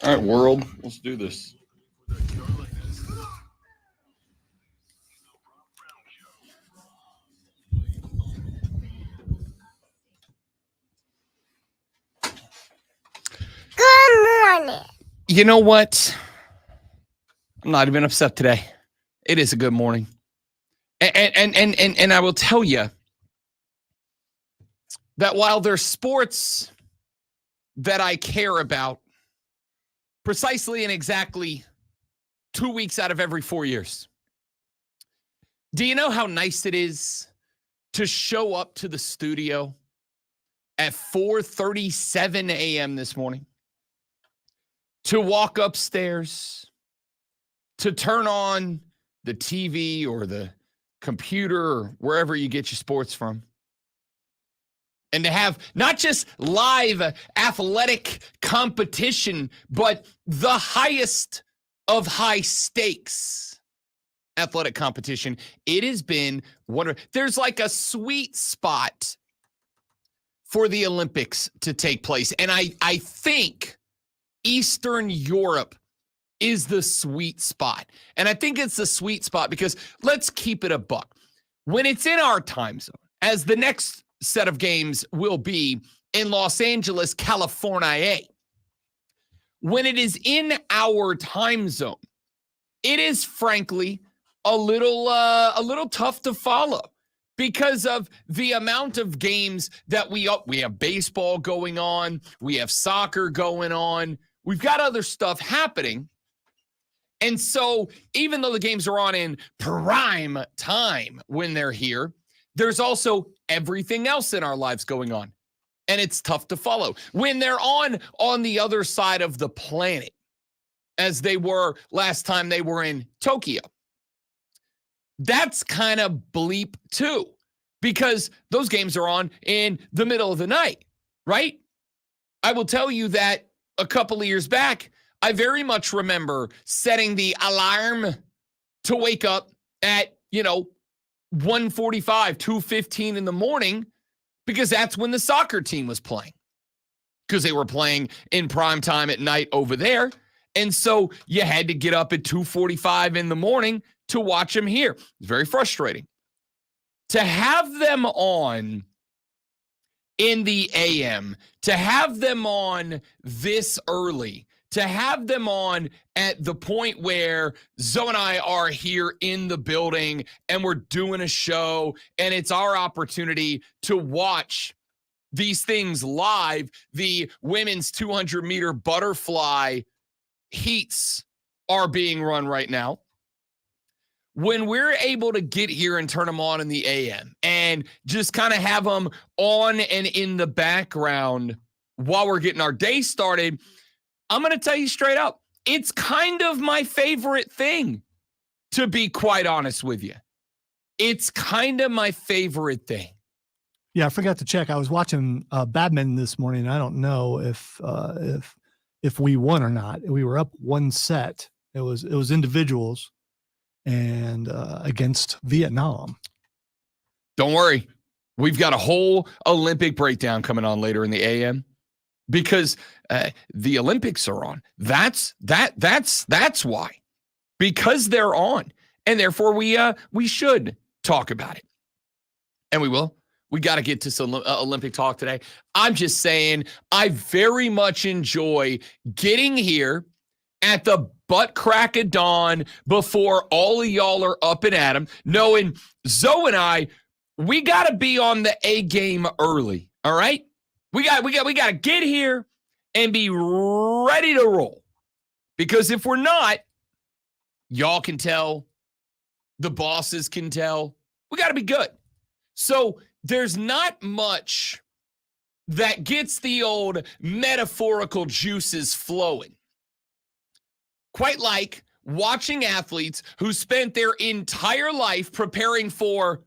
All right, world, let's do this. Good morning. You know what? I'm not even upset today. It is a good morning. And I will tell you that while there's sports that I care about precisely and exactly 2 weeks out of every 4 years, do you know how nice it is to show up to the studio at 4:37 a.m. this morning, to walk upstairs, to turn on the TV or the computer or wherever you get your sports from, and to have not just live athletic competition, but the highest of high stakes athletic competition? It has been wonderful. There's like a sweet spot for the Olympics to take place. And I think Eastern Europe is the sweet spot. And I think it's the sweet spot because let's keep it a buck. When it's in our time zone, as the next set of games will be in Los Angeles, California, when it is in our time zone, it is frankly a little tough to follow because of the amount of games that we have. Baseball going on, we have soccer going on, we've got other stuff happening. And so even though the games are on in prime time when they're here, there's also everything else in our lives going on. And it's tough to follow when they're on the other side of the planet, as they were last time they were in Tokyo. That's kind of bleep too, because those games are on in the middle of the night, right? I will tell you that a couple of years back, I very much remember setting the alarm to wake up at, 1:45, 2:15 in the morning, because that's when the soccer team was playing, because they were playing in prime time at night over there. And so you had to get up at 2:45 in the morning to watch them here. It's very frustrating. To have them on in the AM, to have them on this early, to have them on at the point where Zoe and I are here in the building and we're doing a show and it's our opportunity to watch these things live. The women's 200-meter butterfly heats are being run right now. When we're able to get here and turn them on in the AM and just kind of have them on and in the background while we're getting our day started, I'm going to tell you straight up, it's kind of my favorite thing, to be quite honest with you. It's kind of my favorite thing. Yeah, I forgot to check. I was watching badminton this morning. I don't know if we won or not. We were up one set. It was individuals and against Vietnam. Don't worry. We've got a whole Olympic breakdown coming on later in the AM, because the Olympics are on. That's why. Because they're on. And therefore we should talk about it. And we will. We got to get to some Olympic talk today. I'm just saying, I very much enjoy getting here at the butt crack of dawn before all of y'all are up and at 'em, knowing Zoe and I, we got to be on the A game early. All right? We got to get here and be ready to roll. Because if we're not, y'all can tell, the bosses can tell, we got to be good. So there's not much that gets the old metaphorical juices flowing. Quite like watching athletes who spent their entire life preparing for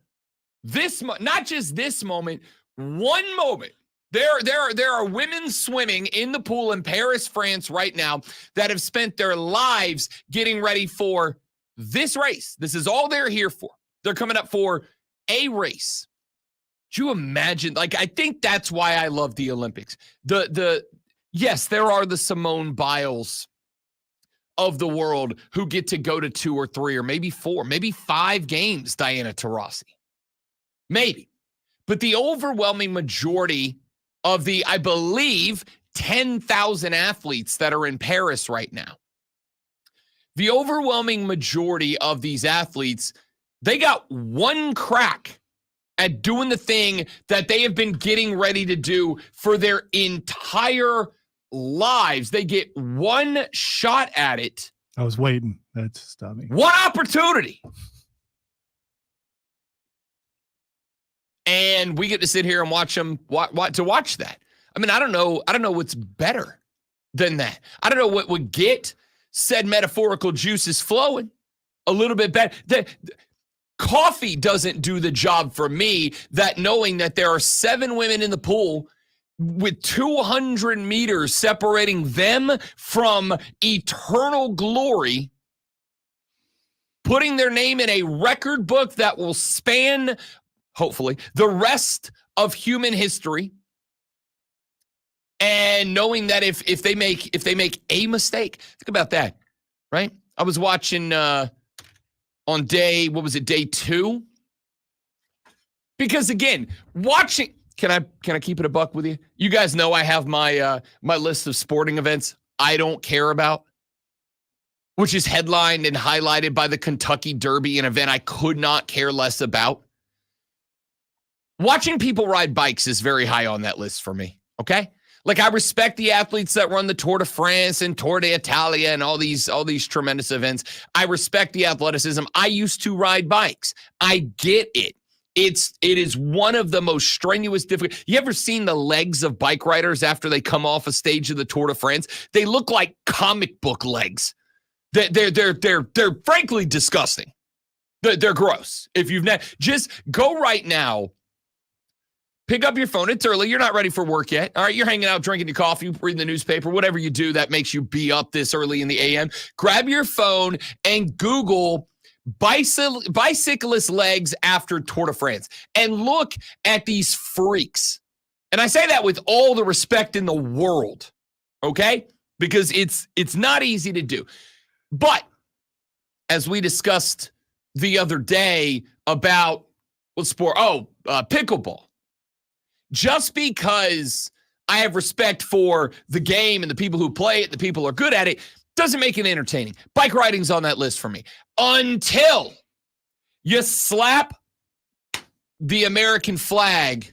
this, not just this moment, one moment. There are women swimming in the pool in Paris, France right now that have spent their lives getting ready for this race. This is all they're here for. They're coming up for a race. Do you imagine? Like, I think that's why I love the Olympics. Yes, there are the Simone Biles of the world who get to go to 2 or 3 or maybe 4, maybe 5 games, Diana Taurasi. Maybe. But the overwhelming majority of the, I believe, 10,000 athletes that are in Paris right now, the overwhelming majority of these athletes, they got one crack at doing the thing that they have been getting ready to do for their entire lives. They get one shot at it. I was waiting. That's stunning. One opportunity. And we get to sit here and watch them watch that. I mean, I don't know what's better than that. I don't know what would get said metaphorical juices flowing a little bit better. Coffee doesn't do the job for me, that knowing that there are 7 women in the pool with 200 meters separating them from eternal glory, putting their name in a record book that will span, hopefully, the rest of human history. And knowing that if they make a mistake, think about that, right? I was watching on day 2? Because again, watching, can I keep it a buck with you? You guys know I have my my list of sporting events I don't care about, which is headlined and highlighted by the Kentucky Derby, an event I could not care less about. Watching people ride bikes is very high on that list for me, okay? Like, I respect the athletes that run the Tour de France and Tour d'Italia and all these tremendous events. I respect the athleticism. I used to ride bikes. I get it. It is one of the most strenuous, difficult. You ever seen the legs of bike riders after they come off a stage of the Tour de France? They look like comic book legs. They're frankly disgusting. They're gross. If you've not, just go right now. Pick up your phone. It's early. You're not ready for work yet. All right, you're hanging out, drinking your coffee, reading the newspaper, whatever you do that makes you be up this early in the AM. Grab your phone and Google bicyclist legs after Tour de France and look at these freaks. And I say that with all the respect in the world, okay? Because it's not easy to do. But as we discussed the other day about what sport? Pickleball. Just because I have respect for the game and the people who play it, the people who are good at it, doesn't make it entertaining. Bike riding's on that list for me. Until you slap the American flag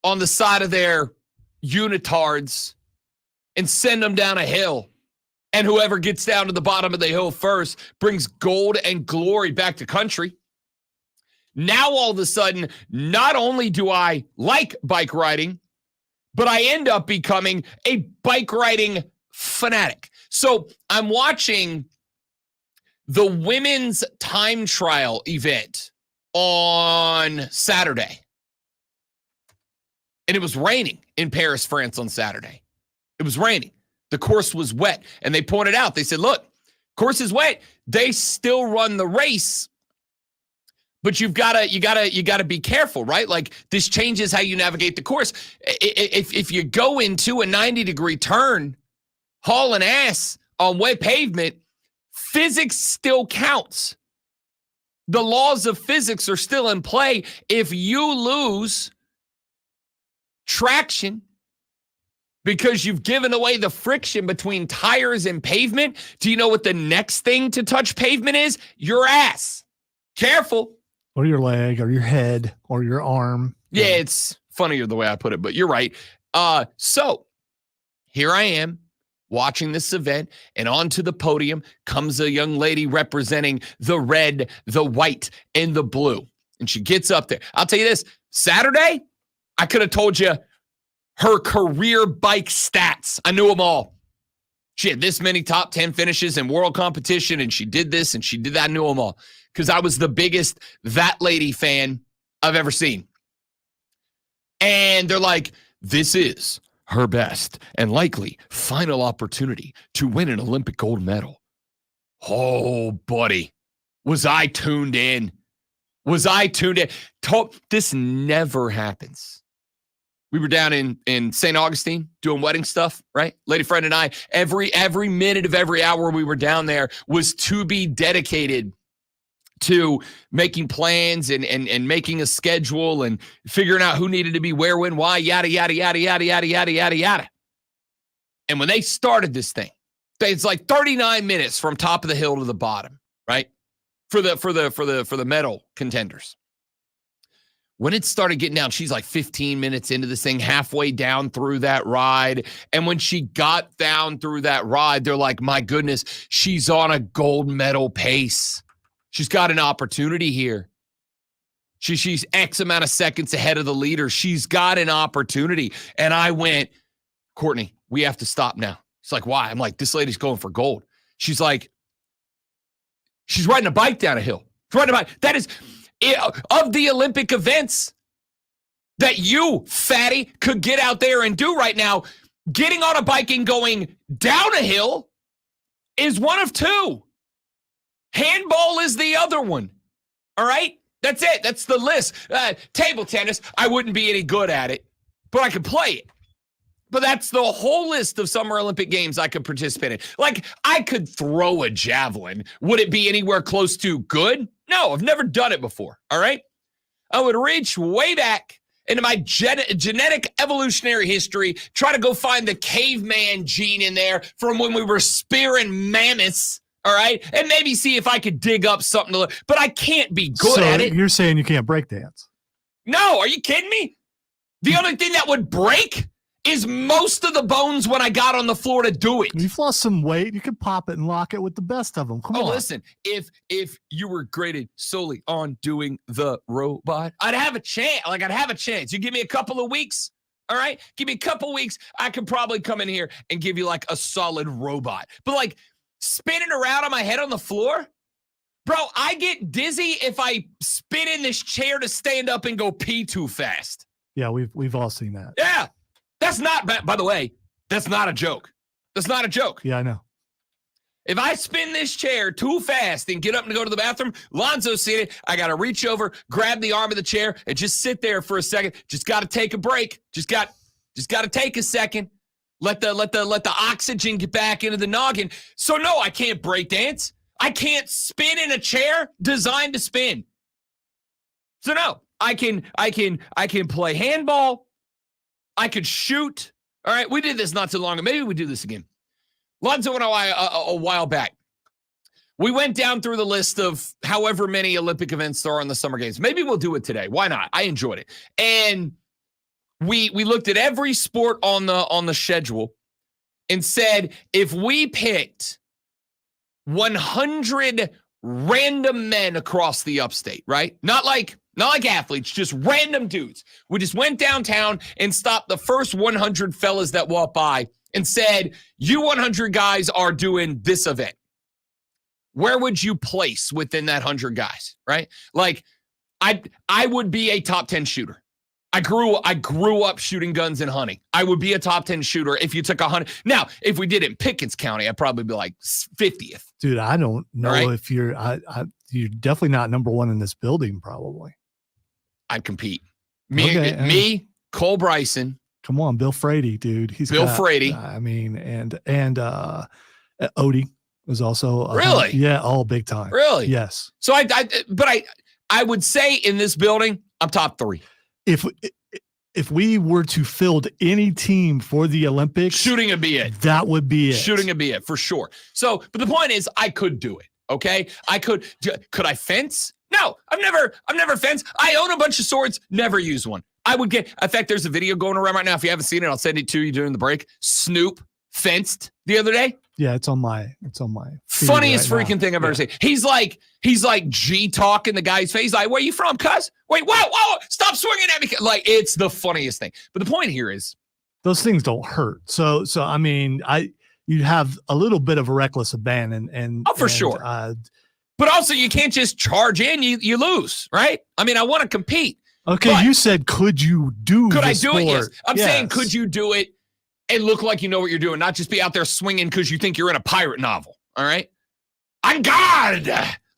on the side of their unitards and send them down a hill. And whoever gets down to the bottom of the hill first brings gold and glory back to country. Now, all of a sudden, not only do I like bike riding, but I end up becoming a bike riding fanatic. So I'm watching the women's time trial event on Saturday. And it was raining in Paris, France on Saturday. It was raining. The course was wet. And they pointed out, they said, look, course is wet. They still run the race. But you gotta be careful, right? Like, this changes how you navigate the course. If you go into a 90-degree turn, hauling ass on wet pavement, physics still counts. The laws of physics are still in play. If you lose traction because you've given away the friction between tires and pavement, do you know what the next thing to touch pavement is? Your ass. Careful. Or your leg, or your head, or your arm. Yeah, it's funnier the way I put it, but you're right. So here I am watching this event, and onto the podium comes a young lady representing the red, the white, and the blue. And she gets up there. I'll tell you this, Saturday, I could have told you her career bike stats. I knew them all. She had this many top 10 finishes in world competition, and she did this, and she did that. I knew them all, because I was the biggest that lady fan I've ever seen. And they're like, this is her best and likely final opportunity to win an Olympic gold medal. Oh, buddy. Was I tuned in? This never happens. We were down in St. Augustine doing wedding stuff, right? Lady friend and I, every minute of every hour we were down there was to be dedicated to making plans and making a schedule and figuring out who needed to be where, when, why, yada, yada, yada, yada, yada, yada, yada, yada. And when they started this thing, it's like 39 minutes from top of the hill to the bottom, right? For the medal contenders. When it started getting down, she's like 15 minutes into this thing, halfway down through that ride. And when she got down through that ride, they're like, my goodness, she's on a gold medal pace. She's got an opportunity here. She's X amount of seconds ahead of the leader. She's got an opportunity. And I went, Courtney, we have to stop now. It's like, why? I'm like, this lady's going for gold. She's like, she's riding a bike down a hill. She's riding a bike. That is... of the Olympic events that you, fatty, could get out there and do right now, getting on a bike and going down a hill is one of two. Handball is the other one. All right? That's it. That's the list. Table tennis, I wouldn't be any good at it, but I could play it. But that's the whole list of Summer Olympic Games I could participate in. Like, I could throw a javelin. Would it be anywhere close to good? No, I've never done it before, all right? I would reach way back into my genetic evolutionary history, try to go find the caveman gene in there from when we were spearing mammoths, all right? And maybe see if I could dig up something to look. But I can't be good at it. You're saying you can't break dance? No, are you kidding me? The only thing that would break is most of the bones when I got on the floor to do it. You've lost some weight. You can pop it and lock it with the best of them. Come on. Listen, if you were graded solely on doing the robot, I'd have a chance. Like, I'd have a chance. You give me a couple of weeks, all right? Give me a couple of weeks. I could probably come in here and give you, like, a solid robot. But, like, spinning around on my head on the floor? Bro, I get dizzy if I spin in this chair to stand up and go pee too fast. Yeah, we've all seen that. Yeah. That's not, by the way, that's not a joke. That's not a joke. Yeah, I know. If I spin this chair too fast and get up and go to the bathroom, Lonzo's seen it. I got to reach over, grab the arm of the chair, and just sit there for a second. Just got to take a break. Just got to take a second. Let the oxygen get back into the noggin. So no, I can't break dance. I can't spin in a chair designed to spin. So no, I can play handball. I could shoot. All right, we did this not too long ago. Maybe we do this again. Lonzo and I, a while back, we went down through the list of however many Olympic events there are in the Summer Games. Maybe we'll do it today. Why not? I enjoyed it. And we looked at every sport on the schedule and said, if we picked 100 random men across the upstate, right? Not like athletes, just random dudes. We just went downtown and stopped the first 100 fellas that walked by and said, you 100 guys are doing this event. Where would you place within that 100 guys, right? Like, I would be a top 10 shooter. I grew up shooting guns and hunting. I would be a top 10 shooter if you took 100. Now, if we did it in Pickens County, I'd probably be like 50th. Dude, I don't know if you're definitely not number one in this building, probably. I'd compete. Me, Cole Bryson. Come on, Bill Frady, dude. Bill Frady. I mean, and Odie was also really, yeah, all big time. Really, yes. So I would say in this building, I'm top 3. If we were to field any team for the Olympics, shooting would be it. That would be it. Shooting would be it for sure. So, but the point is, I could do it. Okay, I could. Could I fence? No, I've never fenced. I own a bunch of swords, never use one. I would get, in fact, there's a video going around right now. If you haven't seen it, I'll send it to you during the break. Snoop fenced the other day. Yeah, it's on my funniest right freaking thing I've ever seen. He's like G talking the guy's face. Like, where you from, cuz? Wait, whoa, stop swinging at me. Like, it's the funniest thing. But the point here is, those things don't hurt. So I mean, you have a little bit of a reckless abandon and sure. But also, you can't just charge in. You lose, right? I mean, I want to compete. Okay, you said, could you do Could I sport? do it? Yes. I'm saying, could you do it and look like you know what you're doing, not just be out there swinging because you think you're in a pirate novel, all right? I'm God.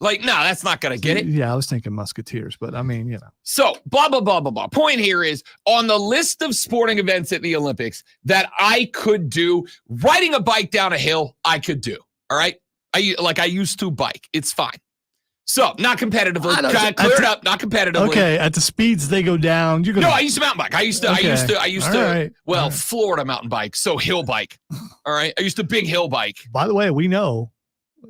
Like, no, that's not going to get it. Yeah, I was thinking Musketeers, but I mean, you know. So, blah, blah, blah, blah, blah. Point here is on the list of sporting events at the Olympics that I could do, riding a bike down a hill, I could do. All right? I used to bike. It's fine. So, not competitively. Clear it up, not competitively. Okay, at the speeds they go down, you're gonna. No, I used to mountain bike. I used to. Right. Well, Florida mountain bike, so hill bike. All right, I used to big hill bike. By the way, we know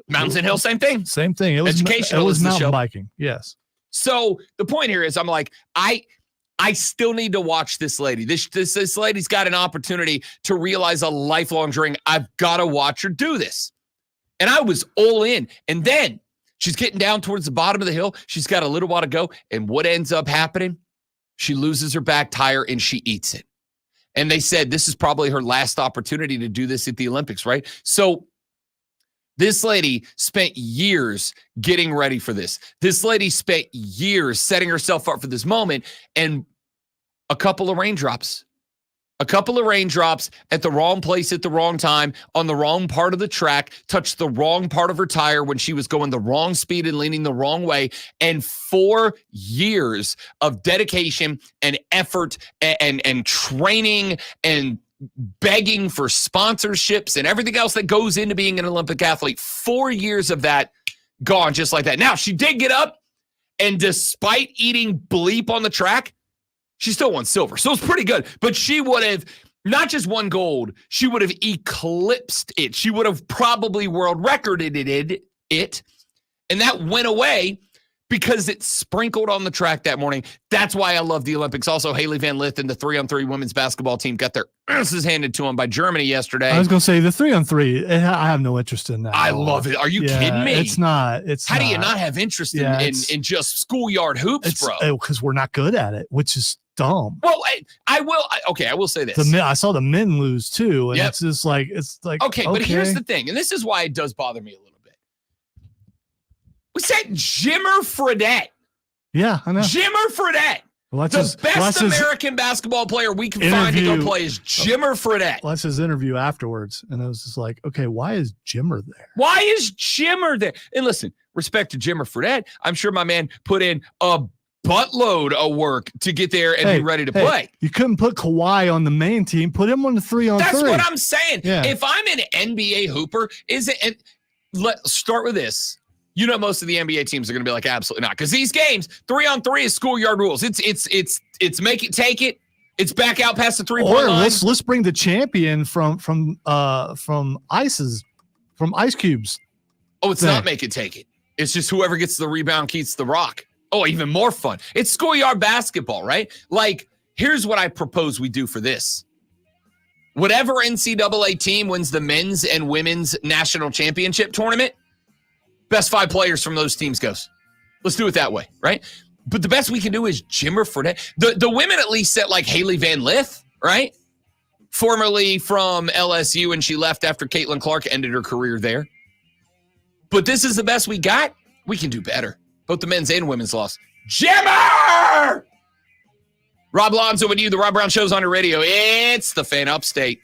mountains and hills, same thing. Same thing. It was educational. It was mountain biking. Yes. So the point here is, I'm like, I still need to watch this lady. This lady's got an opportunity to realize a lifelong dream. I've got to watch her do this, and I was all in. And then she's getting down towards the bottom of the hill. She's got a little while to go. And what ends up happening? She loses her back tire and she eats it. And they said this is probably her last opportunity to do this at the Olympics, right? So this lady spent years getting ready for this. This lady spent years setting herself up for this moment, and a couple of raindrops at the wrong place at the wrong time on the wrong part of the track touched the wrong part of her tire when she was going the wrong speed and leaning the wrong way. And 4 years of dedication and effort and training and begging for sponsorships and everything else that goes into being an Olympic athlete. 4 years of that gone just like that. Now, she did get up, and despite eating bleep on the track, she still won silver. So it's pretty good. But she would have not just won gold, she would have eclipsed it. She would have probably world recorded it. And that went away because it sprinkled on the track that morning. That's why I love the Olympics. Also, Haley Van Lith and the 3-on-3 women's basketball team got their asses handed to them by Germany yesterday. I was going to say the 3-on-3. I have no interest in that. I love it. Are you kidding me? It's not. How do you not have interest in just schoolyard hoops, bro? Because we're not good at it, which is dumb. Well, I will say this. I saw the men lose too, and it's just like okay. But here's the thing, and this is why it does bother me a little bit. We said Jimmer Fredette. Yeah, I know. Jimmer Fredette. Well, the best American basketball player we can find to go play is Jimmer Fredette. Well, that's his interview afterwards, and I was just like, okay, why is Jimmer there? Why is Jimmer there? And listen, respect to Jimmer Fredette. I'm sure my man put in a buttload of work to get there and be ready to play. You couldn't put Kawhi on the main team. Put him on the 3-on-3. That's what I'm saying. Yeah. If I'm an NBA hooper, let's start with this. You know, most of the NBA teams are going to be like, absolutely not. Because these games, 3-on-3 is schoolyard rules. It's make it, take it. It's back out past the 3-point line. Let's bring the champion from Ice Cube's. Oh, it's not make it, take it. It's just whoever gets the rebound keeps the rock. Oh, even more fun. It's schoolyard basketball, right? Like, here's what I propose we do for this. Whatever NCAA team wins the men's and women's national championship tournament, best 5 players from those teams goes. Let's do it that way, right? But the best we can do is Jimmer Fredette. The women at least set like Haley Van Lith, right? Formerly from LSU, and she left after Caitlin Clark ended her career there. But this is the best we got. We can do better. Both the men's and women's lost. Jimmer! Rob Lonzo with you. The Rob Brown Show's on your radio. It's the Fan Upstate.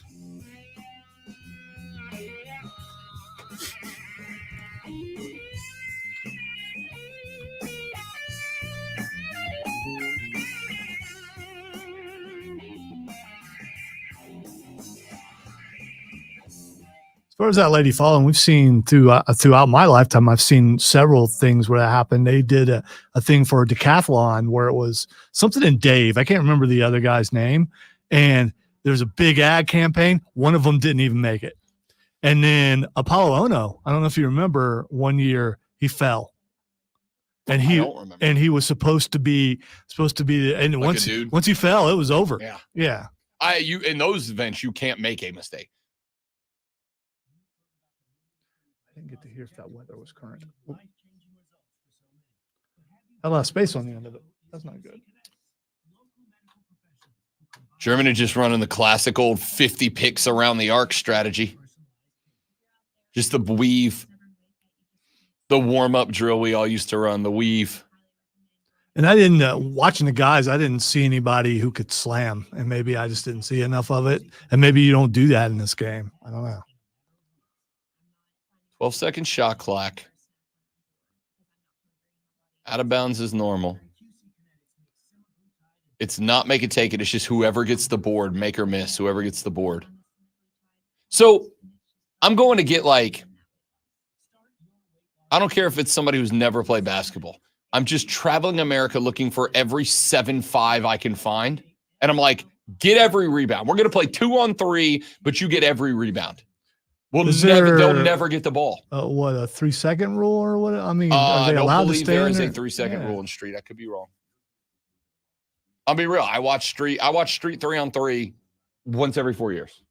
As far as that lady falling, we've seen throughout my lifetime, I've seen several things where that happened. They did a thing for a decathlon where it was something in Dave. I can't remember the other guy's name. And there was a big ad campaign. One of them didn't even make it. And then Apollo Ono, I don't know if you remember, one year he fell. And he was supposed to be and like once he fell, it was over. Yeah. In those events, you can't make a mistake. I didn't get to hear if that weather was current. I lost space on the end of it. That's not good. Germany just running the classic old 50 picks around the arc strategy. Just the weave. The warm-up drill we all used to run, the weave. And I didn't, watching the guys, I didn't see anybody who could slam. And maybe I just didn't see enough of it. And maybe you don't do that in this game. I don't know. 12-second shot clock. Out of bounds is normal. It's not make it take it. It's just whoever gets the board, make or miss, whoever gets the board. So I'm going to get like, I don't care if it's somebody who's never played basketball. I'm just traveling America looking for every 7-5 I can find. And I'm like, get every rebound. We're going to play 2-on-3, but you get every rebound. They'll never get the ball. What, a 3-second rule or what? I mean, are they allowed to stay there in is there? a 3-second rule in Street. I could be wrong. I'll be real. I watch Street 3-on-3 once every 4 years.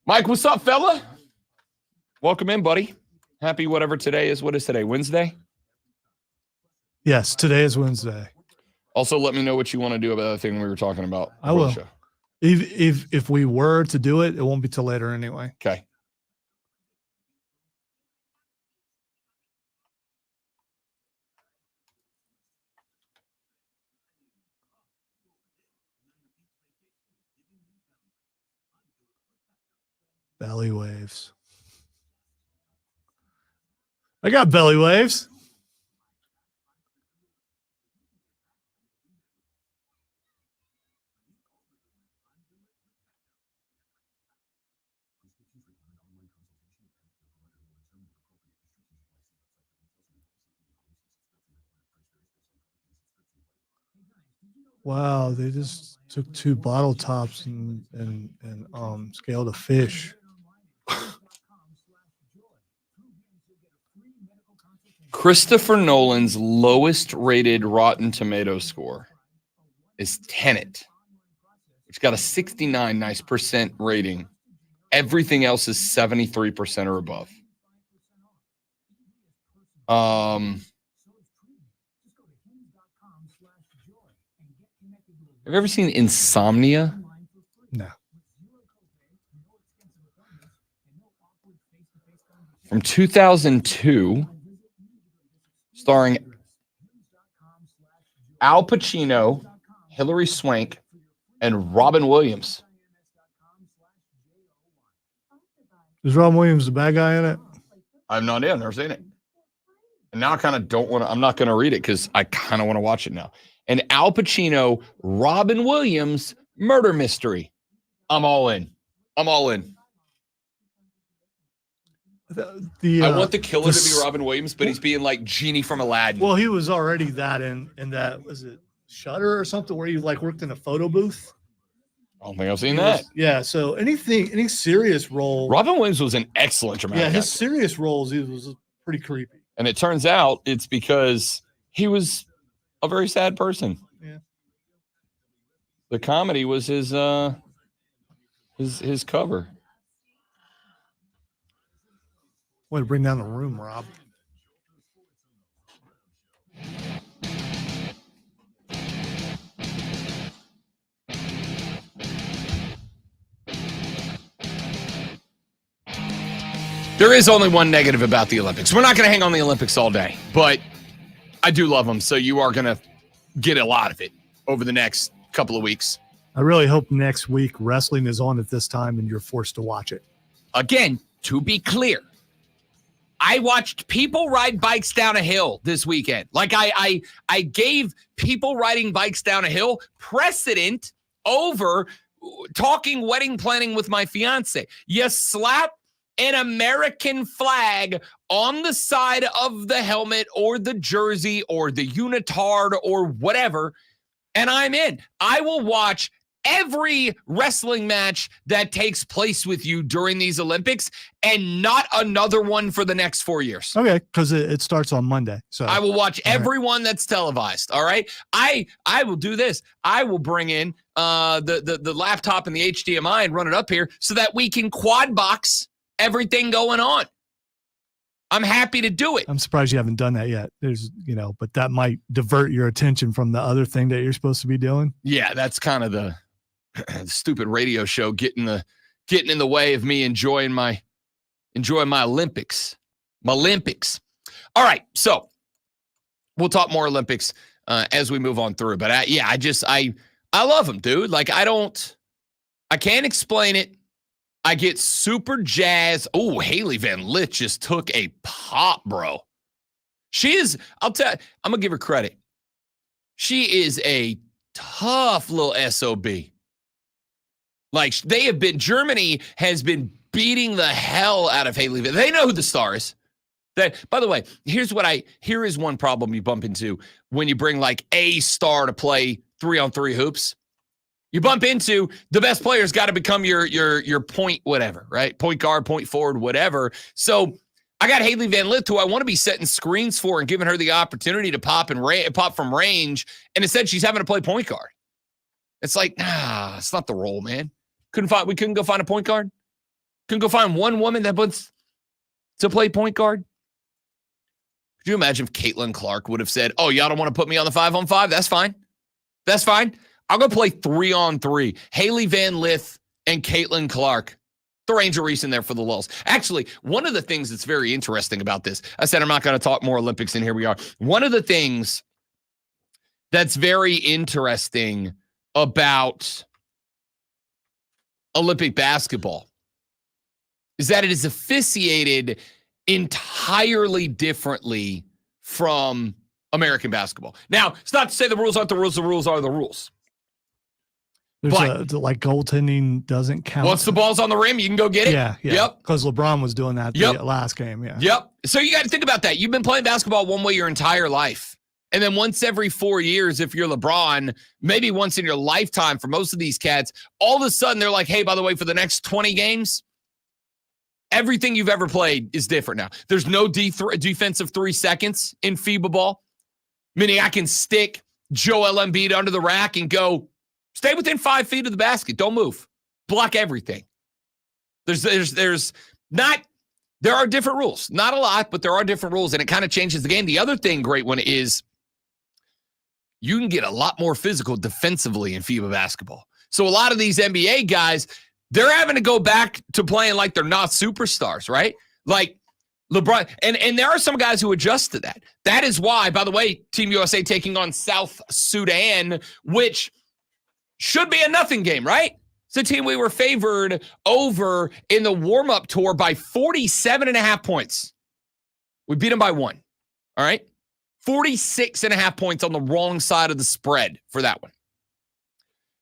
Mike, what's up, fella? Welcome in, buddy. Happy whatever today is. What is today? Wednesday? Yes, today is Wednesday. Also, let me know what you want to do about the thing we were talking about. I will. If we were to do it, it won't be till later anyway. Okay. Belly waves. I got belly waves. Wow, they just took 2 bottle tops and scaled a fish. Christopher Nolan's lowest rated Rotten Tomato score is Tenet, which got a 69% rating. Everything else is 73% or above. Have you ever seen Insomnia? No. From 2002, starring Al Pacino, Hilary Swank, and Robin Williams. Is Robin Williams the bad guy in it? I have no idea. I've never seen it. And now I kind of don't want to, I'm not going to read it because I kind of want to watch it now. And Al Pacino, Robin Williams, murder mystery. I'm all in. I'm all in. I want the killer to be Robin Williams, but he's being like Genie from Aladdin. Well, he was already that in that, was it Shutter or something, where he like worked in a photo booth? I don't think I've seen that. Yeah, so any serious role. Robin Williams was an excellent dramatic actor. His serious roles, he was pretty creepy. And it turns out it's because he was a very sad person. Yeah. The comedy was his cover. Way to bring down the room, Rob. There is only one negative about the Olympics. We're not going to hang on the Olympics all day, but I do love them. So you are going to get a lot of it over the next couple of weeks. I really hope next week wrestling is on at this time and you're forced to watch it. Again, to be clear, I watched people ride bikes down a hill this weekend. Like I gave people riding bikes down a hill precedent over talking wedding planning with my fiance. You slap an American flag on the side of the helmet or the jersey or the unitard or whatever, and I'm in. I will watch every wrestling match that takes place with you during these Olympics and not another one for the next 4 years. Okay, because it starts on Monday. So I will watch every one that's televised. All right. I will do this. I will bring in the laptop and the HDMI and run it up here so that we can quad box everything going on. I'm happy to do it. I'm surprised you haven't done that yet. But that might divert your attention from the other thing that you're supposed to be doing. Yeah, that's kind of the stupid radio show getting in the way of me enjoying my Olympics. My Olympics. All right, so we'll talk more Olympics as we move on through. But I love them, dude. Like I can't explain it. I get super jazzed. Oh, Haley Van Lith just took a pop, bro. She is, I'm going to give her credit. She is a tough little SOB. Like Germany has been beating the hell out of Haley. They know who the star is. By the way, here is one problem you bump into when you bring like a star to play 3-on-3 hoops. You bump into the best player's got to become your point whatever, right? Point guard, point forward, whatever. So I got Hailey Van Lith, who I want to be setting screens for and giving her the opportunity to pop from range. And instead, she's having to play point guard. It's like, it's not the role, man. We couldn't go find a point guard. Couldn't go find one woman that wants to play point guard. Could you imagine if Caitlin Clark would have said, "Oh, y'all don't want to put me on the 5-on-5? That's fine. That's fine. I'll go play 3-on-3. Hailey Van Lith and Caitlin Clark. Throw Angel Reese in there for the lulz." Actually, one of the things that's very interesting about this, I said I'm not going to talk more Olympics, and here we are. One of the things that's very interesting about Olympic basketball is that it is officiated entirely differently from American basketball. Now, it's not to say the rules aren't the rules. The rules are the rules. There's like goaltending doesn't count. Once the ball's on the rim, you can go get it. Yeah. Yep. Because LeBron was doing that the last game. Yeah. Yep. So you got to think about that. You've been playing basketball one way your entire life. And then once every 4 years, if you're LeBron, maybe once in your lifetime for most of these cats, all of a sudden they're like, hey, by the way, for the next 20 games, everything you've ever played is different now. There's no defensive 3 seconds in FIBA ball, meaning I can stick Joel Embiid under the rack and go, stay within 5 feet of the basket. Don't move. Block everything. There are different rules. Not a lot, but there are different rules, and it kind of changes the game. The other thing, great one, is you can get a lot more physical defensively in FIBA basketball. So a lot of these NBA guys, they're having to go back to playing like they're not superstars, right? Like LeBron. And there are some guys who adjust to that. That is why, by the way, Team USA taking on South Sudan, which should be a nothing game, right? It's a team we were favored over in the warm-up tour by 47.5 points. We beat them by 1, all right? 46.5 points on the wrong side of the spread for that one.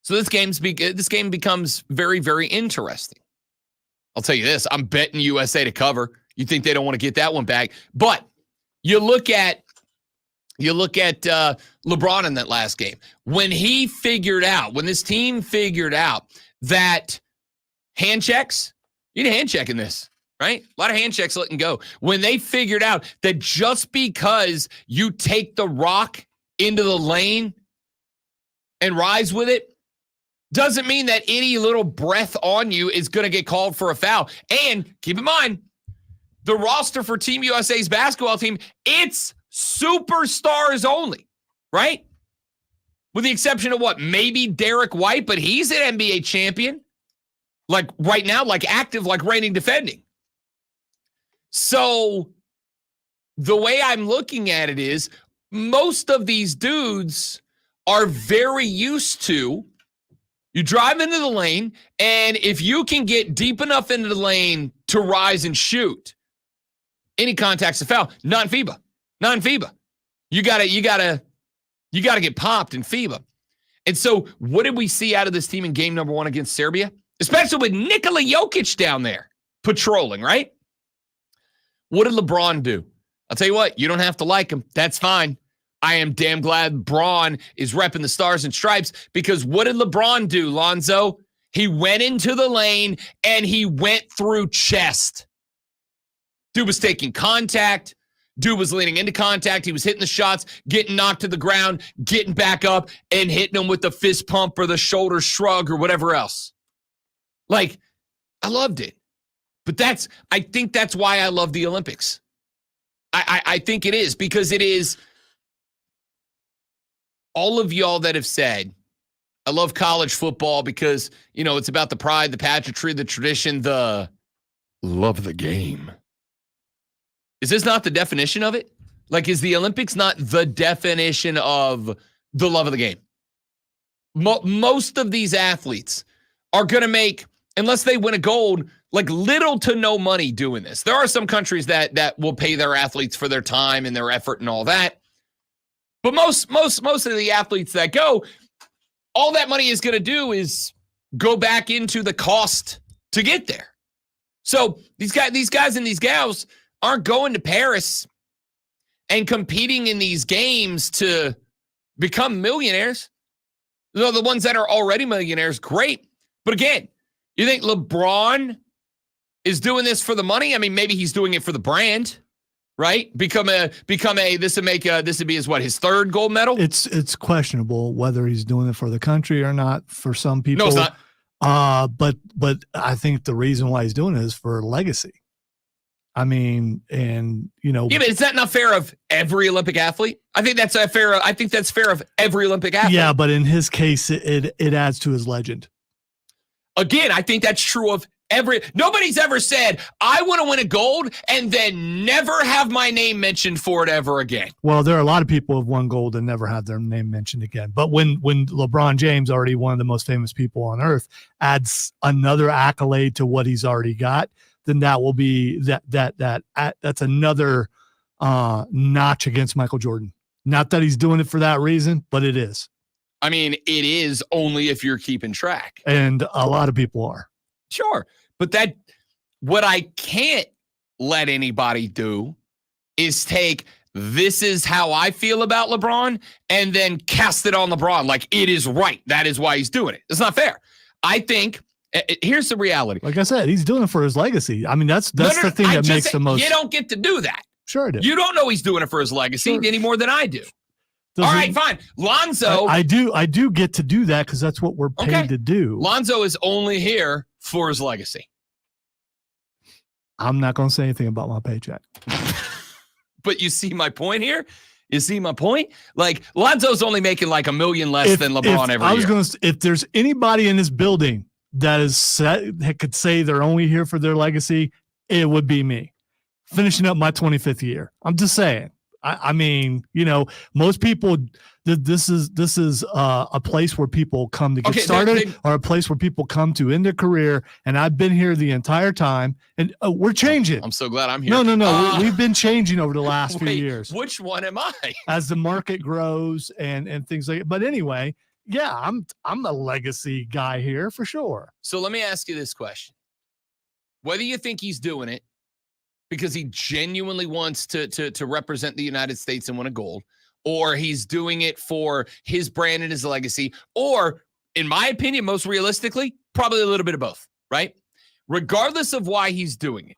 So this game becomes very, very interesting. I'll tell you this, I'm betting USA to cover. You think they don't want to get that one back. But you look at LeBron in that last game. When this team figured out that hand checks, you need a hand check in this, right? A lot of hand checks letting go. When they figured out that just because you take the rock into the lane and rise with it, doesn't mean that any little breath on you is going to get called for a foul. And keep in mind, the roster for Team USA's basketball team, it's superstars only, right? With the exception of what? Maybe Derek White, but he's an NBA champion. Like right now, like active, like reigning defending. So the way I'm looking at it is most of these dudes are very used to, you drive into the lane, and if you can get deep enough into the lane to rise and shoot, any contact's a foul. Not in FIBA. You gotta get popped in FIBA. And so what did we see out of this team in game number 1 against Serbia? Especially with Nikola Jokic down there patrolling, right? What did LeBron do? I'll tell you what, you don't have to like him. That's fine. I am damn glad Braun is repping the stars and stripes, because what did LeBron do, Lonzo? He went into the lane and he went through chest. Dude was taking contact. Dude was leaning into contact. He was hitting the shots, getting knocked to the ground, getting back up, and hitting them with the fist pump or the shoulder shrug or whatever else. Like, I loved it. But I think that's why I love the Olympics. I think it is, because it is all of y'all that have said, I love college football because, it's about the pride, the pageantry, the tradition, the love of the game. Is this not the definition of it? Like, is the Olympics not the definition of the love of the game? Most of these athletes are going to make unless they win a gold, like little to no money doing this. There are some countries that will pay their athletes for their time and their effort and all that. But most of the athletes that go, all that money is going to do is go back into the cost to get there. So these guys and these gals aren't going to Paris and competing in these games to become millionaires. So the ones that are already millionaires, great. But again, you think LeBron is doing this for the money? I mean, maybe he's doing it for the brand, right? This would be his third gold medal. It's questionable whether he's doing it for the country or not. For some people, No, it's not. But I think the reason why he's doing it is for legacy. I mean, and yeah, but is that not fair of every Olympic athlete? I think that's fair of every Olympic athlete. Yeah, but in his case, it adds to his legend. Again, I think that's true of nobody's ever said, I want to win a gold and then never have my name mentioned for it ever again. Well, there are a lot of people who have won gold and never have their name mentioned again. But when LeBron James, already one of the most famous people on earth, adds another accolade to what he's already got, then that will be that's another notch against Michael Jordan. Not that he's doing it for that reason, but it is. I mean, it is only if you're keeping track. And a lot of people are. Sure. But what I can't let anybody do is take, this is how I feel about LeBron, and then cast it on LeBron like it is right. That is why he's doing it. It's not fair. I think, here's the reality. Like I said, he's doing it for his legacy. I mean, that's the thing that makes the most. You don't get to do that. Sure, I do. You don't know he's doing it for his legacy any more than I do. All right, fine. Lonzo. I do get to do that because that's what we're paid to do. Lonzo is only here for his legacy. I'm not going to say anything about my paycheck. But you see my point here? You see my point? Like, Lonzo's only making like $1 million less than LeBron every year. If there's anybody in this building that could say they're only here for their legacy, it would be me. Finishing up my 25th year. I'm just saying. I mean, most people, this is a place where people come to get started, or a place where people come to end their career. And I've been here the entire time, and we're changing. I'm so glad I'm here. No. We've been changing over the last few years. Which one am I? As the market grows and things like that. But anyway, yeah, I'm a legacy guy here for sure. So let me ask you this question. Whether you think he's doing it because he genuinely wants to represent the United States and win a gold, or he's doing it for his brand and his legacy, or, in my opinion, most realistically, probably a little bit of both, right? Regardless of why he's doing it,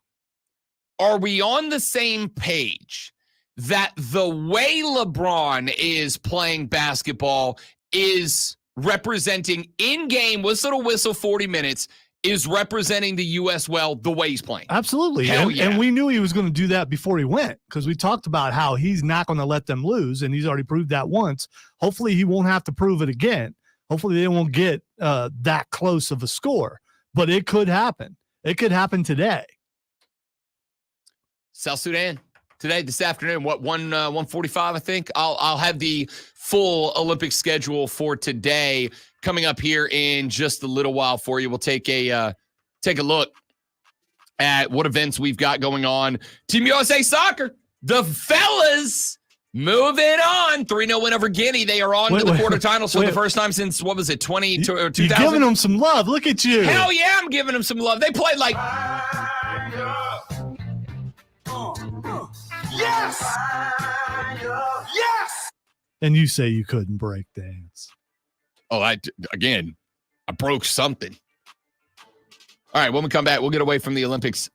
are we on the same page that the way LeBron is playing basketball is representing in-game whistle 40 minutes, is representing the U.S. well the way he's playing? Absolutely. And we knew he was going to do that before he went, because we talked about how he's not going to let them lose, and he's already proved that once. Hopefully he won't have to prove it again. Hopefully they won't get that close of a score, but it could happen. It could happen today. South Sudan today, this afternoon, 1:45, I think. I'll have the full Olympic schedule for today coming up here in just a little while for you. We'll take a look at what events we've got going on. Team USA Soccer, the fellas moving on. 3-0 win over Guinea. They are on to the quarterfinals for the first time since, 2000? You're giving them some love. Look at you. Hell yeah, I'm giving them some love. They played like... Yes! Yes! And you say you couldn't break dance. Oh, I broke something. All right, when we come back, we'll get away from the Olympics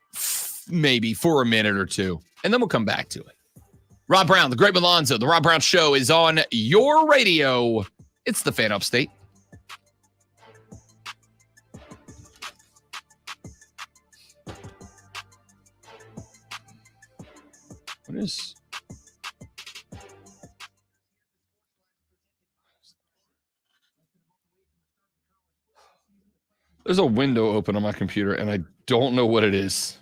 maybe for a minute or two, and then we'll come back to it. Rob Brown, the Great Milonzo, the Rob Brown Show is on your radio. It's the Fan Upstate. What is... There's a window open on my computer, and I don't know what it is.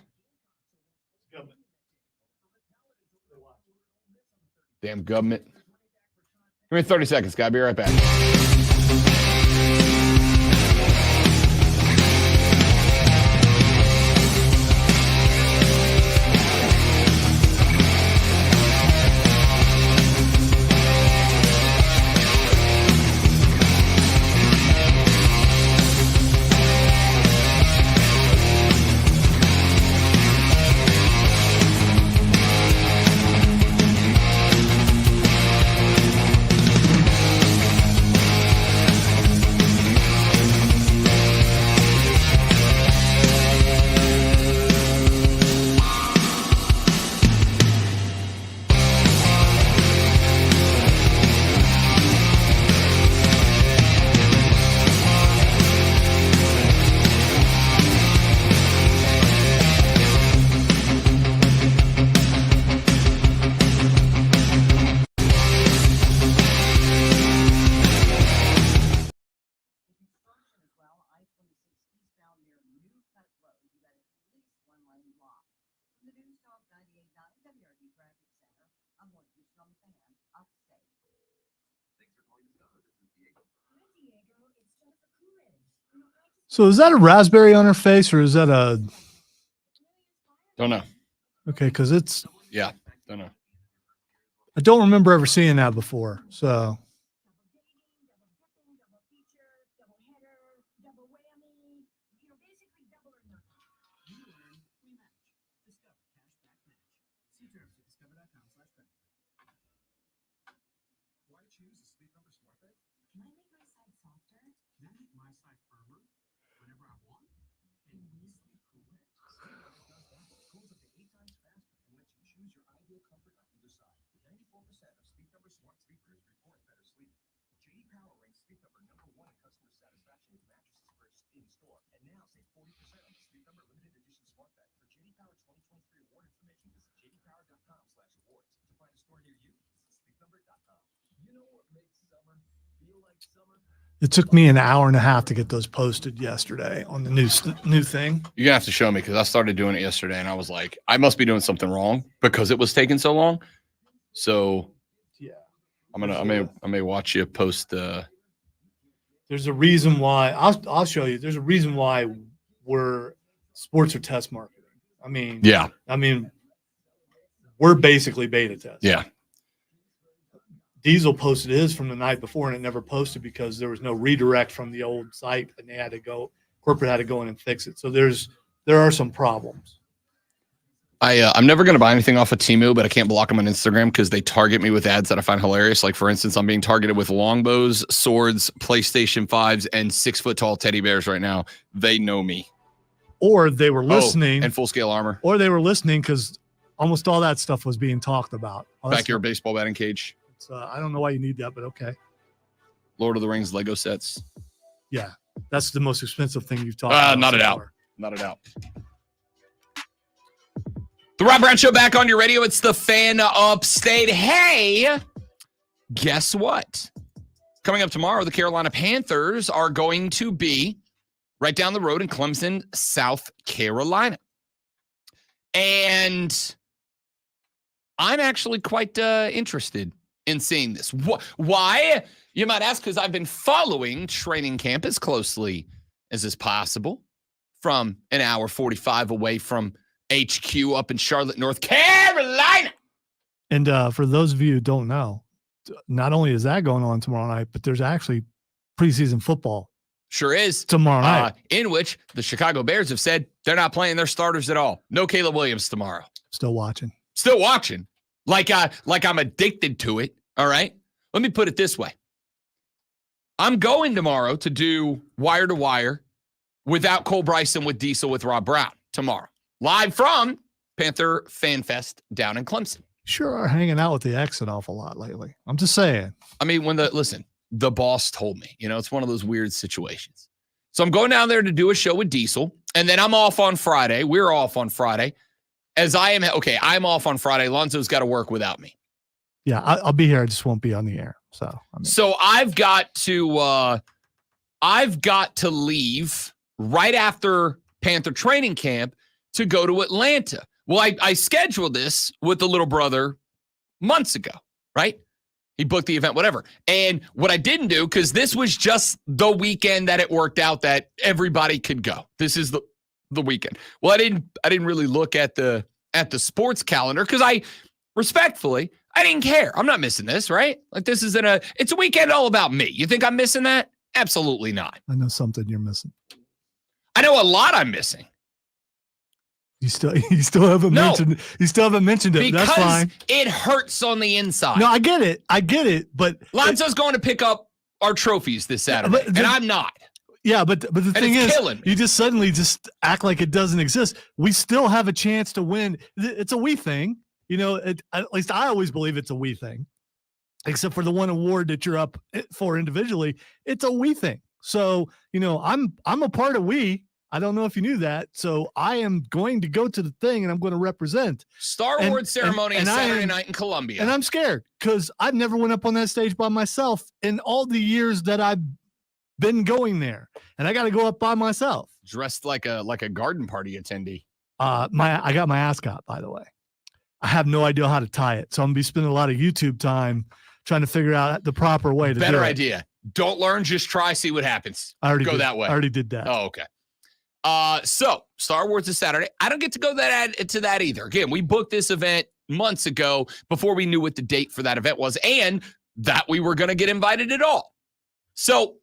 Damn government. Give me 30 seconds, guy. Be right back. So is that a raspberry on her face or is that a Don't know. okay? Because it's Yeah, don't know. I don't remember ever seeing that before. So it took me an hour and a half to get those posted yesterday on the new thing. You're gonna have to show me because I started doing it yesterday and I was like, I must be doing something wrong because it was taking so long. So Yeah. I may watch you post. There's a reason why I'll show you. There's a reason why sports are test marketing. I mean, we're basically beta tests. Yeah. Diesel posted his from the night before and it never posted because there was no redirect from the old site and corporate had to go in and fix it. So there are some problems. I'm never going to buy anything off of Temu, but I can't block them on Instagram because they target me with ads that I find hilarious. Like, for instance, I'm being targeted with longbows, swords, PlayStation 5s, and 6-foot-tall teddy bears right now. They know me. Or they were listening. And full-scale armor. Or they were listening because almost all that stuff was being talked about. Backyard baseball batting cage. I don't know why you need that, but okay. Lord of the Rings Lego sets. Yeah, that's the most expensive thing you've talked about. Not a doubt. Not a doubt. The Rob Brown Show back on your radio. It's the Fan Upstate. Hey, guess what? Coming up tomorrow, the Carolina Panthers are going to be right down the road in Clemson, South Carolina. And I'm actually quite interested in seeing this. Why? You might ask, because I've been following training camp as closely as is possible from an hour 45 away from HQ up in Charlotte, North Carolina. And for those of you who don't know, not only is that going on tomorrow night, but there's actually preseason football. Sure is. Tomorrow night. In which the Chicago Bears have said they're not playing their starters at all. No Caleb Williams tomorrow. Still watching. Still watching. Like I'm addicted to it. All right. Let me put it this way. I'm going tomorrow to do wire to wire without Cole Bryson with Diesel with Rob Brown tomorrow. Live from Panther Fan Fest down in Clemson. Sure are hanging out with the X an awful lot lately. I'm just saying. I mean, the boss told me, it's one of those weird situations. So I'm going down there to do a show with Diesel, and then I'm off on Friday. We're off on Friday. I'm off on Friday. Lonzo's got to work without me. Yeah, I'll be here. I just won't be on the air. So I've got to leave right after Panther training camp to go to Atlanta. Well, I scheduled this with the little brother months ago, right? He booked the event, whatever. And what I didn't do, because this was just the weekend that it worked out that everybody could go. This is the weekend. Well, I didn't really look at the sports calendar because I didn't care. I'm not missing this, right? Like, this isn't it's a weekend all about me. You think I'm missing that? Absolutely not. I know something you're missing. I know a lot I'm missing. You still haven't mentioned. You still haven't mentioned it. Because that's fine. It hurts on the inside. No, I get it. But Lonzo's going to pick up our trophies this Saturday, and I'm not. Yeah, but the thing is, you just suddenly just act like it doesn't exist. We still have a chance to win. It's a we thing. At least I always believe it's a we thing, except for the one award that you're up for individually. It's a we thing. So, I'm a part of we. I don't know if you knew that. So I am going to go to the thing and I'm going to represent. Star Awards ceremony on Saturday night in Columbia. And I'm scared because I've never went up on that stage by myself in all the years that I've been going there. And I got to go up by myself. Dressed like a garden party attendee. I got my ascot, by the way. I have no idea how to tie it. So I'm going to be spending a lot of YouTube time trying to figure out the proper way to do it. Better idea. Don't learn, just try, see what happens. I already go did, that way. I already did that. Oh, okay. So Star Wars is Saturday. I don't get to go to that either. Again, we booked this event months ago before we knew what the date for that event was and that we were going to get invited at all. So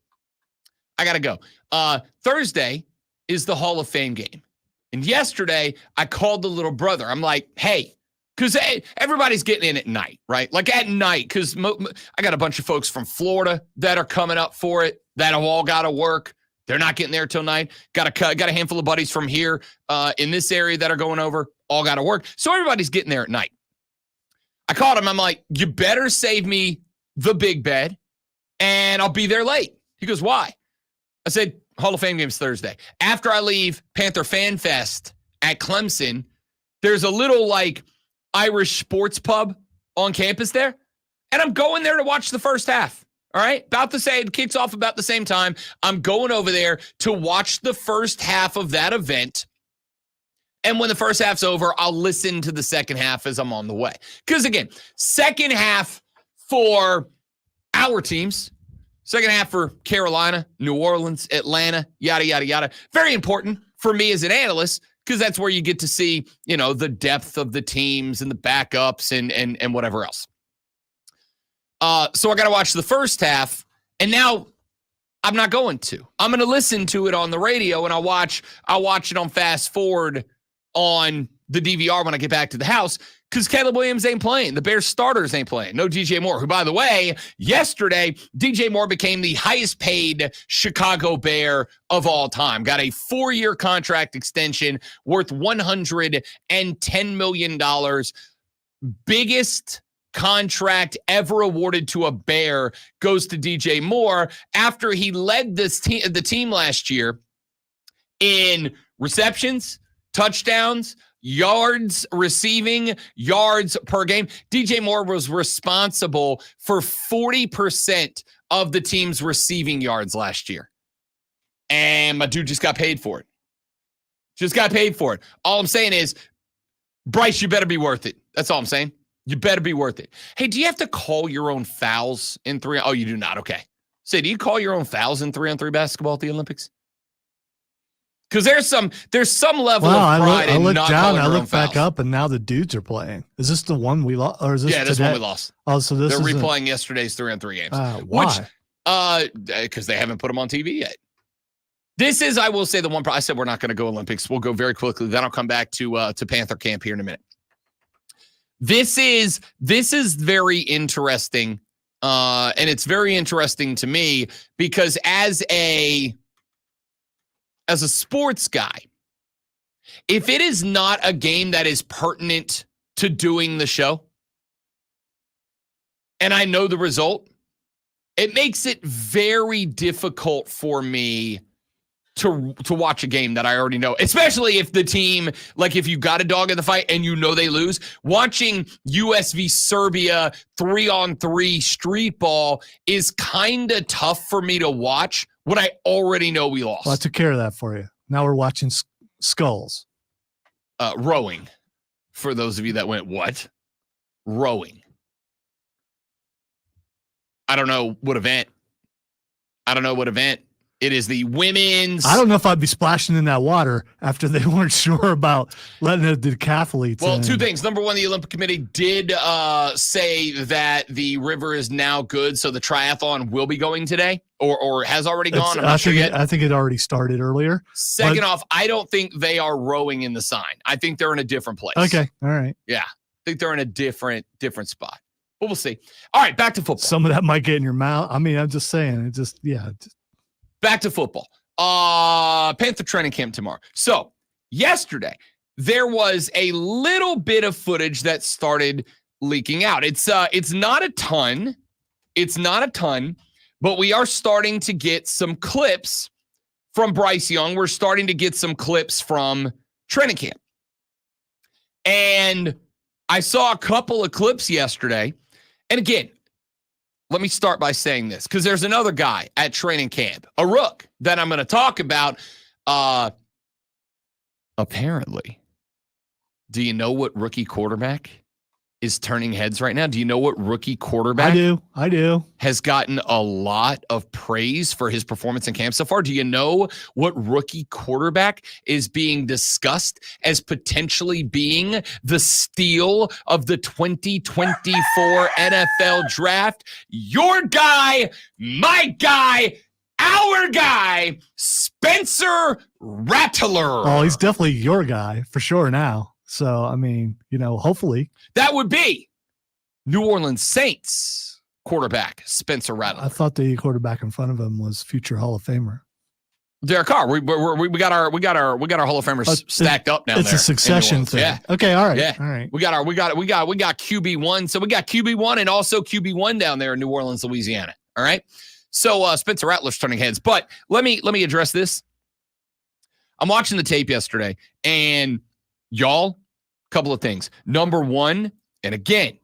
I got to go. Thursday is the Hall of Fame game. And yesterday I called the little brother. I'm like, hey, because everybody's getting in at night, right? Like at night, because I got a bunch of folks from Florida that are coming up for it that have all got to work. They're not getting there till night. Got a handful of buddies from here in this area that are going over. All got to work. So everybody's getting there at night. I called him. I'm like, you better save me the big bed and I'll be there late. He goes, why? I said, Hall of Fame game's Thursday. After I leave Panther Fan Fest at Clemson, there's a little like Irish sports pub on campus there. And I'm going there to watch the first half. All right. About the same, kicks off about the same time. I'm going over there to watch the first half of that event. And when the first half's over, I'll listen to the second half as I'm on the way. Because again, second half for our teams, second half for Carolina, New Orleans, Atlanta, yada, yada, yada. Very important for me as an analyst because that's where you get to see, the depth of the teams and the backups and whatever else. So I got to watch the first half, and now I'm not going to. I'm going to listen to it on the radio, and I'll watch it on fast forward on the DVR when I get back to the house because Caleb Williams ain't playing. The Bears starters ain't playing. No DJ Moore, who, by the way, yesterday, DJ Moore became the highest paid Chicago Bear of all time. Got a 4-year contract extension worth $110 million. Biggest contract ever awarded to a Bear goes to DJ Moore after he led the team last year in receptions, touchdowns, yards receiving, yards per game. DJ Moore was responsible for 40% of the team's receiving yards last year. And my dude just got paid for it. Just got paid for it. All I'm saying is, Bryce, you better be worth it. That's all I'm saying. You better be worth it. Hey, do you have to call your own fouls in 3? Oh, you do not. Okay. Say, do you call your own fouls in 3-on-3 basketball at the Olympics? Because there's some level of pride in not calling your own fouls. I looked back up, and now the dudes are playing. Is this the one we lost, or is this this one we lost? Oh, so they're replaying yesterday's 3-on-3 games. Why? Because they haven't put them on TV yet. This is, I will say, the one. I said we're not going to go Olympics. We'll go very quickly. Then I'll come back to Panther camp here in a minute. This is very interesting, and it's very interesting to me because as a sports guy, if it is not a game that is pertinent to doing the show, and I know the result, it makes it very difficult for me to watch a game that I already know, especially if the team, like if you got a dog in the fight and they lose. Watching US v Serbia 3-on-3 street ball is kind of tough for me to watch when I already know we lost. Well, I took care of that for you. Now we're watching skulls. Rowing. For those of you that went, what? Rowing. I don't know what event. It is the women's. I don't know if I'd be splashing in that water after they weren't sure about letting the decathletes Well, in. 2 things. Number one, the Olympic Committee did say that the river is now good, so the triathlon will be going today or has already gone. I'm not sure yet. I think it already started earlier. Second off, I don't think they are rowing in the sign. I think they're in a different place. Okay. All right. Yeah. I think they're in a different spot. But we'll see. All right, back to football. Some of that might get in your mouth. I mean, I'm just saying. Back to football. Panther training camp tomorrow. So yesterday, there was a little bit of footage that started leaking out. It's not a ton. But we are starting to get some clips from Bryce Young. We're starting to get some clips from training camp. And I saw a couple of clips yesterday. And again, let me start by saying this, because there's another guy at training camp, a rook, that I'm going to talk about. Apparently, do you know what rookie quarterback is turning heads right now? Do you know what rookie quarterback I do. has gotten a lot of praise for his performance in camp so far? Do you know what rookie quarterback is being discussed as potentially being the steal of the 2024 NFL draft? Your guy, my guy, our guy, Spencer Rattler. Oh, he's definitely your guy for sure now. So, I mean, hopefully. That would be New Orleans Saints quarterback Spencer Rattler. I thought the quarterback in front of him was future Hall of Famer. Derek Carr. We got our Hall of Famers stacked up now. It's a succession thing. Yeah. Okay. All right. Yeah. All right. We got QB1. So we got QB1 and also QB1 down there in New Orleans, Louisiana. All right. So Spencer Rattler's turning heads. But let me address this. I'm watching the tape yesterday, and y'all, a couple of things. Number one, and again,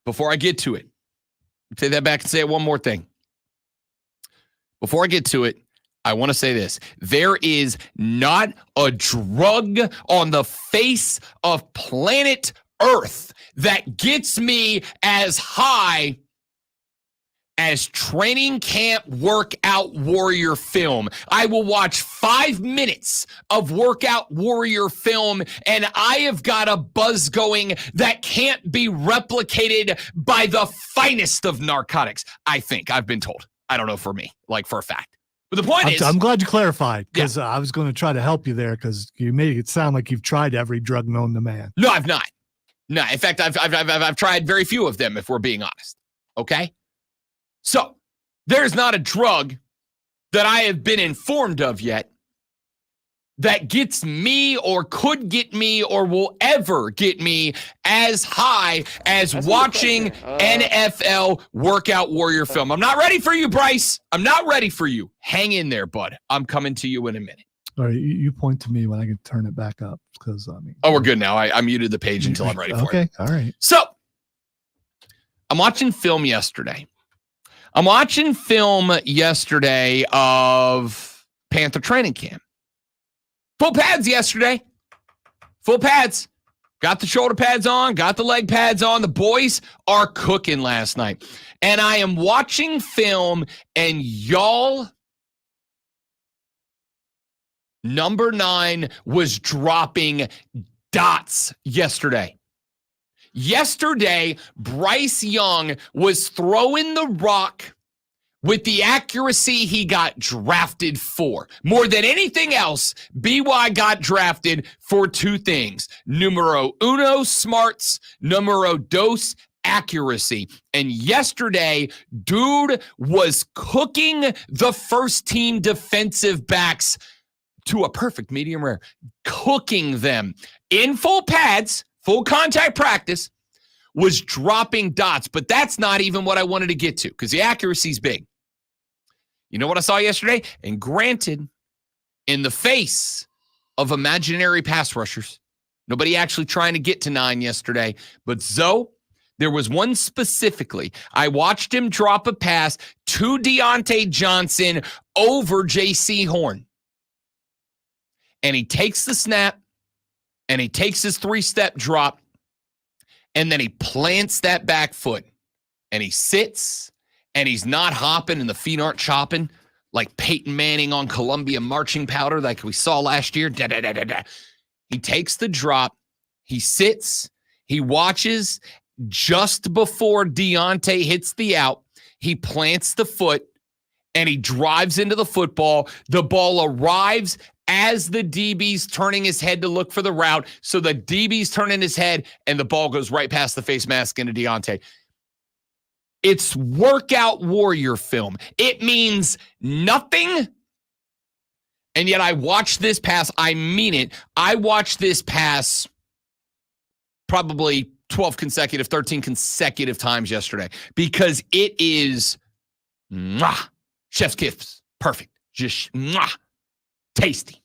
before I get to it, say that back and say one more thing. Before I get to it, I want to say this. There is not a drug on the face of planet Earth that gets me as high as training camp workout warrior film. I will watch 5 minutes of workout warrior film, and I have got a buzz going that can't be replicated by the finest of narcotics. I think. I've been told. I don't know for me, like for a fact. But the point is, I'm glad you clarified, because I was going to try to help you there, because you made it sound like you've tried every drug known to man. No, I've not. No, in fact, I've tried very few of them, if we're being honest. Okay? So, there's not a drug that I have been informed of yet that gets me or could get me or will ever get me as high as watching NFL workout warrior film. I'm not ready for you, Bryce. I'm not ready for you. Hang in there, bud. I'm coming to you in a minute. All right, you point to me when I can turn it back up, because we're good now. I muted the page until I'm ready for it. Okay, all right. So, I'm watching film yesterday. of Panther training camp. Full pads yesterday. Full pads. Got the shoulder pads on, got the leg pads on. The boys are cooking last night. And I am watching film, and y'all, number 9 was dropping dots yesterday. Yesterday, Bryce Young was throwing the rock with the accuracy he got drafted for. More than anything else, BY got drafted for 2 things. Numero uno, smarts. Numero dos, accuracy. And yesterday, dude was cooking the first team defensive backs to a perfect medium rare. Cooking them in full pads, full contact practice, was dropping dots. But that's not even what I wanted to get to, because the accuracy's big. You know what I saw yesterday? And granted, in the face of imaginary pass rushers, nobody actually trying to get to 9 yesterday, but Zoe, there was one specifically. I watched him drop a pass to Deontay Johnson over J.C. Horn. And he takes the snap, and he takes his 3-step drop, and then he plants that back foot, and he sits, and he's not hopping, and the feet aren't chopping like Peyton Manning on Columbia marching powder like we saw last year. He takes the drop. He sits. He watches just before Deontay hits the out. He plants the foot, and he drives into the football. The ball arrives as the DB's turning his head to look for the route. So the DB's turning his head, and the ball goes right past the face mask into Deontay. It's workout warrior film. It means nothing. And yet I watched this pass. I mean it. I watched this pass probably 13 consecutive times yesterday, because it is chef's kiss. Perfect. Just tasty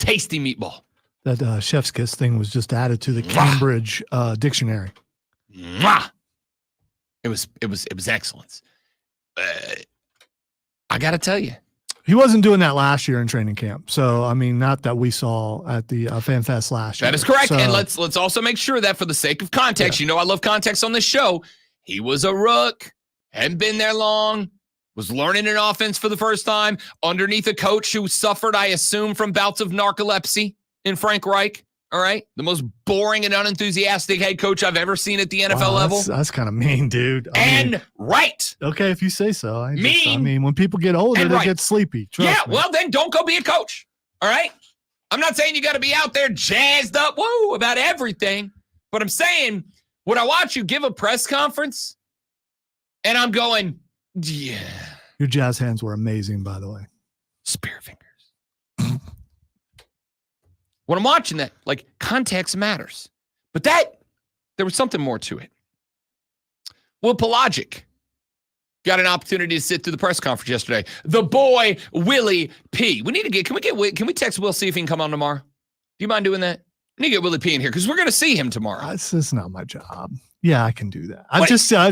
meatball. That chef's kiss thing was just added to the Cambridge dictionary. It was excellence. I got to tell you, He wasn't doing that last year in training camp. So, I mean, not that we saw at the Fan Fest last year. That is correct. So, And let's also make sure that for the sake of context, I love context on this show. He was a rook, hadn't been there long, was learning an offense for the first time underneath a coach who suffered, I assume, from bouts of narcolepsy in Frank Reich. All right. The most boring and unenthusiastic head coach I've ever seen at the NFL level. That's kind of mean, dude. Right. Okay, if you say so. I Mean. mean, when people get older, they get sleepy. Trust me. Well, then don't go be a coach. All right. I'm not saying you got to be out there jazzed up, about everything. But I'm saying, when I watch you give a press conference, and I'm going, yeah. Your jazz hands were amazing, by the way. Spear fingers. When I'm watching that, like, context matters. But there was something more to it. Will Pelagic got an opportunity to sit through the press conference yesterday. The boy, Willie P. Can we text Will, see if he can come on tomorrow? Do you mind doing that? We need to get Willie P in here because we're going to see him tomorrow. It's not my job. Yeah, I can do that.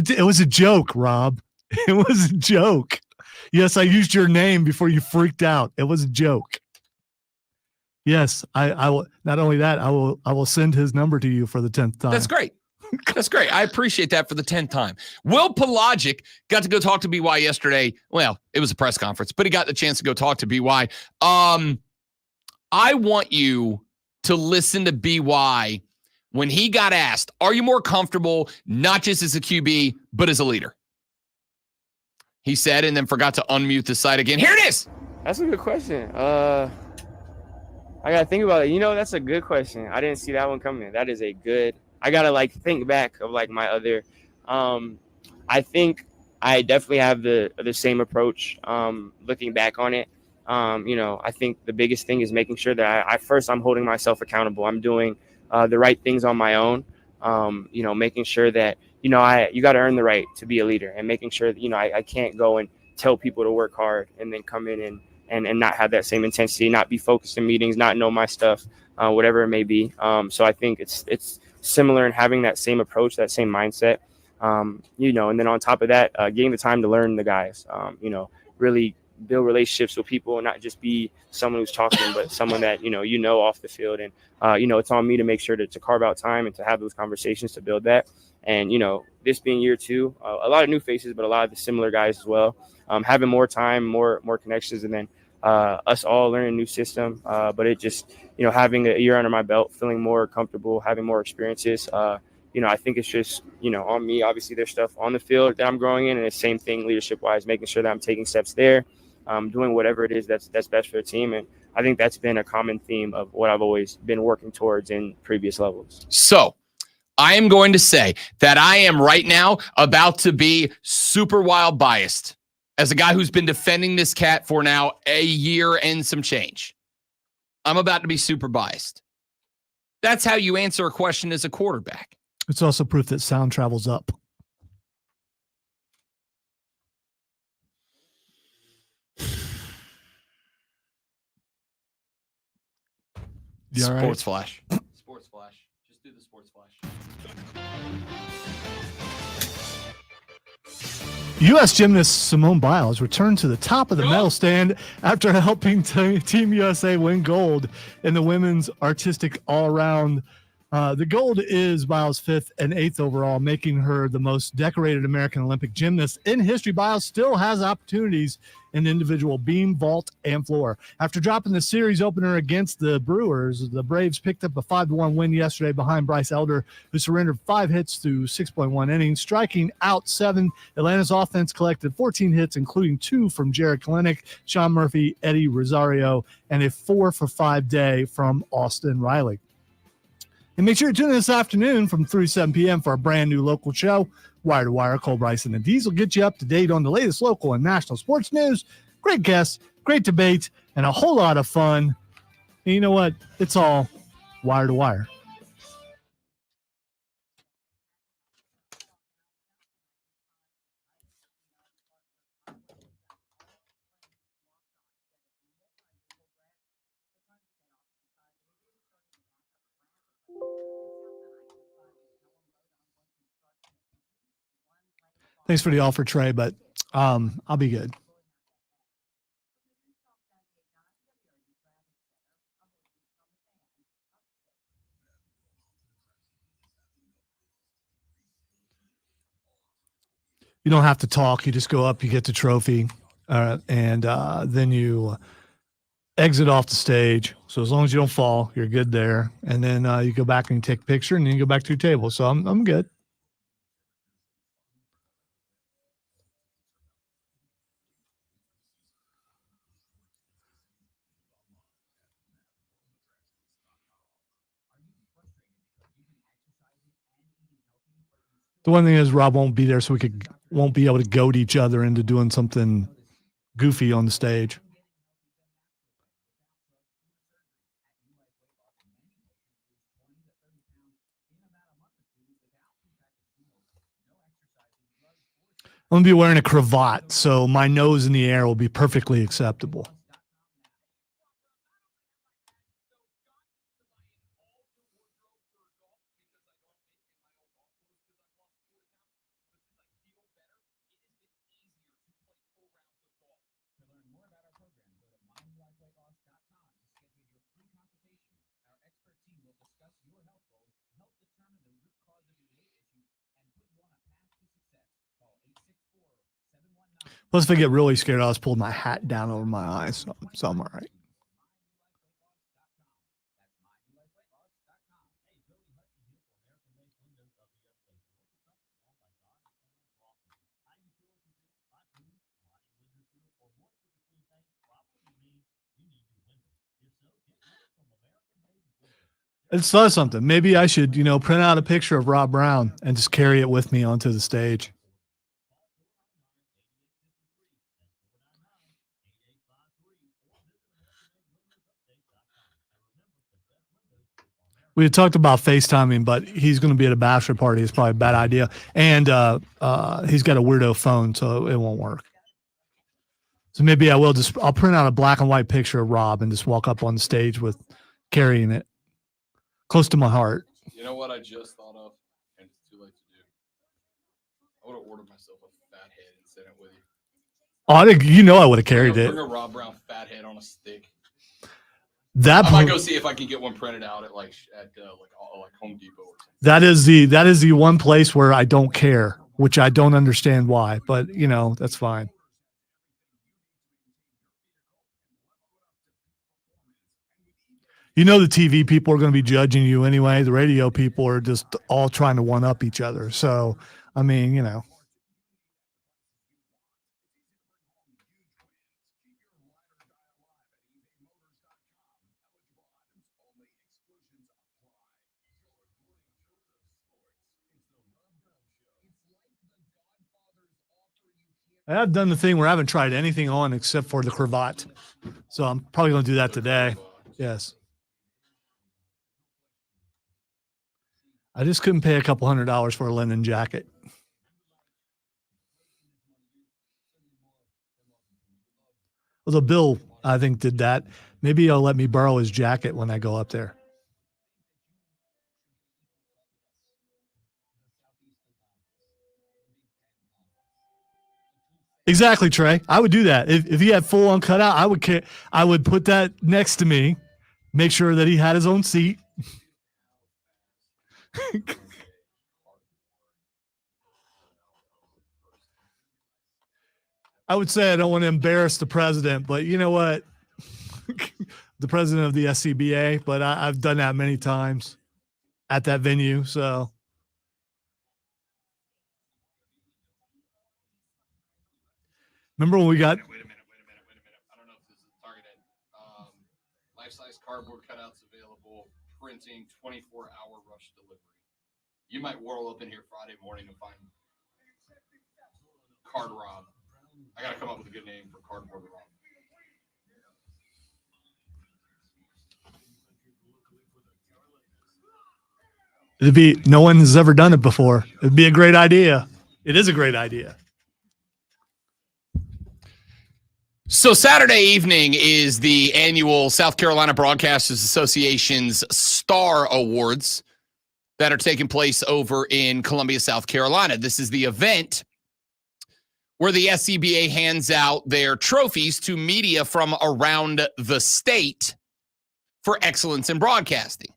It was a joke, Rob. It was a joke. Yes, I used your name before you freaked out. It was a joke. Yes, I will. Not only that, I will send his number to you for the 10th time. That's great. That's great. I appreciate that for the 10th time. Will Pelagic got to go talk to BY yesterday. Well, it was a press conference, but he got the chance to go talk to BY. I want you to listen to BY when he got asked, are you more comfortable not just as a QB, but as a leader? He said, and then forgot to unmute the site again. Here it is. That's a good question. I got to think about it. That's a good question. I didn't see that one coming. That is a good – I got to, think back of, my other I think I definitely have the same approach looking back on it. I think the biggest thing is making sure that I'm holding myself accountable. I'm doing the right things on my own, making sure that, you got to earn the right to be a leader and making sure that, I can't go and tell people to work hard and then come in and not have that same intensity, not be focused in meetings, not know my stuff, whatever it may be. So I think it's similar in having that same approach, that same mindset, and then on top of that, getting the time to learn the guys, really build relationships with people and not just be someone who's talking, but someone that, off the field. And, it's on me to make sure to carve out time and to have those conversations to build that. And, this being year 2, a lot of new faces, but a lot of the similar guys as well, having more time, more connections, and then us all learning a new system. But it just, having a year under my belt, feeling more comfortable, having more experiences, I think it's just, on me. Obviously, there's stuff on the field that I'm growing in, and the same thing leadership-wise, making sure that I'm taking steps there, doing whatever it is that's best for the team. And I think that's been a common theme of what I've always been working towards in previous levels. So I am going to say that I am right now about to be super wild biased as a guy who's been defending this cat for now a year and some change. I'm about to be super biased. That's how you answer a question as a quarterback. It's also proof that sound travels up. Sports Flash. Sports Flash. Just do the Sports Flash. U.S. gymnast Simone Biles returned to the top of the medal stand after helping Team USA win gold in the women's artistic all-around. The gold is Biles' 5th and 8th overall, making her the most decorated American Olympic gymnast in history. Biles still has opportunities in individual beam, vault, and floor. After dropping the series opener against the Brewers, the Braves picked up a 5-1 win yesterday behind Bryce Elder, who surrendered 5 hits through 6.1 innings, striking out 7. Atlanta's offense collected 14 hits, including 2 from Jared Kalenic, Sean Murphy, Eddie Rosario, and a 4-for-5 day from Austin Riley. And make sure to tune in this afternoon from 3 to 7 p.m. for a brand new local show, Wire to Wire. Cole Bryson and Diesel get you up to date on the latest local and national sports news. Great guests, great debate, and a whole lot of fun. And you know what? It's all Wire to Wire. Thanks for the offer, Trey, but I'll be good. You don't have to talk. You just go up, you get the trophy, and then you exit off the stage. So as long as you don't fall, you're good there. And then you go back and you take a picture, and then you go back to your table. So I'm good. The one thing is Rob won't be there, so won't be able to goad each other into doing something goofy on the stage. I'm gonna be wearing a cravat, so my nose in the air will be perfectly acceptable. Plus, if I get really scared, I'll just pull my hat down over my eyes, so I'm all right. It's something. Maybe I should, print out a picture of Rob Brown and just carry it with me onto the stage. We had talked about FaceTiming, but he's going to be at a bachelor party. It's probably a bad idea. And he's got a weirdo phone, so it won't work. So maybe I'll print out a black and white picture of Rob and just walk up on the stage with carrying it close to my heart. You know what I just thought of, and it's too late to do? I would have ordered myself a fat head and sent it with you. Oh, I would have carried it. Bring a Rob Brown fat head on a stick. I might go see if I can get one printed out at Home Depot or something. That is the one place where I don't care, which I don't understand why, but that's fine. The TV people are going to be judging you anyway. The radio people are just all trying to one up each other. So, I mean, I've done the thing where I haven't tried anything on except for the cravat. So I'm probably going to do that today. Yes. I just couldn't pay a couple $100 for a linen jacket. Although Bill, I think, did that. Maybe he'll let me borrow his jacket when I go up there. Exactly, Trey. I would do that. If he had full on cutout, I would put that next to me, make sure that he had his own seat. I would say I don't want to embarrass the president, but you know what? The president of the SCBA, but I've done that many times at that venue. So. Remember when we got. Wait a minute. I don't know if this is targeted. Life-size cardboard cutouts available. Printing 24-hour rush delivery. You might whirl up in here Friday morning and find Card Rob. I got to come up with a good name for Cardboard Rob. No one has ever done it before. It'd be a great idea. It is a great idea. So Saturday evening is the annual South Carolina Broadcasters Association's Star Awards that are taking place over in Columbia, South Carolina. This is the event where the SCBA hands out their trophies to media from around the state for excellence in broadcasting.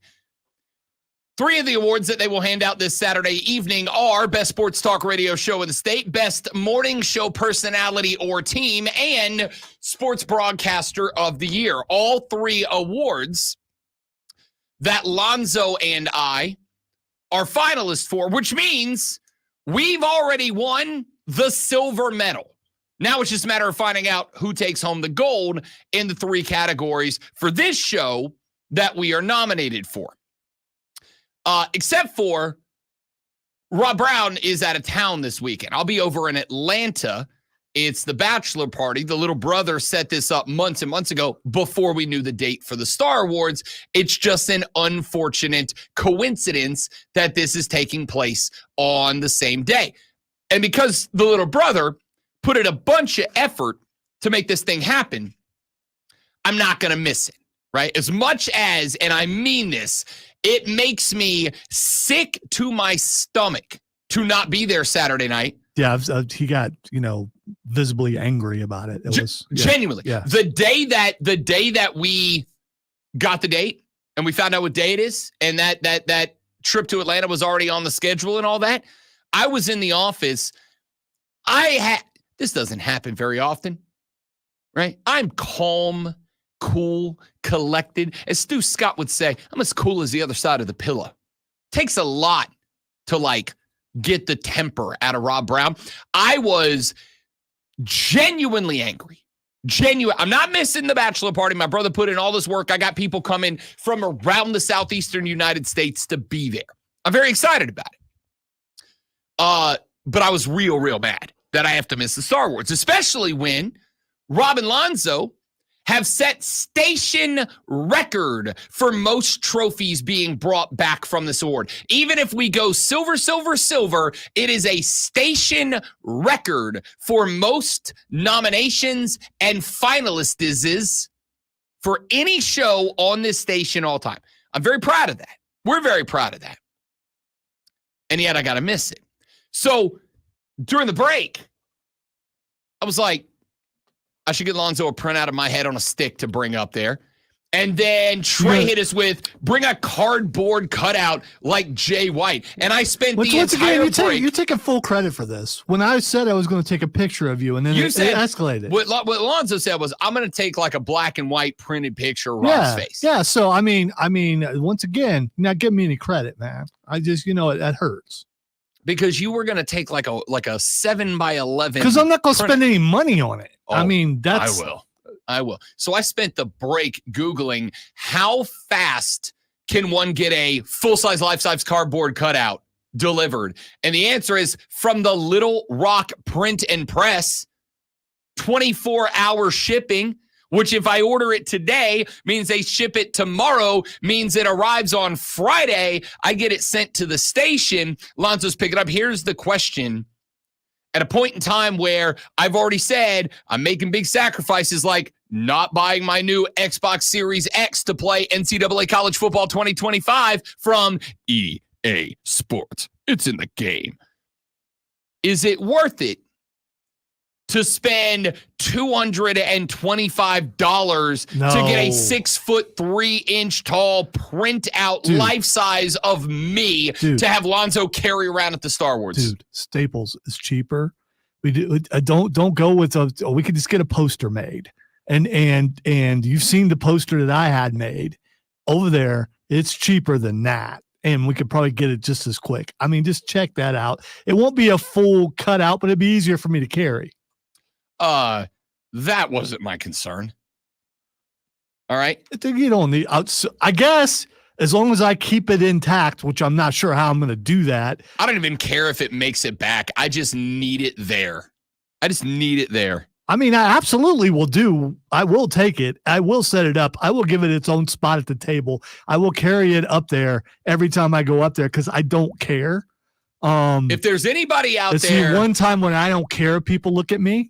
Three of the awards that they will hand out this Saturday evening are Best Sports Talk Radio Show in the State, Best Morning Show Personality or Team, and Sports Broadcaster of the Year. All three awards that Lonzo and I are finalists for, which means we've already won the silver medal. Now it's just a matter of finding out who takes home the gold in the three categories for this show that we are nominated for. Except for Rob Brown is out of town this weekend. I'll be over in Atlanta. It's the bachelor party. The little brother set this up months and months ago before we knew the date for the Star Awards. It's just an unfortunate coincidence that this is taking place on the same day. And because the little brother put in a bunch of effort to make this thing happen, I'm not going to miss it, right? As much as, and I mean this, it makes me sick to my stomach to not be there Saturday night. Yeah, he got, visibly angry about it. It was genuinely. Yeah. The day that we got the date and we found out what day it is, and that trip to Atlanta was already on the schedule and all that, I was in the office. This doesn't happen very often, right? I'm calm, cool, collected. As Stu Scott would say, I'm as cool as the other side of the pillow. Takes a lot to get the temper out of Rob Brown. I was genuinely angry. I'm not missing the bachelor party. My brother put in all this work. I got people coming from around the southeastern United States to be there. I'm very excited about it. But I was real mad that I have to miss the Star Awards, especially when Rob and Lonzo have set station record for most trophies being brought back from this award. Even if we go silver, it is a station record for most nominations and finalists for any show on this station all time. I'm very proud of that. We're very proud of that. And yet I got to miss it. So during the break, I was like, I should get Lonzo a printout of my head on a stick to bring up there. And then Trey hit us with, bring a cardboard cutout like Jay White. And I spent the entire break. You're taking full credit for this. When I said I was going to take a picture of you, and then it escalated. What Lonzo said was, I'm going to take a black and white printed picture of Rob's face. Yeah, so, I mean, once again, you're not giving me any credit, man. I just, that hurts. Because you were going to take like a 7x11. Because I'm not going to spend any money on it. Oh, I will. So I spent the break Googling how fast can one get a full-size, life-size cardboard cutout delivered. And the answer is from the Little Rock Print and Press, 24-hour shipping, which if I order it today means they ship it tomorrow, means it arrives on Friday. I get it sent to the station. Lonzo's picking up. Here's the question. At a point in time where I've already said I'm making big sacrifices like not buying my new Xbox Series X to play NCAA College Football 2025 from EA Sports. It's in the game. Is it worth it to spend $225 to get a 6'3" tall print out life size of me to have Lonzo carry around at the Star Awards? Dude, Staples is cheaper. We do don't go with we could just get a poster made. And you've seen the poster that I had made over there. It's cheaper than that. And we could probably get it just as quick. I mean, just check that out. It won't be a full cutout, but it'd be easier for me to carry. That wasn't my concern. All right. You don't need, I guess, as long as I keep it intact, which I'm not sure how I'm going to do that. I don't even care if it makes it back. I just need it there. I mean, I absolutely will do. I will take it. I will set it up. I will give it its own spot at the table. I will carry it up there every time I go up there because I don't care. If there's anybody out there. One time when I don't care, people look at me.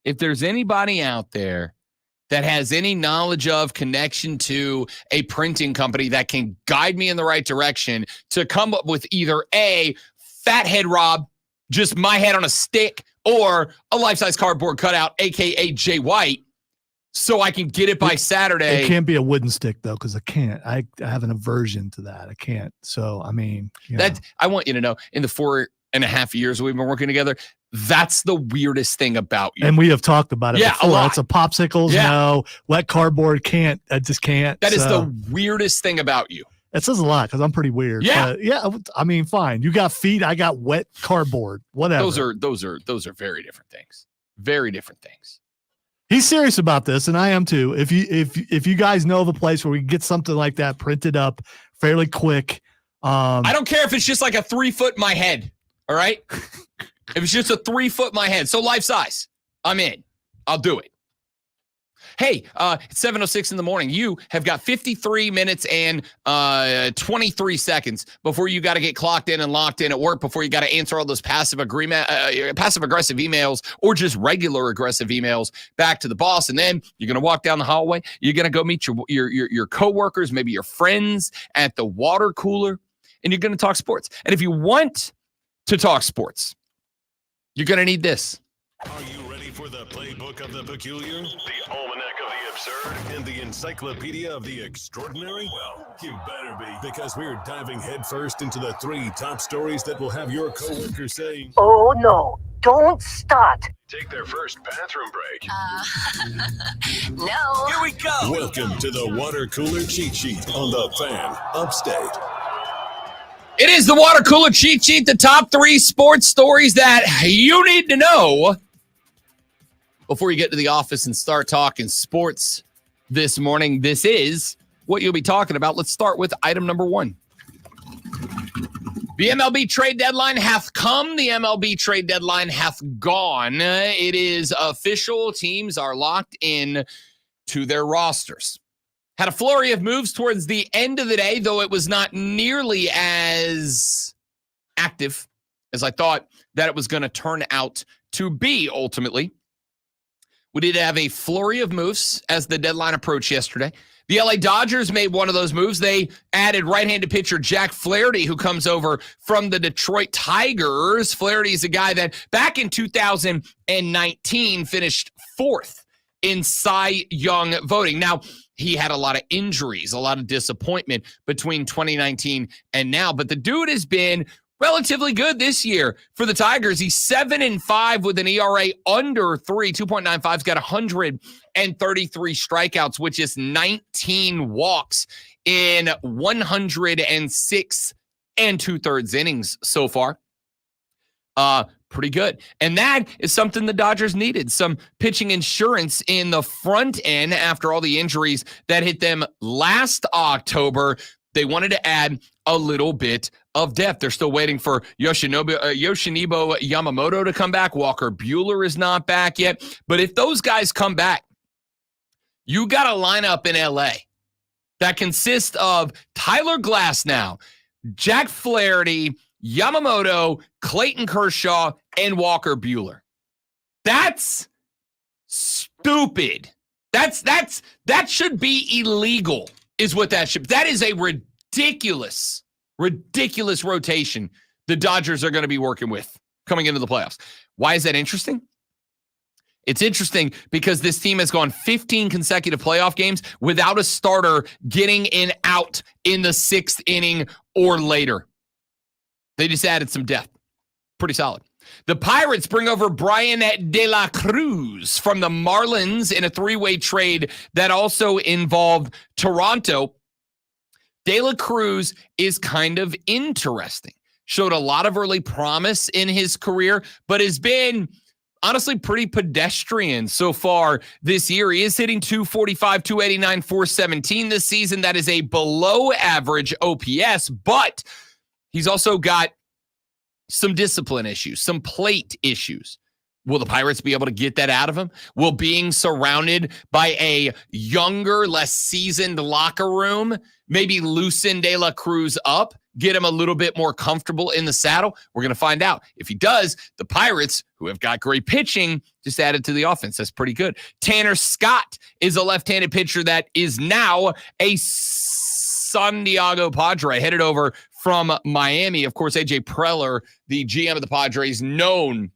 If there's anybody out there that has any knowledge of, connection to a printing company that can guide me in the right direction to come up with either A, Fathead Rob, just my head on a stick, or a life-size cardboard cutout, a.k.a. Jay White, so I can get it by Saturday. It can't be a wooden stick though, because I can't. I have an aversion to that. I can't. So I mean, I want you to know, in the 4.5 years we've been working together, that's the weirdest thing about you. And we have talked about it before. A lot. It's a popsicles. Yeah. No, wet cardboard can't. I just can't. That is the weirdest thing about you. It says a lot because I'm pretty weird. Yeah. But yeah. I mean, fine. You got feet. I got wet cardboard. Whatever. Those are very different things. Very different things. He's serious about this, and I am too. If you guys know the place where we can get something like that printed up fairly quick. I don't care if it's just like a 3 foot in my head. All right. If it's just a 3 foot in my head, so life size, I'm in. I'll do it. Hey, it's 7:06 in the morning. You have got 53 minutes and 23 seconds before you got to get clocked in and locked in at work, before you got to answer all those passive aggressive emails or just regular aggressive emails back to the boss. And then you're going to walk down the hallway. You're going to go meet your coworkers, maybe your friends at the water cooler, and you're going to talk sports. And if you want to talk sports, you're going to need this. Are you ready for the playbook of the peculiar, the almanac of the absurd, and the encyclopedia of the extraordinary? Well, you better be, because we're diving headfirst into the 3 top stories that will have your coworkers saying, "Oh no, don't start." Take their first bathroom break. No. Here we go. Welcome to the water cooler cheat sheet on the Fan Upstate. It is the water cooler cheat sheet, the top 3 sports stories that you need to know before you get to the office and start talking sports this morning. This is what you'll be talking about. Let's start with item number 1. The MLB trade deadline hath come. The MLB trade deadline hath gone. It is official. Teams are locked in to their rosters. Had a flurry of moves towards the end of the day, though it was not nearly as active as I thought that it was going to turn out to be ultimately. We did have a flurry of moves as the deadline approached yesterday. The LA Dodgers made one of those moves. They added right-handed pitcher Jack Flaherty, who comes over from the Detroit Tigers. Flaherty is a guy that back in 2019 finished 4th in Cy Young voting. Now, he had a lot of injuries, a lot of disappointment between 2019 and now, but the dude has been relatively good this year for the Tigers. He's 7-5 with an ERA under 3, 2.95. He's got 133 strikeouts, which is 19 walks in 106 2/3 innings so far. Pretty good. And that is something the Dodgers needed, some pitching insurance in the front end after all the injuries that hit them last October. They wanted to add a little bit of depth. They're still waiting for Yoshinobu Yamamoto to come back. Walker Buehler is not back yet. But if those guys come back, you got a lineup in LA that consists of Tyler Glasnow, Jack Flaherty, Yamamoto, Clayton Kershaw, and Walker Buehler. That's stupid. That should be illegal, is what that should be. That is a ridiculous rotation the Dodgers are going to be working with coming into the playoffs. Why is that interesting? It's interesting because this team has gone 15 consecutive playoff games without a starter getting out in the 6th inning or later. They just added some depth. Pretty solid. The Pirates bring over Brian De La Cruz from the Marlins in a 3-way trade that also involved Toronto. De La Cruz is kind of interesting. Showed a lot of early promise in his career, but has been honestly pretty pedestrian so far this year. He is hitting .245, .289, .417 this season. That is a below average OPS, but he's also got some discipline issues, some plate issues. Will the Pirates be able to get that out of him? Will being surrounded by a younger, less seasoned locker room maybe loosen De La Cruz up, get him a little bit more comfortable in the saddle? We're going to find out. If he does, the Pirates, who have got great pitching, just added to the offense. That's pretty good. Tanner Scott is a left-handed pitcher that is now a San Diego Padre, headed over from Miami. Of course, AJ Preller, the GM of the Padres, known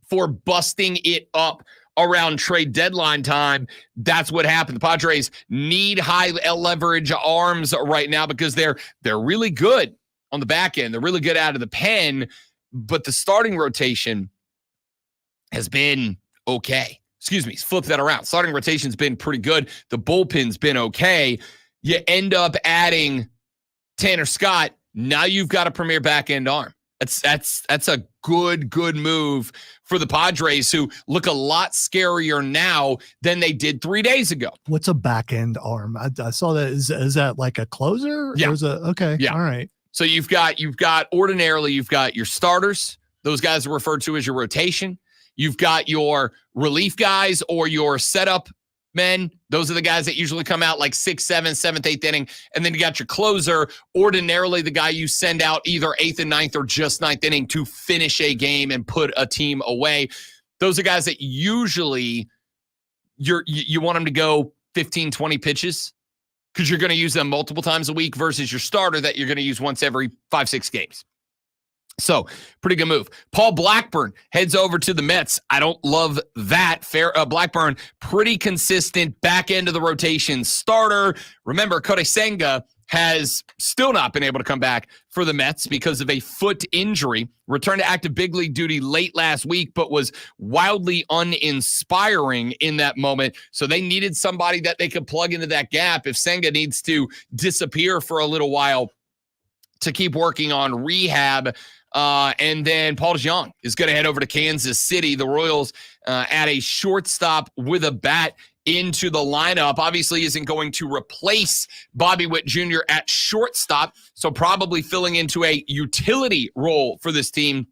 for busting it up around trade deadline time, that's what happened. The Padres need high leverage arms right now because they're really good on the back end. They're really good out of the pen, but the starting rotation has been okay. Excuse me, flip that around. Starting rotation's been pretty good. The bullpen's been okay. You end up adding Tanner Scott. Now you've got a premier back end arm. That's a good move for the Padres, who look a lot scarier now than they did 3 days ago. What's a back end arm? I saw that. Is that like a closer? Yeah. Okay. Yeah. All right. So you've got ordinarily you've got your starters. Those guys are referred to as your rotation. You've got your relief guys or your setup men. Those are the guys that usually come out like 6th, 7th, 7th, 8th inning. And then you got your closer, ordinarily the guy you send out either 8th and 9th or just 9th inning to finish a game and put a team away. Those are guys that usually you want them to go 15, 20 pitches because you're going to use them multiple times a week versus your starter that you're going to use once every 5-6 games. So, pretty good move. Paul Blackburn heads over to the Mets. I don't love that. Blackburn, pretty consistent back end of the rotation starter. Remember, Kodai Senga has still not been able to come back for the Mets because of a foot injury. Returned to active big league duty late last week, but was wildly uninspiring in that moment. So they needed somebody that they could plug into that gap if Senga needs to disappear for a little while to keep working on rehab. And then Paul DeJong is going to head over to Kansas City. The Royals add a shortstop with a bat into the lineup. Obviously isn't going to replace Bobby Witt Jr. at shortstop, so probably filling into a utility role for this team.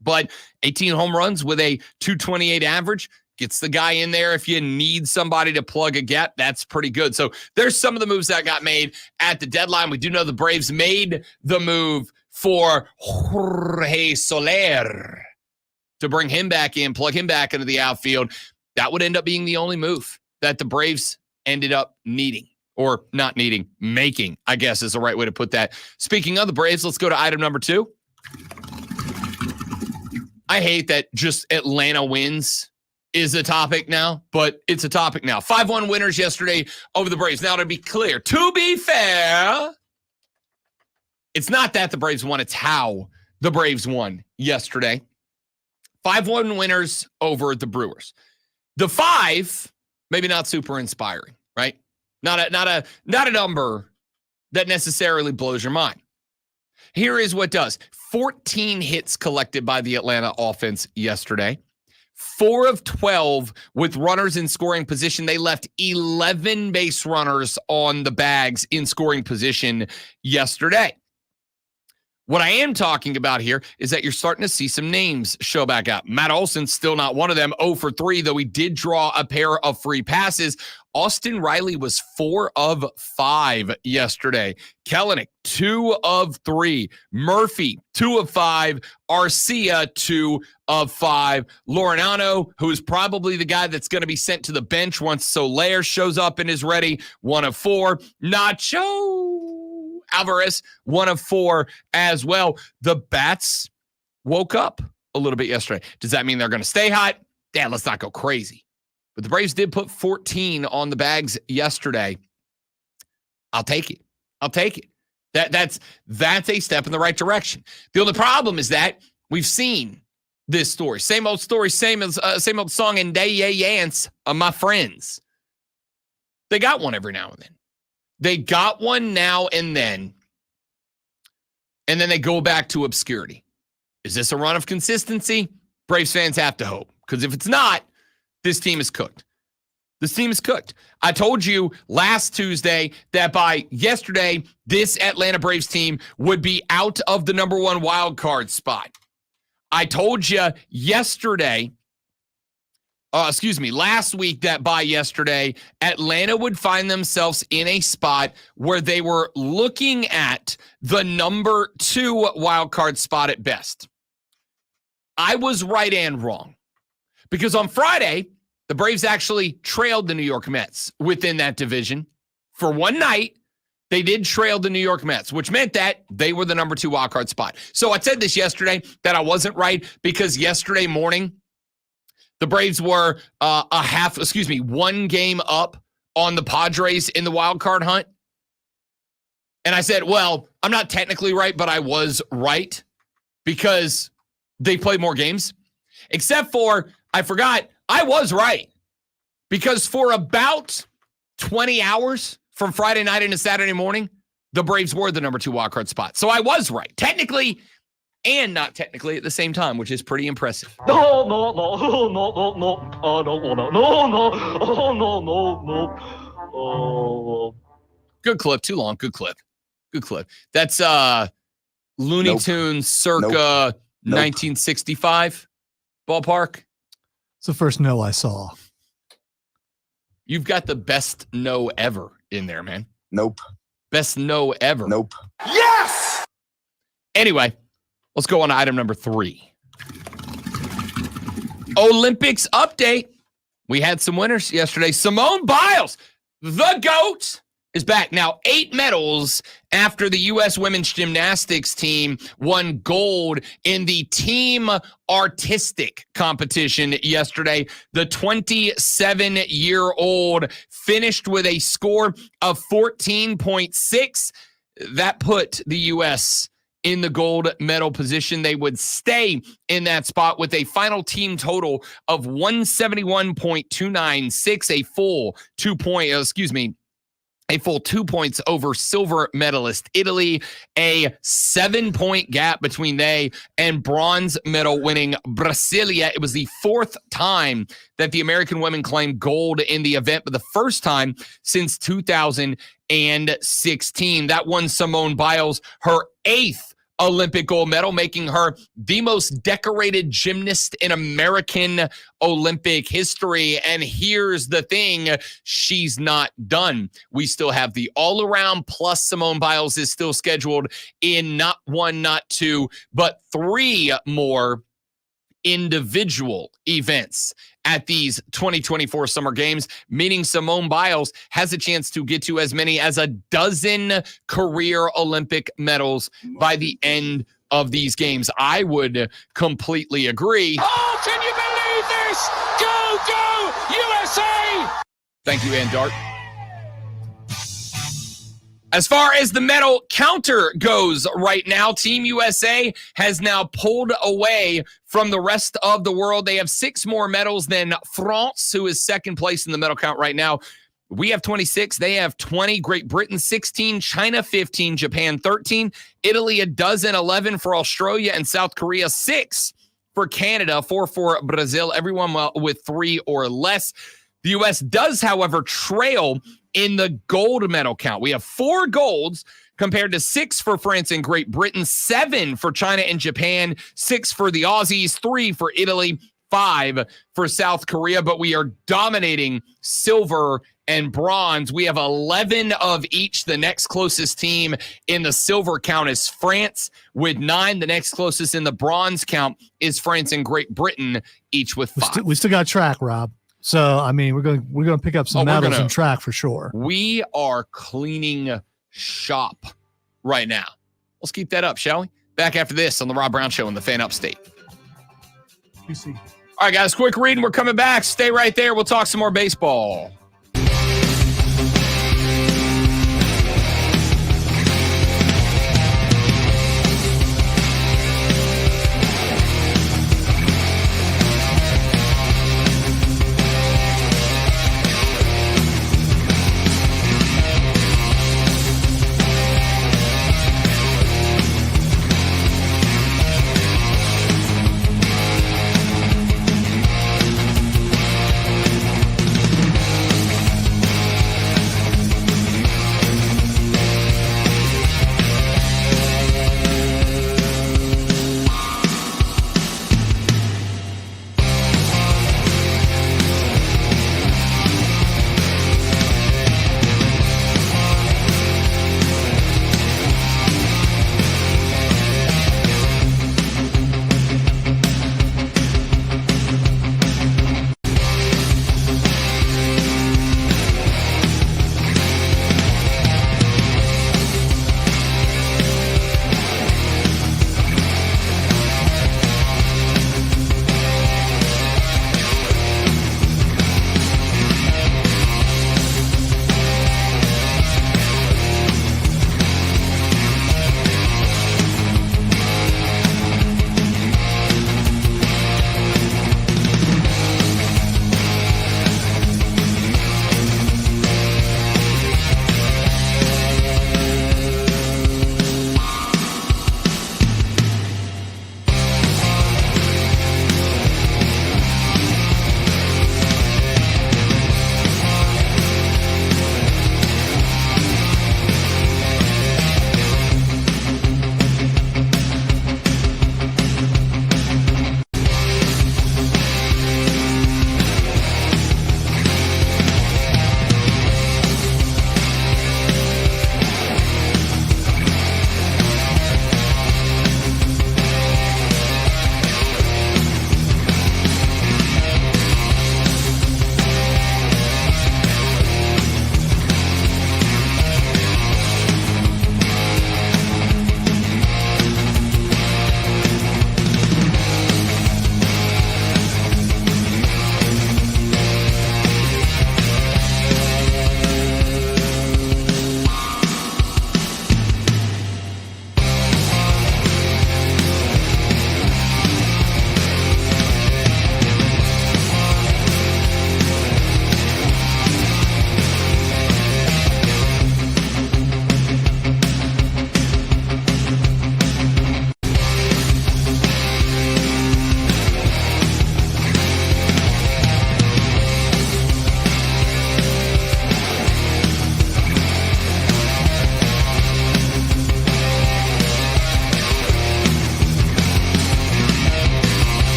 But 18 home runs with a .228 average gets the guy in there. If you need somebody to plug a gap, that's pretty good. So there's some of the moves that got made at the deadline. We do know the Braves made the move for Jorge Soler to bring him back in, plug him back into the outfield. That would end up being the only move that the Braves ended up needing, or not needing, making, I guess is the right way to put that. Speaking of the Braves, let's go to item number 2. I hate that just Atlanta wins is a topic now, but it's a topic now. 5-1 winners yesterday over the Braves. Now, to be clear, to be fair, it's not that the Braves won, it's how the Braves won yesterday. 5-1 winners over the Brewers. The 5, maybe not super inspiring, right? Not a number that necessarily blows your mind. Here is what does. 14 hits collected by the Atlanta offense yesterday. 4 of 12 with runners in scoring position. They left 11 base runners on the bags in scoring position yesterday. What I am talking about here is that you're starting to see some names show back up. Matt Olson, still not one of them, 0 for 3, though he did draw a pair of free passes. Austin Riley was 4 of 5 yesterday. Kelenic, 2 of 3. Murphy, 2 of 5. Arcia, 2 of 5. Laureano, who is probably the guy that's going to be sent to the bench once Soler shows up and is ready, 1 of 4. Nacho Alvarez, 1 of 4 as well. The bats woke up a little bit yesterday. Does that mean they're going to stay hot? Yeah, let's not go crazy. But the Braves did put 14 on the bags yesterday. I'll take it. I'll take it. That's a step in the right direction. The only problem is that we've seen this story. Same old story, same old song and day yance of my friends. They got one every now and then. They got one now and then they go back to obscurity. Is this a run of consistency? Braves fans have to hope, because if it's not, this team is cooked. This team is cooked. I told you last Tuesday that by yesterday, this Atlanta Braves team would be out of the number 1 wild card spot. I told you last week that by yesterday, Atlanta would find themselves in a spot where they were looking at the number 2 wild card spot at best. I was right and wrong, because on Friday, the Braves actually trailed the New York Mets within that division. For one night, they did trail the New York Mets, which meant that they were the number 2 wild card spot. So I said this yesterday that I wasn't right, because yesterday morning, The Braves were one game up on the Padres in the wild card hunt. And I said, well, I'm not technically right, but I was right because they played more games. Except for, I forgot, I was right. Because for about 20 hours from Friday night into Saturday morning, the Braves were the number 2 wildcard spot. So I was right, technically and not technically at the same time, which is pretty impressive. Good clip, too long, good clip. Good clip. That's Looney Tunes circa 1965 ballpark. It's the first no I saw. You've got the best no ever in there, man. Nope. Best no ever. Nope. Yes! Anyway, let's go on to item number 3. Olympics update. We had some winners yesterday. Simone Biles, the GOAT, is back. Now, 8 medals after the U.S. women's gymnastics team won gold in the team artistic competition yesterday. The 27-year-old finished with a score of 14.6. That put the U.S. in the gold medal position. They would stay in that spot with a final team total of 171.296, a full 2 points over silver medalist Italy, a 7-point gap between they and bronze medal winning Brasilia. It was the 4th time that the American women claimed gold in the event, but the first time since 2016. That won Simone Biles her 8th Olympic gold medal, making her the most decorated gymnast in American Olympic history. And here's the thing, she's not done. We still have the all-around, plus Simone Biles is still scheduled in not 1, not 2, but 3 more individual events at these 2024 Summer Games, meaning Simone Biles has a chance to get to as many as a dozen career Olympic medals by the end of these games. I would completely agree. Oh, can you believe this? Go, USA! Thank you, Ann Dart. As far as the medal counter goes right now, Team USA has now pulled away from the rest of the world. They have 6 more medals than France, who is second place in the medal count right now. We have 26. They have 20. Great Britain, 16. China, 15. Japan, 13. Italy, 12. 11 for Australia and South Korea. 6 for Canada. 4 for Brazil. Everyone with 3 or less. The U.S. does, however, trail in the gold medal count. We have 4 golds compared to 6 for France and Great Britain, 7 for China and Japan, 6 for the Aussies, 3 for Italy, 5 for South Korea, but we are dominating silver and bronze. We have 11 of each. The next closest team in the silver count is France with 9. The next closest in the bronze count is France and Great Britain, each with 5. We still got track, Rob. So, I mean, we're going to pick up some medals in track for sure. We are cleaning shop right now. Let's keep that up, shall we? Back after this on the Rob Brown Show in the Fan Upstate. PC. All right, guys, quick read and we're coming back. Stay right there. We'll talk some more baseball.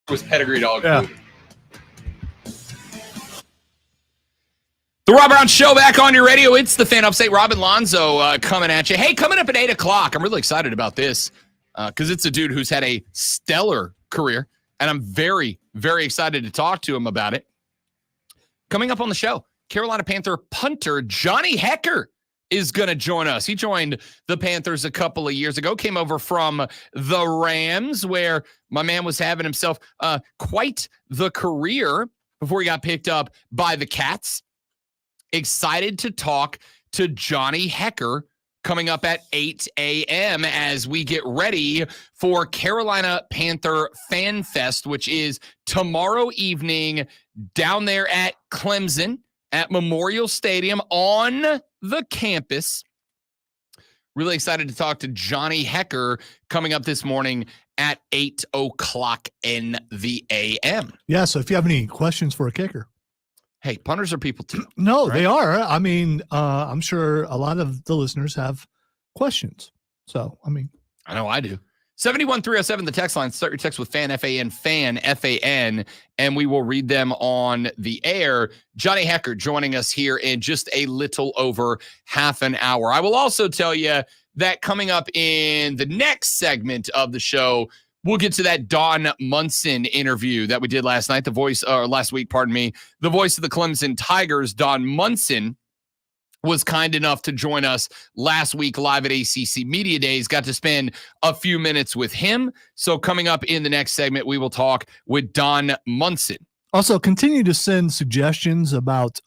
was pedigree dog Yeah. food. The Rob Brown Show back on your radio. It's the Fan Upstate. Robin Lonzo coming at you. Hey, coming up at 8 o'clock. I'm really excited about this because it's a dude who's had a stellar career, and I'm very, very excited to talk to him about it. Coming up on the show, Carolina Panther punter Johnny Hekker is going to join us. He joined the Panthers a couple of years ago, came over from the Rams, where my man was having himself quite the career before he got picked up by the Cats. Excited to talk to Johnny Hekker coming up at 8 a.m. as we get ready for Carolina Panther Fan Fest, which is tomorrow evening down there at Clemson at Memorial Stadium on the campus. Really excited to talk to Johnny Hekker coming up this morning at 8 o'clock in the a.m. Yeah. So if you have any questions for a kicker, Hey, punters are people too. no, Right. they are. I mean, I'm sure a lot of the listeners have questions. So, I mean, I know I do. 71307, the text line. Start your text with FAN, FAN, FAN, and we will read them on the air. Johnny Hekker joining us here in just a little over half an hour. I will also tell you that coming up in the next segment of the show, we'll get to that Don Munson interview that we did last night. Last week, pardon me. The voice of the Clemson Tigers, Don Munson, was kind enough to join us last week live at ACC Media Days. Got to spend a few minutes with him. So coming up in the next segment, we will talk with Don Munson. also continue to send suggestions about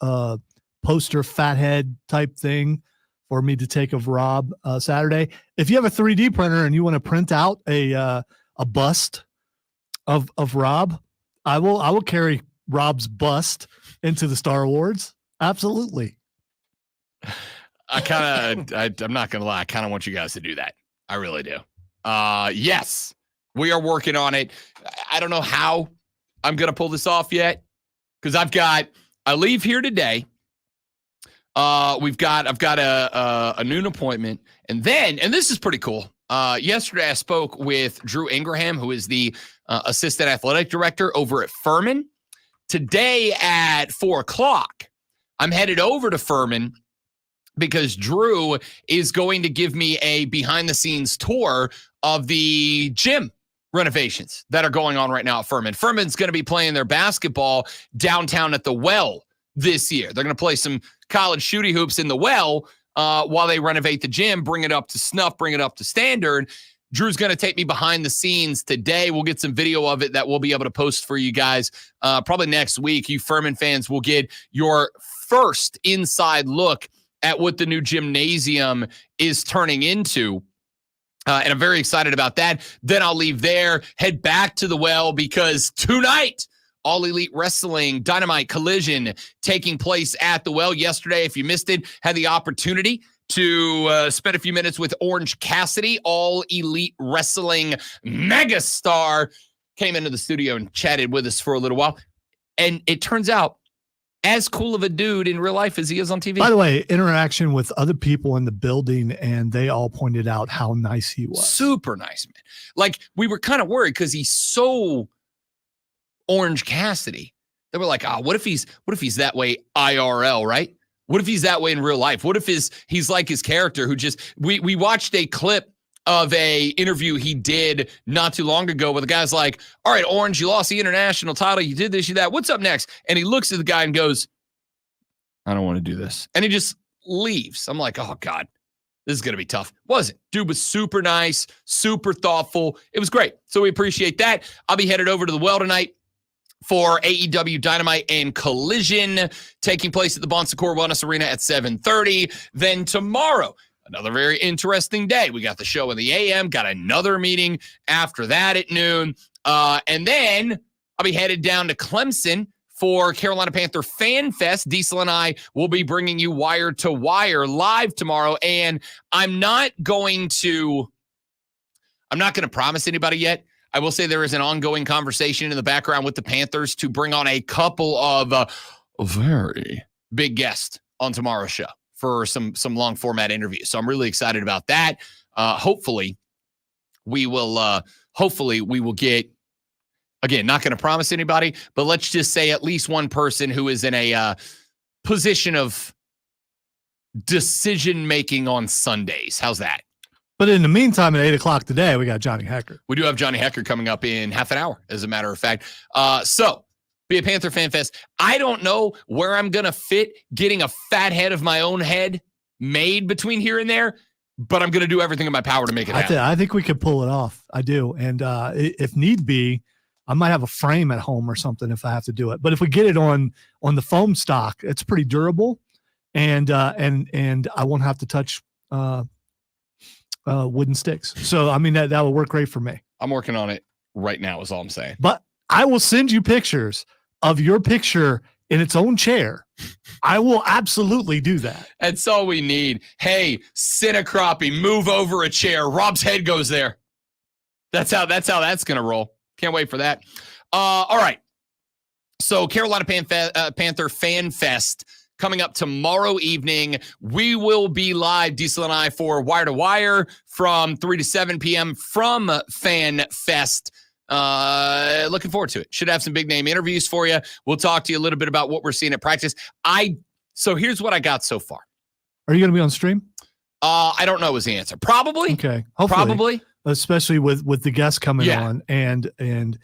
poster fathead type thing for me to take of Rob Saturday. If you have a 3D printer and you want to print out a bust of Rob, I will carry Rob's bust into the Star Awards. Absolutely. I'm not going to lie. I kind of want you guys to do that. I really do. Yes, we are working on it. I don't know how I'm going to pull this off yet because I leave here today. I've got a noon appointment and this is pretty cool. Yesterday I spoke with Drew Ingraham, who is the assistant athletic director over at Furman. Today at 4 o'clock, I'm headed over to Furman because Drew is going to give me a behind-the-scenes tour of the gym renovations that are going on right now at Furman. Furman's going to be playing their basketball downtown at the Well this year. They're going to play some college shooty hoops in the Well while they renovate the gym, bring it up to snuff, bring it up to standard. Drew's going to take me behind the scenes today. We'll get some video of it that we'll be able to post for you guys probably next week. You Furman fans will get your first inside look at what the new gymnasium is turning into. And I'm very excited about that. Then I'll leave there, head back to the Well because tonight, All Elite Wrestling Dynamite Collision taking place at the Well. Yesterday, if you missed it, had the opportunity to spend a few minutes with Orange Cassidy, All Elite Wrestling megastar, came into the studio and chatted with us for a little while. And it turns out, as cool of a dude in real life as he is on TV. By the way, interaction with other people in the building, and they all pointed out how nice he was. Super nice, man. Like, we were kind of worried because he's so Orange Cassidy. They were like, what if he's that way IRL, right? What if he's that way in real life? What if he's like his character who just we watched a clip of a interview he did not too long ago where the guy's like, all right, Orange, you lost the international title. You did this, you that. What's up next? And he looks at the guy and goes, I don't want to do this. And he just leaves. I'm like, oh, God, this is going to be tough. Wasn't. Dude was super nice, super thoughtful. It was great. So we appreciate that. I'll be headed over to the Well tonight for AEW Dynamite and Collision taking place at the Bon Secours Wellness Arena at 7:30. Then tomorrow, another very interesting day. We got the show in the AM, got another meeting after that at noon. And then I'll be headed down to Clemson for Carolina Panther Fan Fest. Diesel and I will be bringing you Wire to Wire live tomorrow. And I'm not going to promise anybody yet. I will say there is an ongoing conversation in the background with the Panthers to bring on a couple of very big guests on tomorrow's show for some long format interviews. So I'm really excited about that. Hopefully we will get Again, not going to promise anybody, but let's just say at least one person who is in a position of decision-making on Sundays. How's that? But in the meantime, at 8 o'clock today, we got Johnny Hecker. We do have Johnny Hecker coming up in half an hour, as a matter of fact. So, be a Panther Fan Fest. I don't know where I'm going to fit getting a fat head of my own head made between here and there, but I'm going to do everything in my power to make it happen. I think we could pull it off. I do. And if need be, I might have a frame at home or something if I have to do it. But if we get it on the foam stock, it's pretty durable, and I won't have to touch wooden sticks. So I mean that will work great for me. I'm working on it right now is all I'm saying. But I will send you pictures of your picture in its own chair. I will absolutely do that. That's all we need. Hey, Cinecroppy, move over a chair. Rob's head goes there. That's how that's going to roll. Can't wait for that. All right. So Carolina Panther Fan Fest coming up tomorrow evening. We will be live, Diesel and I, for Wire to Wire from 3 to 7 p.m. from Fan Fest. Looking forward to it. Should have some big name interviews for you. We'll talk to you a little bit about what we're seeing at practice. So here's what I got so far. Are you going to be on stream? I don't know is the answer. Probably. Okay. Hopefully. Probably. Especially with the guests coming on and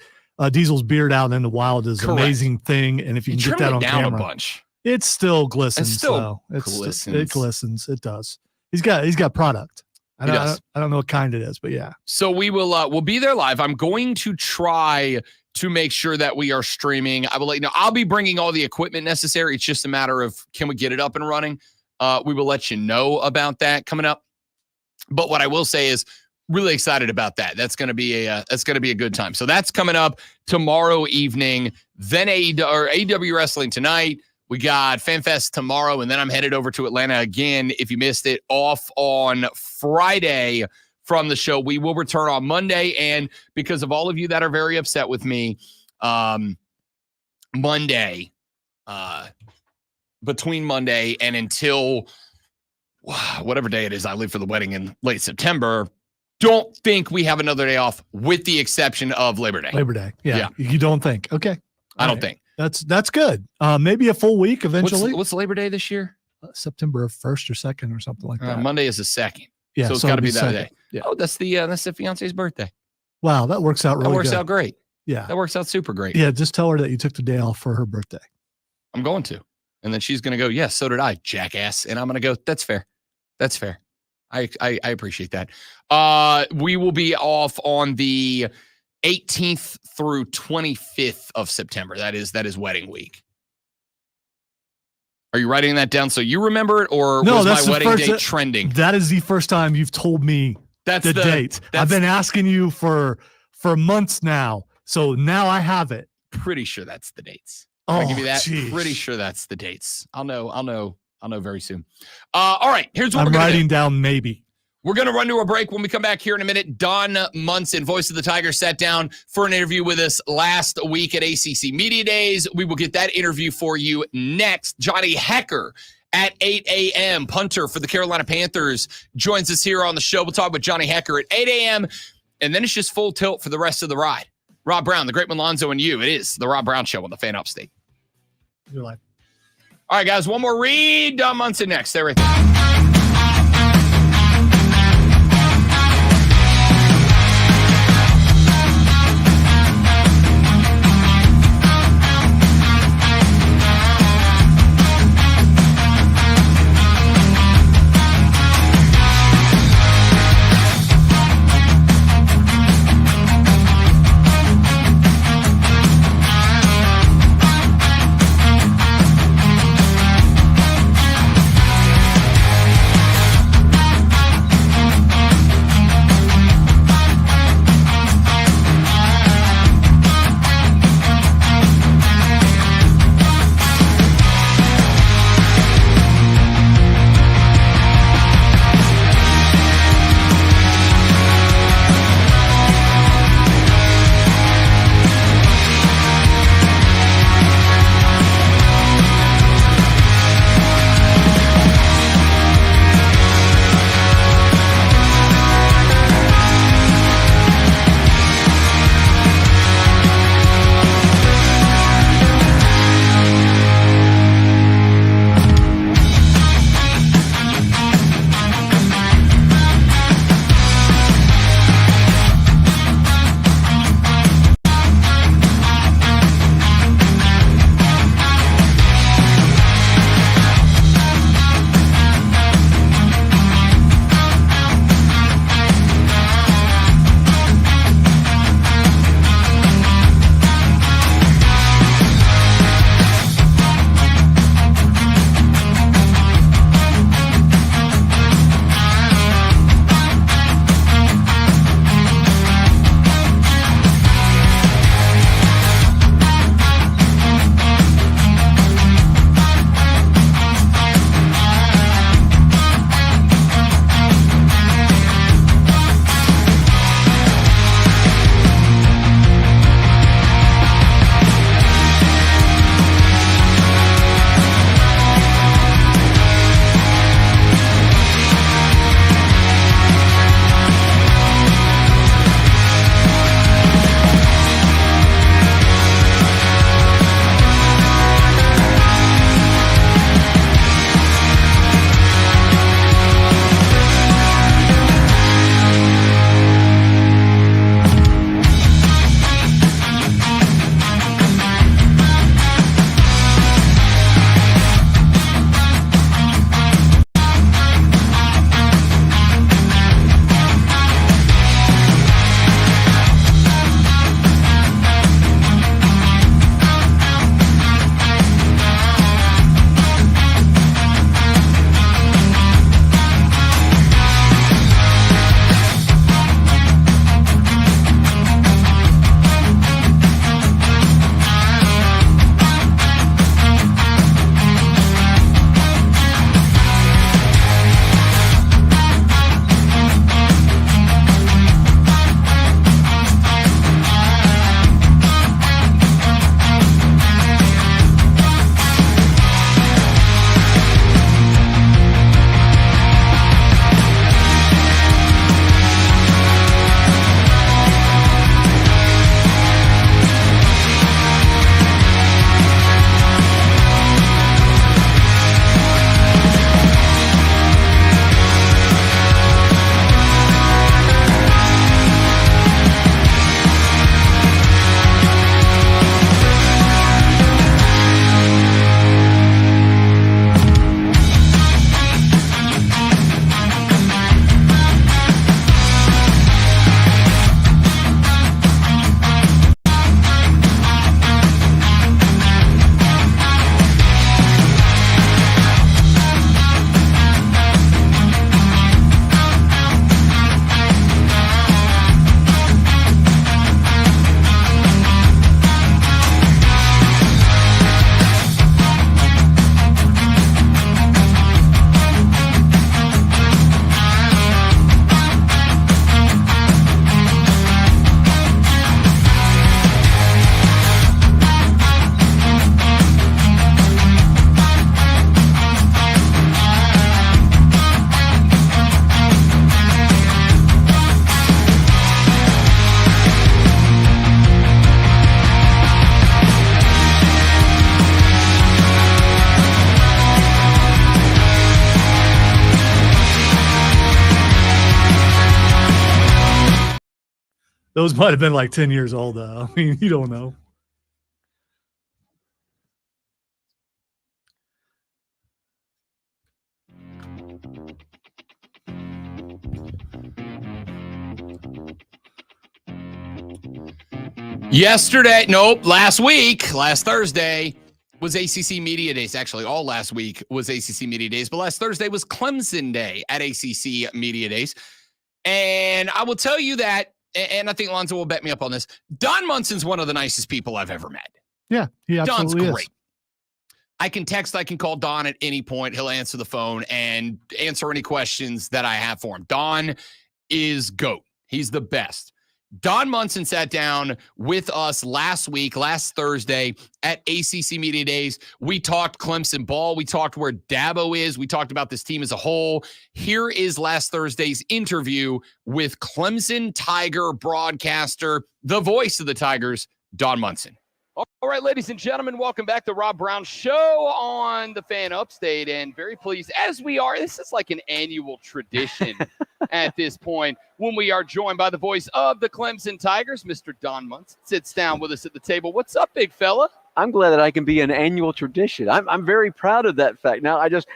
Diesel's beard out in the wild is an amazing thing. And if you can get that on camera, a bunch. It still glistens. It glistens. It does. He's got product. I don't know what kind it is, but yeah. So we'll be there live. I'm going to try to make sure that we are streaming. I will let you know. I'll be bringing all the equipment necessary. It's just a matter of can we get it up and running? We will let you know about that coming up. But what I will say is really excited about that. That's going to be a good time. So that's coming up tomorrow evening. Then AEW Wrestling tonight. We got FanFest tomorrow, and then I'm headed over to Atlanta again. If you missed it, off on Friday from the show. We will return on Monday, and because of all of you that are very upset with me, Monday, between Monday and until whatever day it is I leave for the wedding in late September, don't think we have another day off with the exception of Labor Day. Labor Day. Yeah. You don't think. Okay. I don't think. That's good. Maybe a full week eventually. What's Labor Day this year? September 1st or 2nd or something like that. Monday is the 2nd. Yeah, so it's got to be that second. day. Yeah. Oh, that's the fiance's birthday. Wow, that works out really good. That works out great. Yeah. That works out super great. Yeah, just tell her that you took the day off for her birthday. I'm going to. And then she's going to go, yes, so did I, jackass. And I'm going to go, that's fair. That's fair. I appreciate that. We will be off on the 18th through 25th of September. That is wedding week. Are you writing that down so you remember it, or was my wedding date trending? That is the first time you've told me the date. I've been asking you for months now, so now I have it. Pretty sure that's the dates. I'll give you that. Geez. Pretty sure that's the dates. I'll know very soon. All right, here's what I'm we're writing down. Maybe. We're going to run to a break. When we come back here in a minute, Don Munson, voice of the Tiger, sat down for an interview with us last week at ACC Media Days. We will get that interview for you next. Johnny Hecker at 8 a.m., punter for the Carolina Panthers, joins us here on the show. We'll talk with Johnny Hecker at 8 a.m., and then it's just full tilt for the rest of the ride. Rob Brown, the Great Malonzo, and you. It is the Rob Brown Show on the Fan Upstate. You're live. All right, guys, one more read. Don Munson next. Stay right there. Those might have been like 10 years old, though. I mean, you don't know. Last Thursday was ACC Media Days. Actually, all last week was ACC Media Days, but last Thursday was Clemson Day at ACC Media Days. And I will tell you that, and I think Lonzo will bet me up on this, Don Munson's one of the nicest people I've ever met. Yeah, he absolutely Don's great. is. I can text, I can call Don at any point. He'll answer the phone and answer any questions that I have for him. Don is GOAT. He's the best. Don Munson sat down with us last Thursday at ACC Media Days. We talked Clemson ball. We talked where Dabo is. We talked about this team as a whole. Here is last Thursday's interview with Clemson Tiger broadcaster, the voice of the Tigers, Don Munson. All right, ladies and gentlemen, welcome back to Rob Brown Show on the Fan Upstate, and very pleased, as we are, this is like an annual tradition at this point, when we are joined by the voice of the Clemson Tigers, Mr. Don Munson, sits down with us at the table. What's up, big fella? I'm glad that I can be an annual tradition. I'm very proud of that fact. Now, I just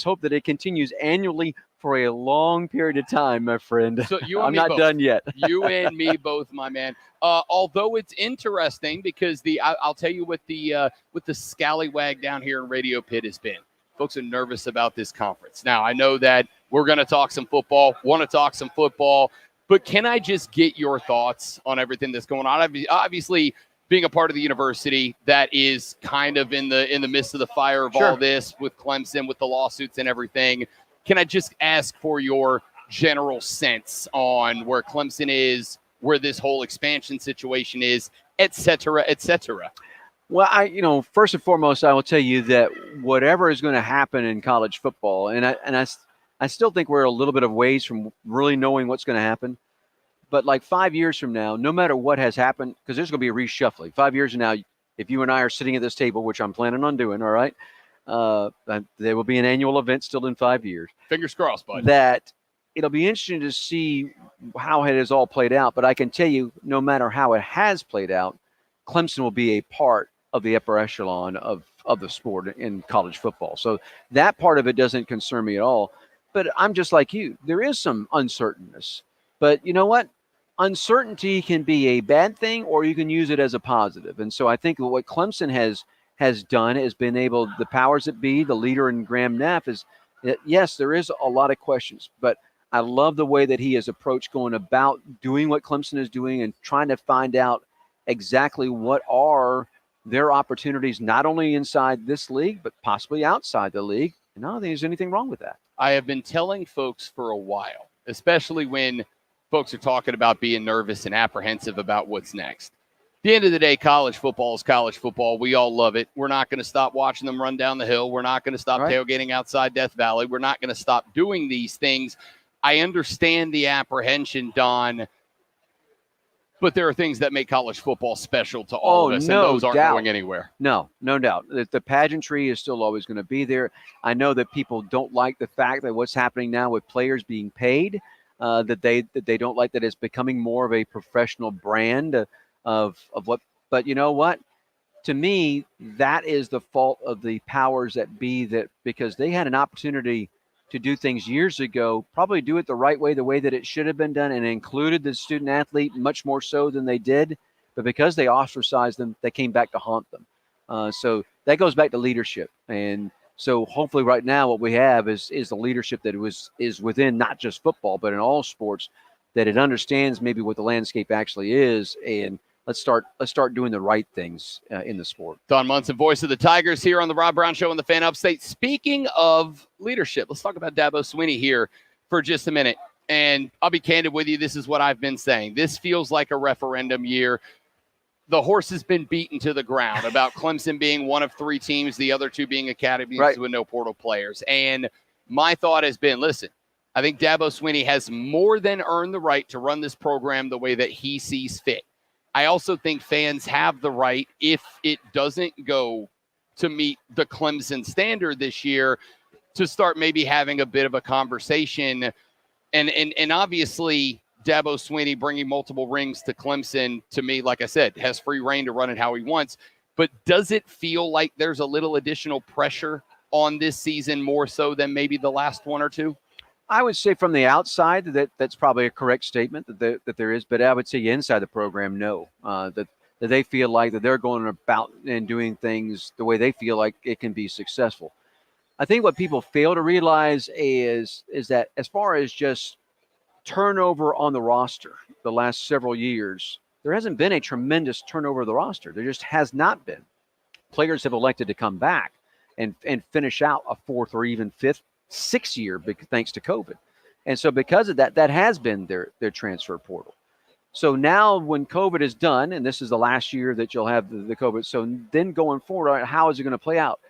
hope that it continues annually for a long period of time, my friend. So you and I'm me not both. done yet. You and me both, my man. Although it's interesting because I'll tell you what the scallywag down here in Radio Pit has been. Folks are nervous about this conference. Now, I know that we're going to talk some football, but can I just get your thoughts on everything that's going on? Obviously, being a part of the university that is kind of in the midst of the fire of all this with Clemson, with the lawsuits and everything, can I just ask for your general sense on where Clemson is, where this whole expansion situation is, et cetera, et cetera? Well, first and foremost, I will tell you that whatever is going to happen in college football, and I still think we're a little bit of ways from really knowing what's going to happen. But like 5 years from now, no matter what has happened, because there's going to be a reshuffling. 5 years from now, if you and I are sitting at this table, which I'm planning on doing, all right, there will be an annual event still in 5 years. Fingers crossed, bud. That it'll be interesting to see how it has all played out. But I can tell you, no matter how it has played out, Clemson will be a part of the upper echelon of the sport in college football. So that part of it doesn't concern me at all. But I'm just like you. There is some uncertainness. But you know what? Uncertainty can be a bad thing, or you can use it as a positive. And so I think what Clemson has done is been able, the powers that be, the leader in Graham Neff, is that, yes, there is a lot of questions, but I love the way that he has approached going about doing what Clemson is doing and trying to find out exactly what are their opportunities, not only inside this league, but possibly outside the league. And I don't think there's anything wrong with that. I have been telling folks for a while, especially when folks are talking about being nervous and apprehensive about what's next. At the end of the day, college football is college football. We all love it. We're not going to stop watching them run down the hill. We're not going to stop tailgating outside Death Valley. We're not going to stop doing these things. I understand the apprehension, Don, but there are things that make college football special to all of us, and those aren't going anywhere. No doubt. The pageantry is still always going to be there. I know that people don't like the fact that what's happening now with players being paid, that they don't like that it's becoming more of a professional brand of what. But you know what? To me, that is the fault of the powers that be, that because they had an opportunity to do things years ago, probably do it the right way, the way that it should have been done, and included the student athlete much more so than they did. But because they ostracized them, they came back to haunt them. So that goes back to leadership. And so hopefully right now what we have is the leadership that is within not just football, but in all sports, that it understands maybe what the landscape actually is, and let's start doing the right things in the sport. Don Munson, voice of the Tigers, here on the Rob Brown Show on the Fan Upstate. Speaking of leadership, let's talk about Dabo Swinney here for just a minute. And I'll be candid with you. This is what I've been saying. This feels like a referendum year. The horse has been beaten to the ground about Clemson being one of three teams, the other two being academies with no portal players. And my thought has been, listen, I think Dabo Swinney has more than earned the right to run this program the way that he sees fit. I also think fans have the right, if it doesn't go to meet the Clemson standard this year, to start maybe having a bit of a conversation. And obviously Dabo Swinney bringing multiple rings to Clemson, to me, like I said, has free reign to run it how he wants. But does it feel like there's a little additional pressure on this season more so than maybe the last one or two? I would say from the outside that's probably a correct statement that there is, but I would say inside the program, no, that they feel like that they're going about and doing things the way they feel like it can be successful. I think what people fail to realize is that as far as just turnover on the roster the last several years, there hasn't been a tremendous turnover of the roster. There just has not been. Players have elected to come back and finish out a fourth or even fifth, sixth year thanks to COVID. And so because of that, that has been their transfer portal. So now when COVID is done, and this is the last year that you'll have the COVID, so then going forward, how is it going to play out?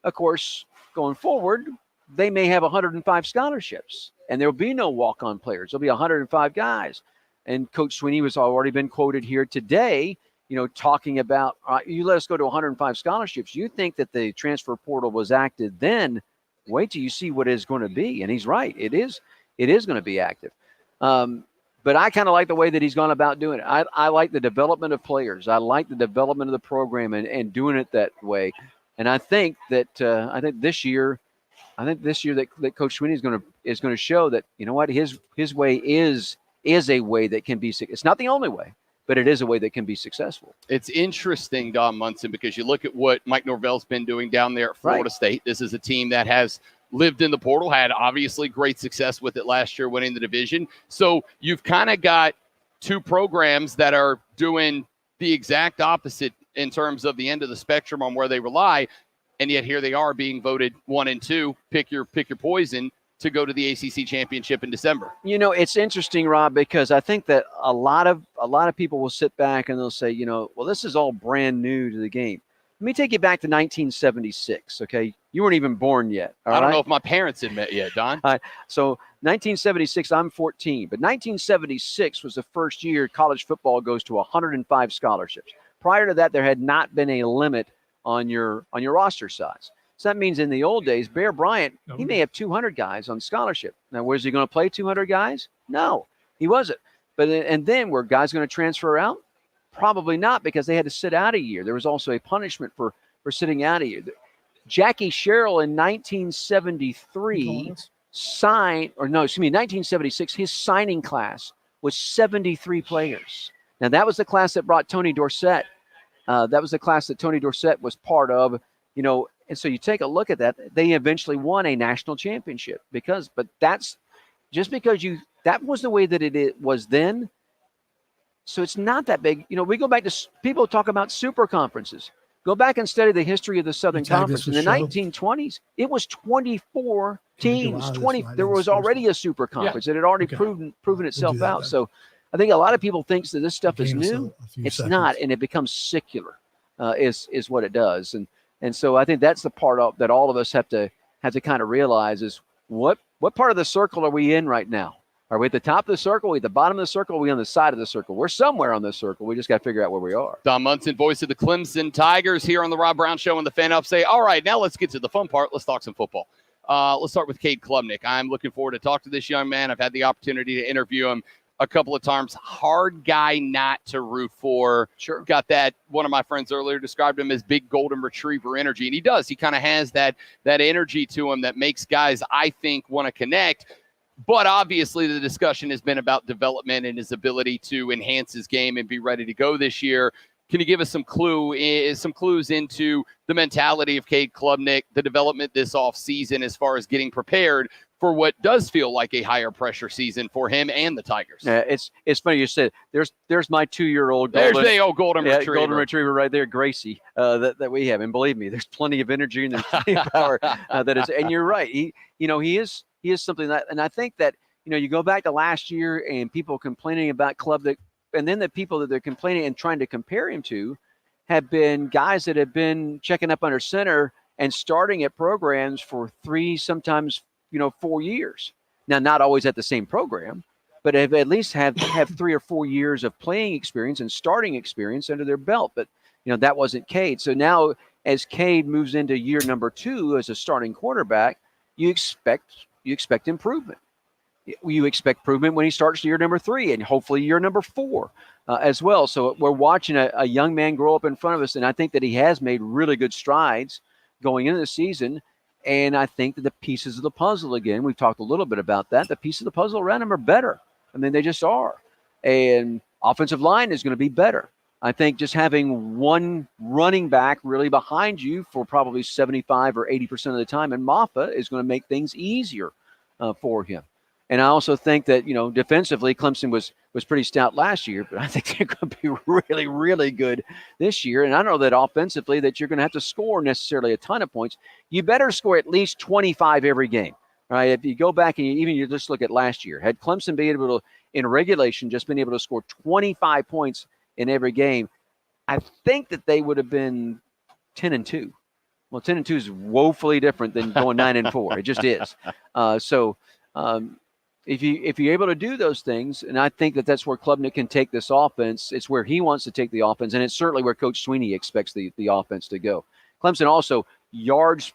Of course, going forward, they may have 105 scholarships, and there will be no walk-on players. There'll be 105 guys. And Coach Swinney has already been quoted here today, talking about, you let us go to 105 scholarships. You think that the transfer portal was active then, wait till you see what it's going to be. And he's right. It is going to be active. But I kind of like the way that he's gone about doing it. I like the development of players. I like the development of the program and doing it that way. And I think that this year that Coach Swinney is going to show that, you know what, his way is a way that can be. It's not the only way, but it is a way that can be successful. It's interesting, Don Munson, because you look at what Mike Norvell's been doing down there at Florida State. This is a team that has lived in the portal, had obviously great success with it last year, winning the division. So you've kind of got two programs that are doing the exact opposite in terms of the end of the spectrum on where they rely. And yet here they are being voted 1 and 2, pick your poison, to go to the ACC championship in December. It's interesting, Rob, because I think that a lot of people will sit back and they'll say, well, this is all brand new to the game. Let me take you back to 1976, okay? You weren't even born yet. I don't know if my parents had met yet, Don. All right. So 1976, I'm 14. But 1976 was the first year college football goes to 105 scholarships. Prior to that, there had not been a limit on your roster size. So that means in the old days, Bear Bryant, he may have 200 guys on scholarship. Now, where's he going to play 200 guys? No, he wasn't. And then were guys going to transfer out? Probably not, because they had to sit out a year. There was also a punishment for sitting out a year. Jackie Sherrill in 1973 1976, his signing class was 73 players. Now, that was the class that brought Tony Dorsett. That was the class that Tony Dorsett was part of, and so you take a look at that. They eventually won a national championship but that's just because that was the way that it was then. So it's not that big. We go back to people talk about super conferences. Go back and study the history of the Southern Conference. In the 1920s, it was 24 teams. There was already a super conference. It had already proven itself out. So I think a lot of people think that this stuff is new. It's not, and it becomes secular, is what it does. And so I think that's the part that all of us have to kind of realize is what part of the circle are we in right now? Are we at the top of the circle? Are we at the bottom of the circle? Are we on the side of the circle? We're somewhere on the circle. We just got to figure out where we are. Don Munson, voice of the Clemson Tigers, here on the Rob Brown Show on the Fan Up. Say, all right, now let's get to the fun part. Let's talk some football. Let's start with Cade Klubnik. I'm looking forward to talk to this young man. I've had the opportunity to interview him a couple of times. Hard guy not to root for. Sure. Got that. One of my friends earlier described him as big golden retriever energy, and he does. He kind of has that energy to him that makes guys, I think, want to connect. But obviously the discussion has been about development and his ability to enhance his game and be ready to go this year. Can you give us some clues into the mentality of Cade Klubnik, the development this offseason as far as getting prepared for what does feel like a higher pressure season for him and the Tigers? Yeah, it's funny you said there's my 2-year-old there's the old golden retriever. Golden retriever right there, Gracie, that we have. And believe me, there's plenty of energy and there's plenty of power that is. And you're right. He is something that, and I think that, you go back to last year and people complaining about Klubnik, and then the people that they're complaining and trying to compare him to have been guys that have been checking up under center and starting at programs for 3, sometimes, 4 years. Now, not always at the same program, but have at least have 3 or 4 years of playing experience and starting experience under their belt. But, that wasn't Cade. So now as Cade moves into year number 2 as a starting quarterback, you expect improvement. you expect improvement when he starts year number 3 and hopefully year number 4 as well. So we're watching a young man grow up in front of us, and I think that he has made really good strides going into the season. And I think that the pieces of the puzzle, again, we've talked a little bit about that, the pieces of the puzzle around him are better. I mean, they just are. And offensive line is going to be better. I think just having one running back really behind you for probably 75 or 80% of the time, and Maffa is going to make things easier for him. And I also think that, defensively, Clemson was pretty stout last year, but I think they're going to be really, really good this year. And I know that offensively that you're going to have to score necessarily a ton of points. You better score at least 25 every game, right? If you go back and you just look at last year, had Clemson been able to, in regulation, just been able to score 25 points in every game, I think that they would have been 10-2. Well, 10-2 is woefully different than going 9-4. It just is. If you're able to do those things, and I think that that's where Klubnik can take this offense. It's where he wants to take the offense, and it's certainly where Coach Sweeney expects the offense to go. Clemson also yards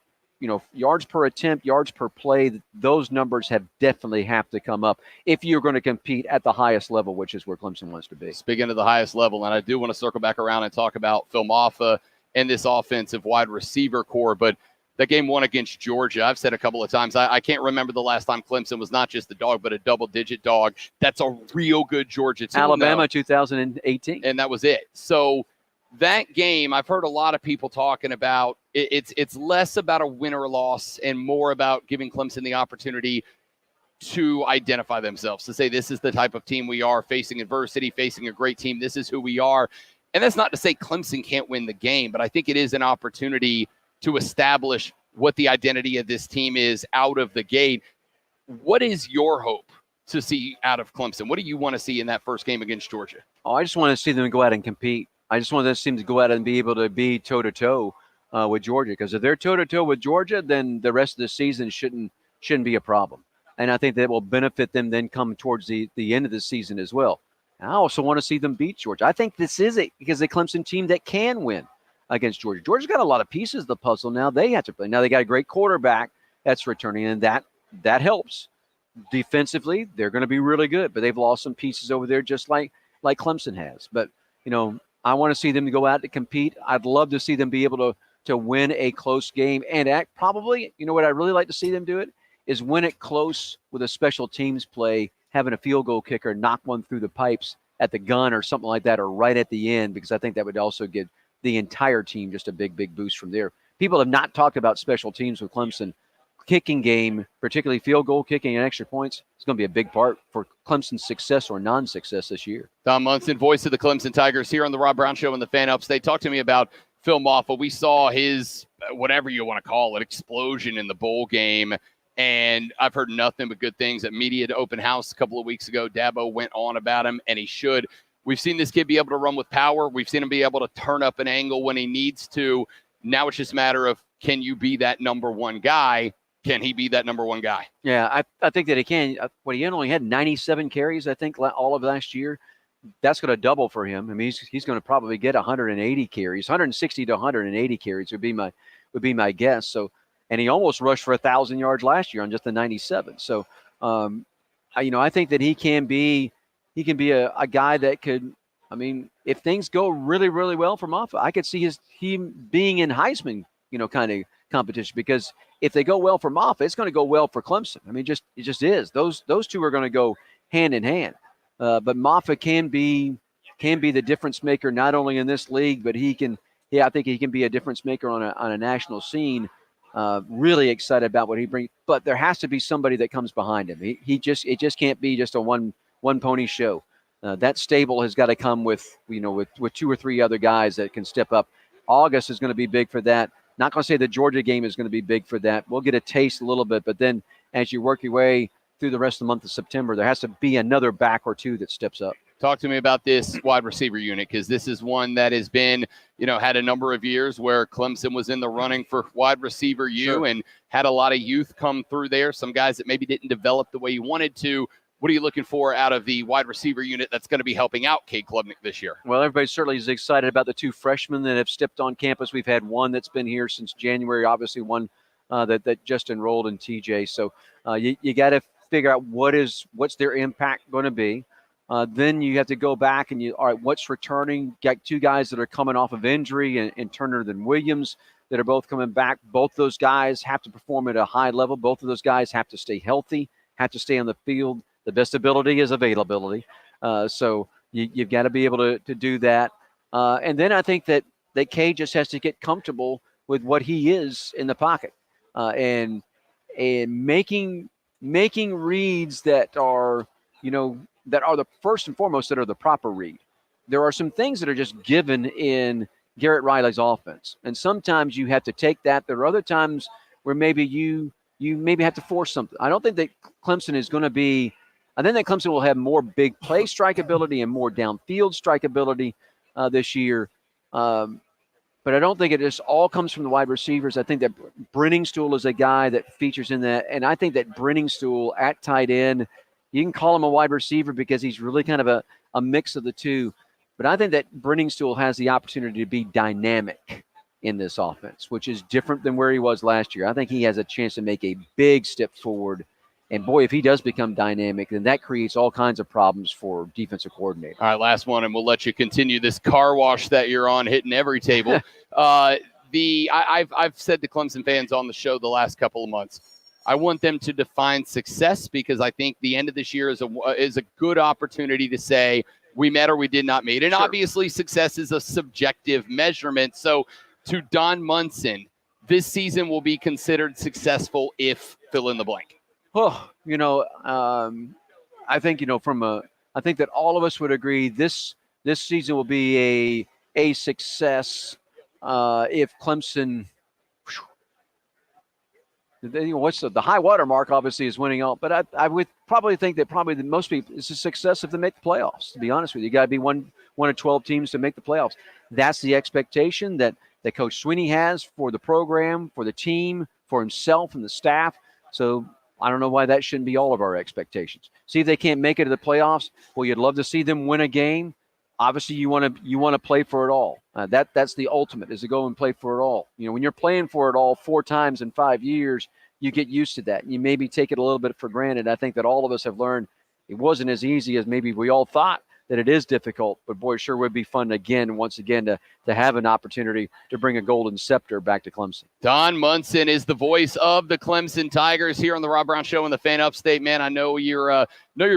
per attempt, yards per play. Those numbers definitely have to come up if you're going to compete at the highest level, which is where Clemson wants to be. Speaking of the highest level, and I do want to circle back around and talk about Phil Maffa and this offensive wide receiver core, but that game 1 against Georgia, I've said a couple of times, I can't remember the last time Clemson was not just a dog, but a double-digit dog. That's a real good Georgia team. Alabama 2018. And that was it. So that game, I've heard a lot of people talking about, it's less about a win or loss and more about giving Clemson the opportunity to identify themselves, to say this is the type of team we are, facing adversity, facing a great team. This is who we are. And that's not to say Clemson can't win the game, but I think it is an opportunity to establish what the identity of this team is out of the gate. What is your hope to see out of Clemson? What do you want to see in that first game against Georgia? Oh, I just want to see them go out and compete. I just want to see them to go out and be able to be toe-to-toe with Georgia, because if they're toe-to-toe with Georgia, then the rest of the season shouldn't be a problem. And I think that will benefit them then come towards the end of the season as well. And I also want to see them beat Georgia. I think this is because the Clemson team that can win against Georgia. Georgia's got a lot of pieces of the puzzle now they have to play. Now they got a great quarterback that's returning, and that helps. Defensively, they're going to be really good, but they've lost some pieces over there just like Clemson has. But, I want to see them to go out to compete. I'd love to see them be able to win a close game and probably, what I'd really like to see them do it is win it close with a special teams play, having a field goal kicker knock one through the pipes at the gun or something like that, or right at the end, because I think that would also give the entire team just a big, big boost from there. People have not talked about special teams with Clemson. Kicking game, particularly field goal kicking and extra points, is going to be a big part for Clemson's success or non-success this year. Tom Munson, voice of the Clemson Tigers, here on the Rob Brown Show and the Fan Upstate. Talk to me about Phil Maffa. We saw his, whatever you want to call it, explosion in the bowl game, and I've heard nothing but good things at Media Open House a couple of weeks ago. Dabo went on about him, and he should. We've seen this kid be able to run with power. We've seen him be able to turn up an angle when he needs to. Now it's just a matter of, can you be that number one guy? Can he be that number one guy? Yeah, I think that he can. He only had 97 carries, I think, all of last year. That's going to double for him. I mean, he's going to probably get 180 carries, 160 to 180 carries would be my guess. So, and he almost rushed for 1,000 yards last year on just the 97. So, I think that he can be a guy that could. I mean, if things go really, really well for Maffa, I could see him being in Heisman, kind of competition, because if they go well for Maffa, it's going to go well for Clemson. I mean, it just is. Those two are going to go hand in hand. But Maffa can be the difference maker not only in this league, but I think he can be a difference maker on a national scene. Really excited about what he brings, but there has to be somebody that comes behind him. It just can't be just a one pony show. That stable has got to come with 2 or 3 other guys that can step up. August is going to be big for that. Not going to say the Georgia game is going to be big for that. We'll get a taste a little bit, but then as you work your way through the rest of the month of September, there has to be another back or two that steps up. Talk to me about this wide receiver unit, because this is one that has been, had a number of years where Clemson was in the running for wide receiver and had a lot of youth come through there. Some guys that maybe didn't develop the way you wanted to. What are you looking for out of the wide receiver unit that's going to be helping out Cade Klubnik this year? Well, everybody certainly is excited about the 2 freshmen that have stepped on campus. We've had one that's been here since January, obviously one that just enrolled in TJ. So you got to figure out what's their impact going to be. Then you have to go back and all right, what's returning? Got two guys that are coming off of injury and Turner and Williams that are both coming back. Both those guys have to perform at a high level. Both of those guys have to stay healthy, have to stay on the field. The best ability is availability. So you've got to be able to do that. And then I think that K just has to get comfortable with what he is in the pocket and making reads that are, that are the first and foremost that are the proper read. There are some things that are just given in Garrett Riley's offense, and sometimes you have to take that. There are other times where maybe you maybe have to force something. I don't think that Clemson is going to be. I think that Clemson will have more big play strikeability and more downfield strikeability this year. But I don't think it just all comes from the wide receivers. I think that Brenningstool is a guy that features in that. And I think that Brenningstool at tight end, you can call him a wide receiver because he's really kind of a mix of the two. But I think that Brenningstool has the opportunity to be dynamic in this offense, which is different than where he was last year. I think he has a chance to make a big step forward. And, boy, if he does become dynamic, then that creates all kinds of problems for defensive coordinator. All right, last one, and we'll let you continue this car wash that you're on, hitting every table. I've said to Clemson fans on the show the last couple of months, I want them to define success because I think the end of this year is a good opportunity to say we met or we did not meet. And obviously success is a subjective measurement. So to Don Munson, this season will be considered successful if fill in the blank. Oh, I think, I think that all of us would agree this season will be a success if Clemson. What's the high water mark? Obviously, is winning out, but I would probably think that the most people it's a success if they make the playoffs. To be honest with you, got to be one of 12 teams to make the playoffs. That's the expectation that Coach Sweeney has for the program, for the team, for himself and the staff. So I don't know why that shouldn't be all of our expectations. See if they can't make it to the playoffs. Well, you'd love to see them win a game. Obviously, you want to play for it all. That's the ultimate, is to go and play for it all. When you're playing for it all 4 times in 5 years, you get used to that. You maybe take it a little bit for granted. I think that all of us have learned it wasn't as easy as maybe we all thought, that it is difficult. But, boy, it sure would be fun once again, to have an opportunity to bring a golden scepter back to Clemson. Don Munson is the voice of the Clemson Tigers here on the Rob Brown Show in the Fan Upstate. Man, I know you're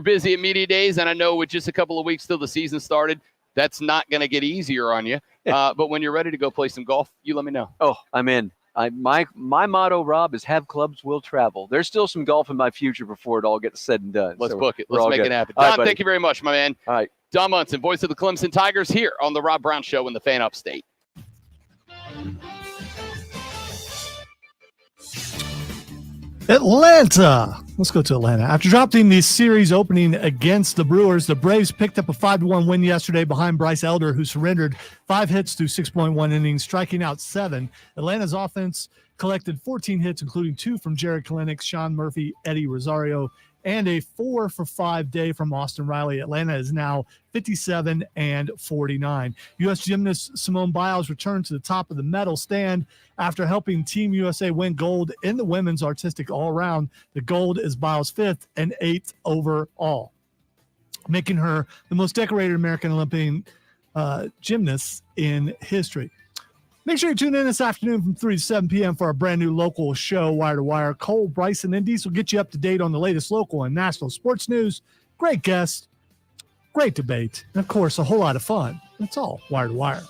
busy at media days, and I know with just a couple of weeks till the season started, that's not going to get easier on you. But when you're ready to go play some golf, you let me know. Oh, I'm in. My motto, Rob, is have clubs will travel. There's still some golf in my future before it all gets said and done. Let's book it. Let's make it happen. All Don, right, thank you very much, my man. All right. Don Munson, voice of the Clemson Tigers here on the Rob Brown Show in the Fan Upstate. Atlanta. Let's go to Atlanta. After dropping the series opening against the Brewers, the Braves picked up a 5-1 win yesterday behind Bryce Elder, who surrendered 5 hits through 6.1 innings, striking out 7. Atlanta's offense collected 14 hits, including 2 from Jared Kalenic, Sean Murphy, Eddie Rosario, and a 4-for-5 day from Austin Riley. Atlanta is now 57-49. U.S. gymnast Simone Biles returned to the top of the medal stand after helping Team USA win gold in the women's artistic all-around. The gold is Biles' 5th and 8th overall, making her the most decorated American Olympian gymnast in history. Make sure you tune in this afternoon from 3 to 7 p.m. for our brand new local show, Wire to Wire. Cole, Bryson, and Diesel will get you up to date on the latest local and national sports news. Great guests, great debate, and, of course, a whole lot of fun. That's all Wire to Wire.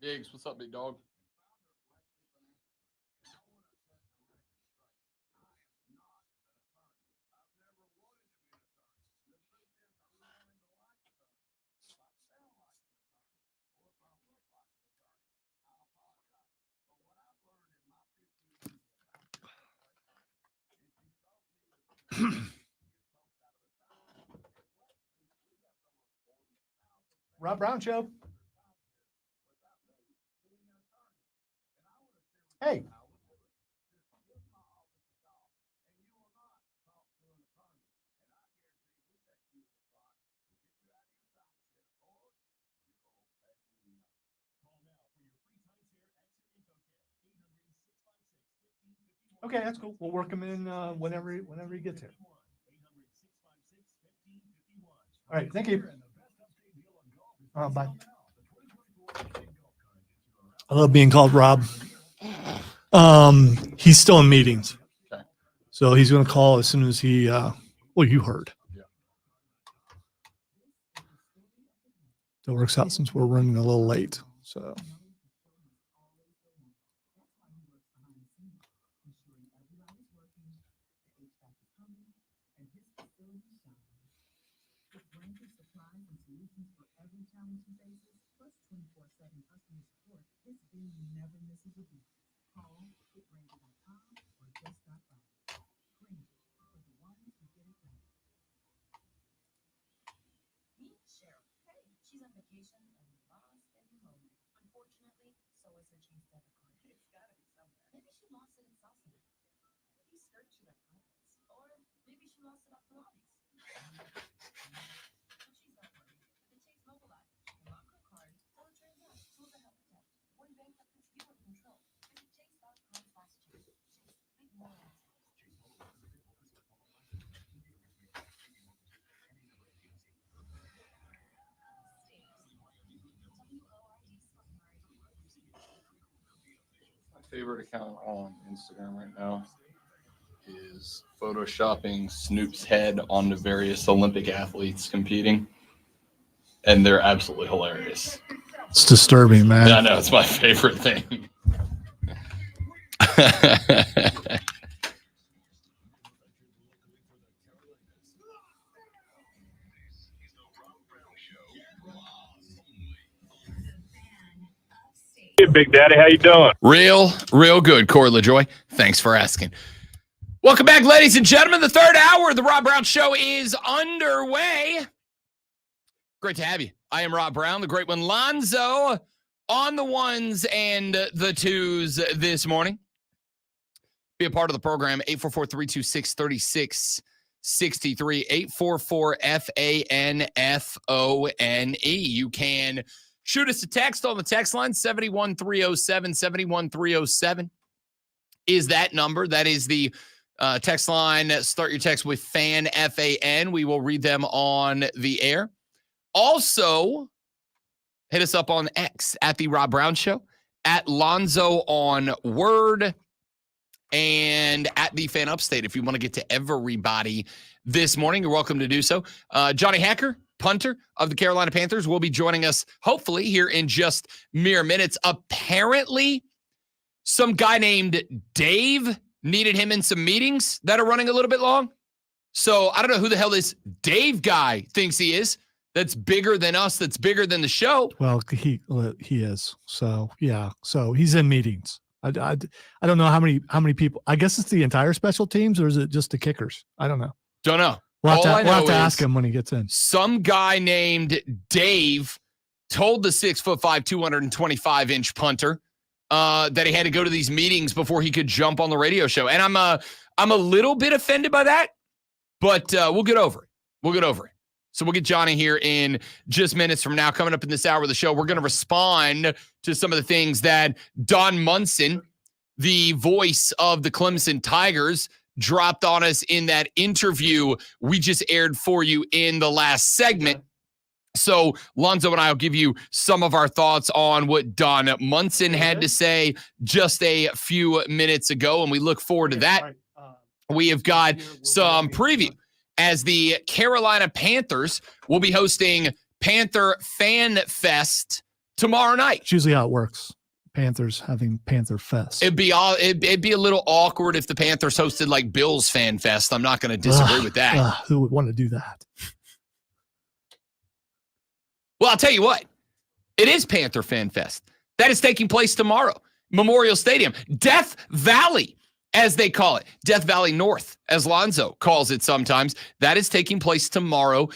Biggs, what's up, big dog? Rob Brown Show. Hey. Okay, that's cool. We'll work him in whenever he gets here. All right, thank you. Bye. I love being called Rob. He's still in meetings. Okay. So he's going to call as soon as he, well, you heard. Yeah. It works out since we're running a little late. So. Favorite account on Instagram right now is photoshopping Snoop's head onto various Olympic athletes competing, and they're absolutely hilarious. It's disturbing, man. Yeah, I know, it's my favorite thing. Hey, Big Daddy, how you doing? Real good, Corey LaJoy. Thanks for asking. Welcome back, ladies and gentlemen. The third hour of the Rob Brown Show is underway. Great to have you. I am Rob Brown, the great one, Lonzo, on the ones and the twos this morning. Be a part of the program, 844-326-3663, 844-FANFONE. You can shoot us a text on the text line, 71307, 71307 is that number. That is the text line. Start your text with FAN, F-A-N. We will read them on the air. Also, hit us up on X at The Rob Brown Show, at Lonzo on Word, and at The Fan Upstate. If you want to get to everybody this morning, you're welcome to do so. Johnny Hekker, punter of the Carolina Panthers, will be joining us hopefully here in just mere minutes. Apparently, some guy named Dave needed him in some meetings that are running a little bit long. So I don't know who the hell this Dave guy thinks he is. That's bigger than us. That's bigger than the show. Well, he is. So yeah. So he's in meetings. I don't know how many people. I guess it's the entire special teams, or is it just the kickers? I don't know. Don't know. We'll have to ask him when he gets in. Some guy named Dave told the 6'5", 225-inch punter that he had to go to these meetings before he could jump on the radio show. And I'm a little bit offended by that, but we'll get over it. We'll get over it. So we'll get Johnny here in just minutes from now. Coming up in this hour of the show, we're going to respond to some of the things that Don Munson, the voice of the Clemson Tigers, dropped on us in that interview we just aired for you in the last segment. So Lonzo and I will give you some of our thoughts on what Don Munson had to say just a few minutes ago, and we look forward to that. We have got some preview as the Carolina Panthers will be hosting Panther Fan Fest tomorrow night. It's usually how it works. Panthers having Panther Fest. It'd be a little awkward if the Panthers hosted like Bills Fan Fest. I'm not going to disagree with that. Who would want to do that? Well, I'll tell you what. It is Panther Fan Fest. That is taking place tomorrow. Memorial Stadium. Death Valley, as they call it. Death Valley North, as Lonzo calls it sometimes. That is taking place tomorrow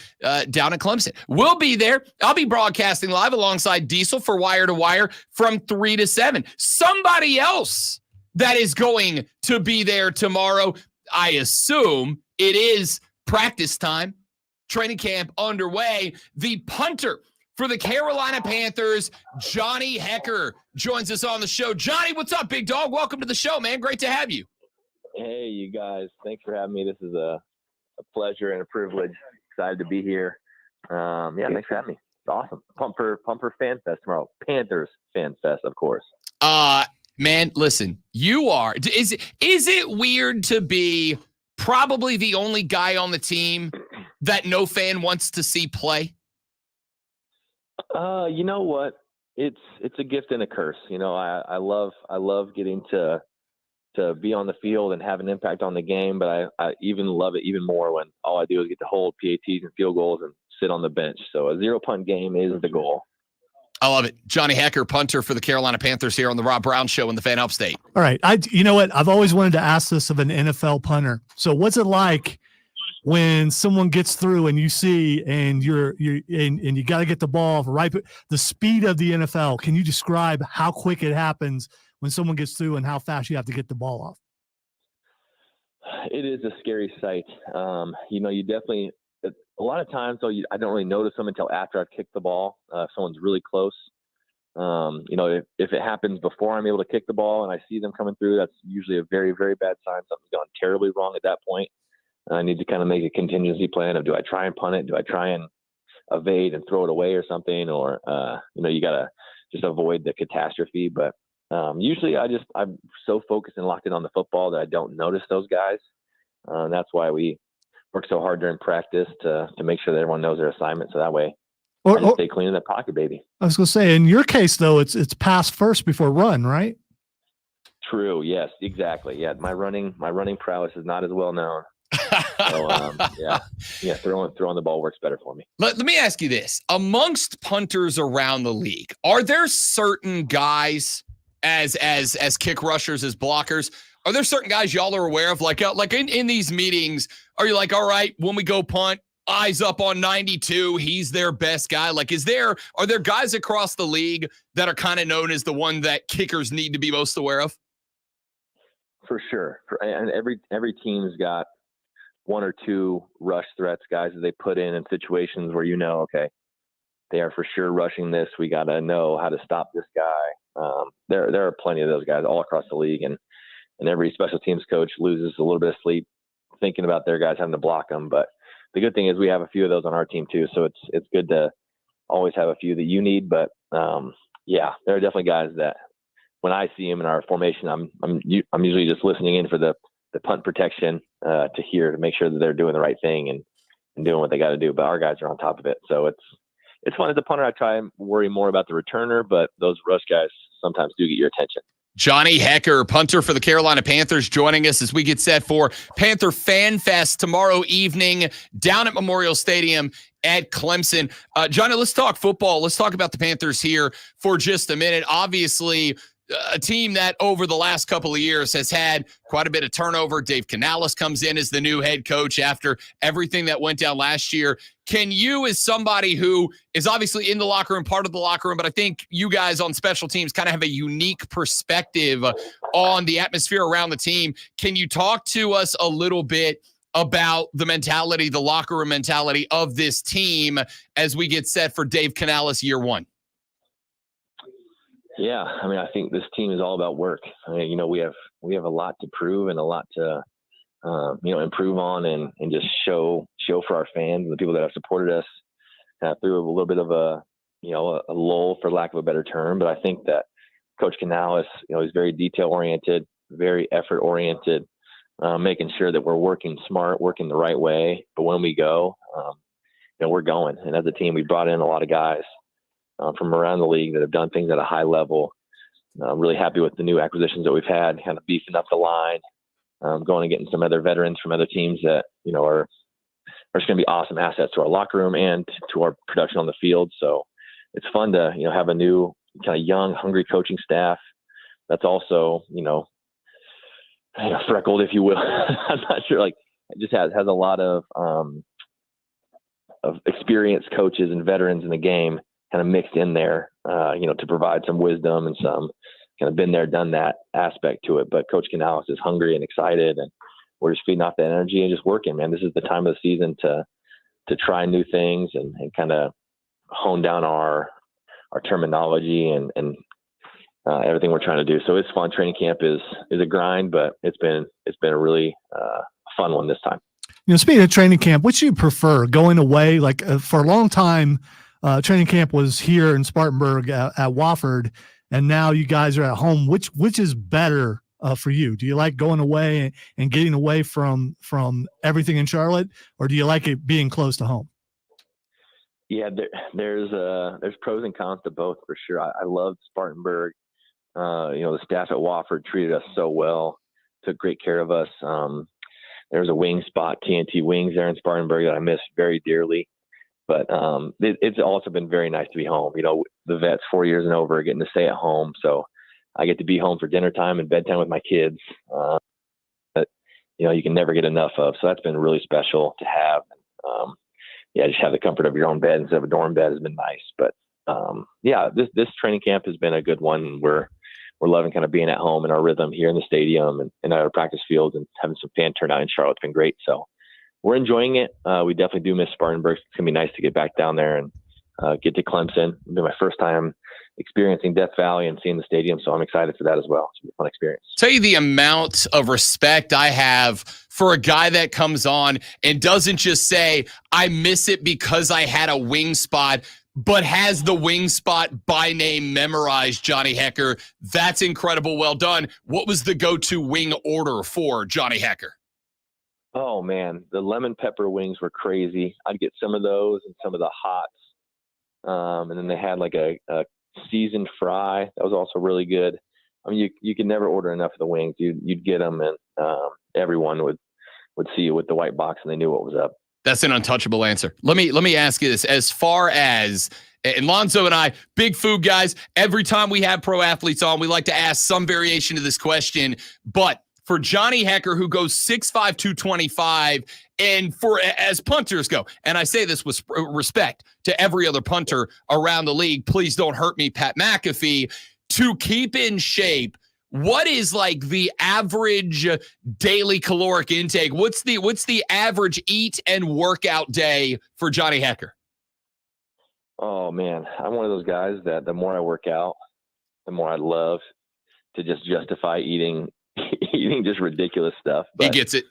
down in Clemson. We'll be there. I'll be broadcasting live alongside Diesel for Wire to Wire from 3 to 7. Somebody else that is going to be there tomorrow, I assume it is practice time. Training camp underway. The punter for the Carolina Panthers, Johnny Hekker, joins us on the show. Johnny, what's up, big dog? Welcome to the show, man. Great to have you. Hey, you guys. Thanks for having me. This is a pleasure and a privilege. Excited to be here. Thanks for having me. It's awesome. Pumper Fan Fest tomorrow. Panthers Fan Fest, of course. Man, listen, you are. Is it weird to be probably the only guy on the team that no fan wants to see play? You know what? It's a gift and a curse. You know, I love getting to be on the field and have an impact on the game, but I even love it even more when all I do is get to hold PATs and field goals and sit on the bench. So a 0-punt game is the goal. I love it. Johnny Hekker, punter for the Carolina Panthers here on the Rob Brown Show in the Fan Upstate. All right. You know what? I've always wanted to ask this of an NFL punter. So what's it like when someone gets through and you see and you got to get the ball right, the speed of the NFL? Can you describe how quick it happens when someone gets through and how fast you have to get the ball off? It is a scary sight. You definitely, a lot of times though, I don't really notice them until after I've kicked the ball. If someone's really close. If it happens before I'm able to kick the ball and I see them coming through, that's usually a very, very bad sign. Something's gone terribly wrong at that point. I need to kind of make a contingency plan of, do I try and punt it? Do I try and evade and throw it away or something? Or, you got to just avoid the catastrophe. But usually I'm so focused and locked in on the football that I don't notice those guys. That's why we work so hard during practice to make sure that everyone knows their assignment. So that way I just stay clean in the pocket, baby. I was going to say, in your case though, it's pass first before run, right? True. Yes, exactly. Yeah. My running prowess is not as well known. So, throwing the ball works better for me. Let me ask you this. Amongst punters around the league, are there certain guys as kick rushers, as blockers, are there certain guys y'all are aware of? Like in these meetings, are you like, all right, when we go punt, eyes up on 92, he's their best guy? Like, are there guys across the league that are kind of known as the one that kickers need to be most aware of? For sure. And every team's got one or two rush threats, guys that they put in situations where okay, they are for sure rushing this. We got to know how to stop this guy. There are plenty of those guys all across the league, and every special teams coach loses a little bit of sleep thinking about their guys having to block them. But the good thing is we have a few of those on our team too, so it's good to always have a few that you need. But there are definitely guys that when I see them in our formation, I'm usually just listening in for the punt protection to make sure that they're doing the right thing and doing what they got to do. But our guys are on top of it. So it's fun as a punter. I try and worry more about the returner, but those rush guys sometimes do get your attention. Johnny Hekker, punter for the Carolina Panthers, joining us as we get set for Panther Fan Fest tomorrow evening down at Memorial Stadium at Clemson. Johnny, let's talk football. Let's talk about the Panthers here for just a minute. Obviously, a team that over the last couple of years has had quite a bit of turnover. Dave Canales comes in as the new head coach after everything that went down last year. Can you, as somebody who is obviously in the locker room, part of the locker room, but I think you guys on special teams kind of have a unique perspective on the atmosphere around the team, can you talk to us a little bit about the mentality, the locker room mentality of this team as we get set for Dave Canales year one? Yeah, I mean, I think this team is all about work. I mean, we have a lot to prove and a lot to, improve on and just show for our fans and the people that have supported us through a little bit of a lull, for lack of a better term. But I think that Coach Canales, is very detail oriented, very effort oriented, making sure that we're working smart, working the right way. But when we go, we're going. And as a team, we brought in a lot of guys from around the league that have done things at a high level. I'm really happy with the new acquisitions that we've had, kind of beefing up the line, going and getting some other veterans from other teams that, are just going to be awesome assets to our locker room and to our production on the field. So it's fun to, have a new kind of young, hungry coaching staff that's also, freckled, if you will. I'm not sure, it just has a lot of experienced coaches and veterans in the game kind of mixed in there, to provide some wisdom and some kind of been there, done that aspect to it. But Coach Canales is hungry and excited, and we're just feeding off that energy and just working, man. This is the time of the season to try new things and kind of hone down our terminology and everything we're trying to do. So it's fun. Training camp is a grind, but it's been a really fun one this time. Speaking of training camp, which do you prefer, going away? For a long time, training camp was here in Spartanburg at Wofford, and now you guys are at home. Which is better for you? Do you like going away and getting away from everything in Charlotte, or do you like it being close to home? Yeah, there's pros and cons to both for sure. I loved Spartanburg. The staff at Wofford treated us so well, took great care of us. There's a wing spot, TNT Wings, there in Spartanburg that I miss very dearly. But it's also been very nice to be home. The vets 4 years and over are getting to stay at home, so I get to be home for dinner time and bedtime with my kids. That you can never get enough of. So that's been really special to have. Just have the comfort of your own bed instead of a dorm bed has been nice. But this training camp has been a good one. We're loving kind of being at home in our rhythm here in the stadium and at our practice fields, and having some fan turnout in Charlotte's been great. So we're enjoying it. We definitely do miss Spartanburg. It's gonna be nice to get back down there and get to Clemson. It'll be my first time experiencing Death Valley and seeing the stadium, so I'm excited for that as well. It's a fun experience. Tell you the amount of respect I have for a guy that comes on and doesn't just say, I miss it because I had a wing spot, but has the wing spot by name memorized. Johnny Hekker, that's incredible. Well done. What was the go-to wing order for Johnny Hekker? Oh man, the lemon pepper wings were crazy. I'd get some of those and some of the hots. And then they had like a seasoned fry. That was also really good. I mean, you could never order enough of the wings. You'd get them, and everyone would see you with the white box, and they knew what was up. That's an untouchable answer. Let me ask you this. As far as, and Lonzo and I, big food guys, every time we have pro athletes on, we like to ask some variation of this question. But for Johnny Hekker, who goes 6'5", 225, and as punters go, and I say this with respect to every other punter around the league, please don't hurt me, Pat McAfee, to keep in shape, what is like the average daily caloric intake? What's the average eat and workout day for Johnny Hekker? Oh man, I'm one of those guys that the more I work out, the more I love to just justify eating just ridiculous stuff. But, he gets it.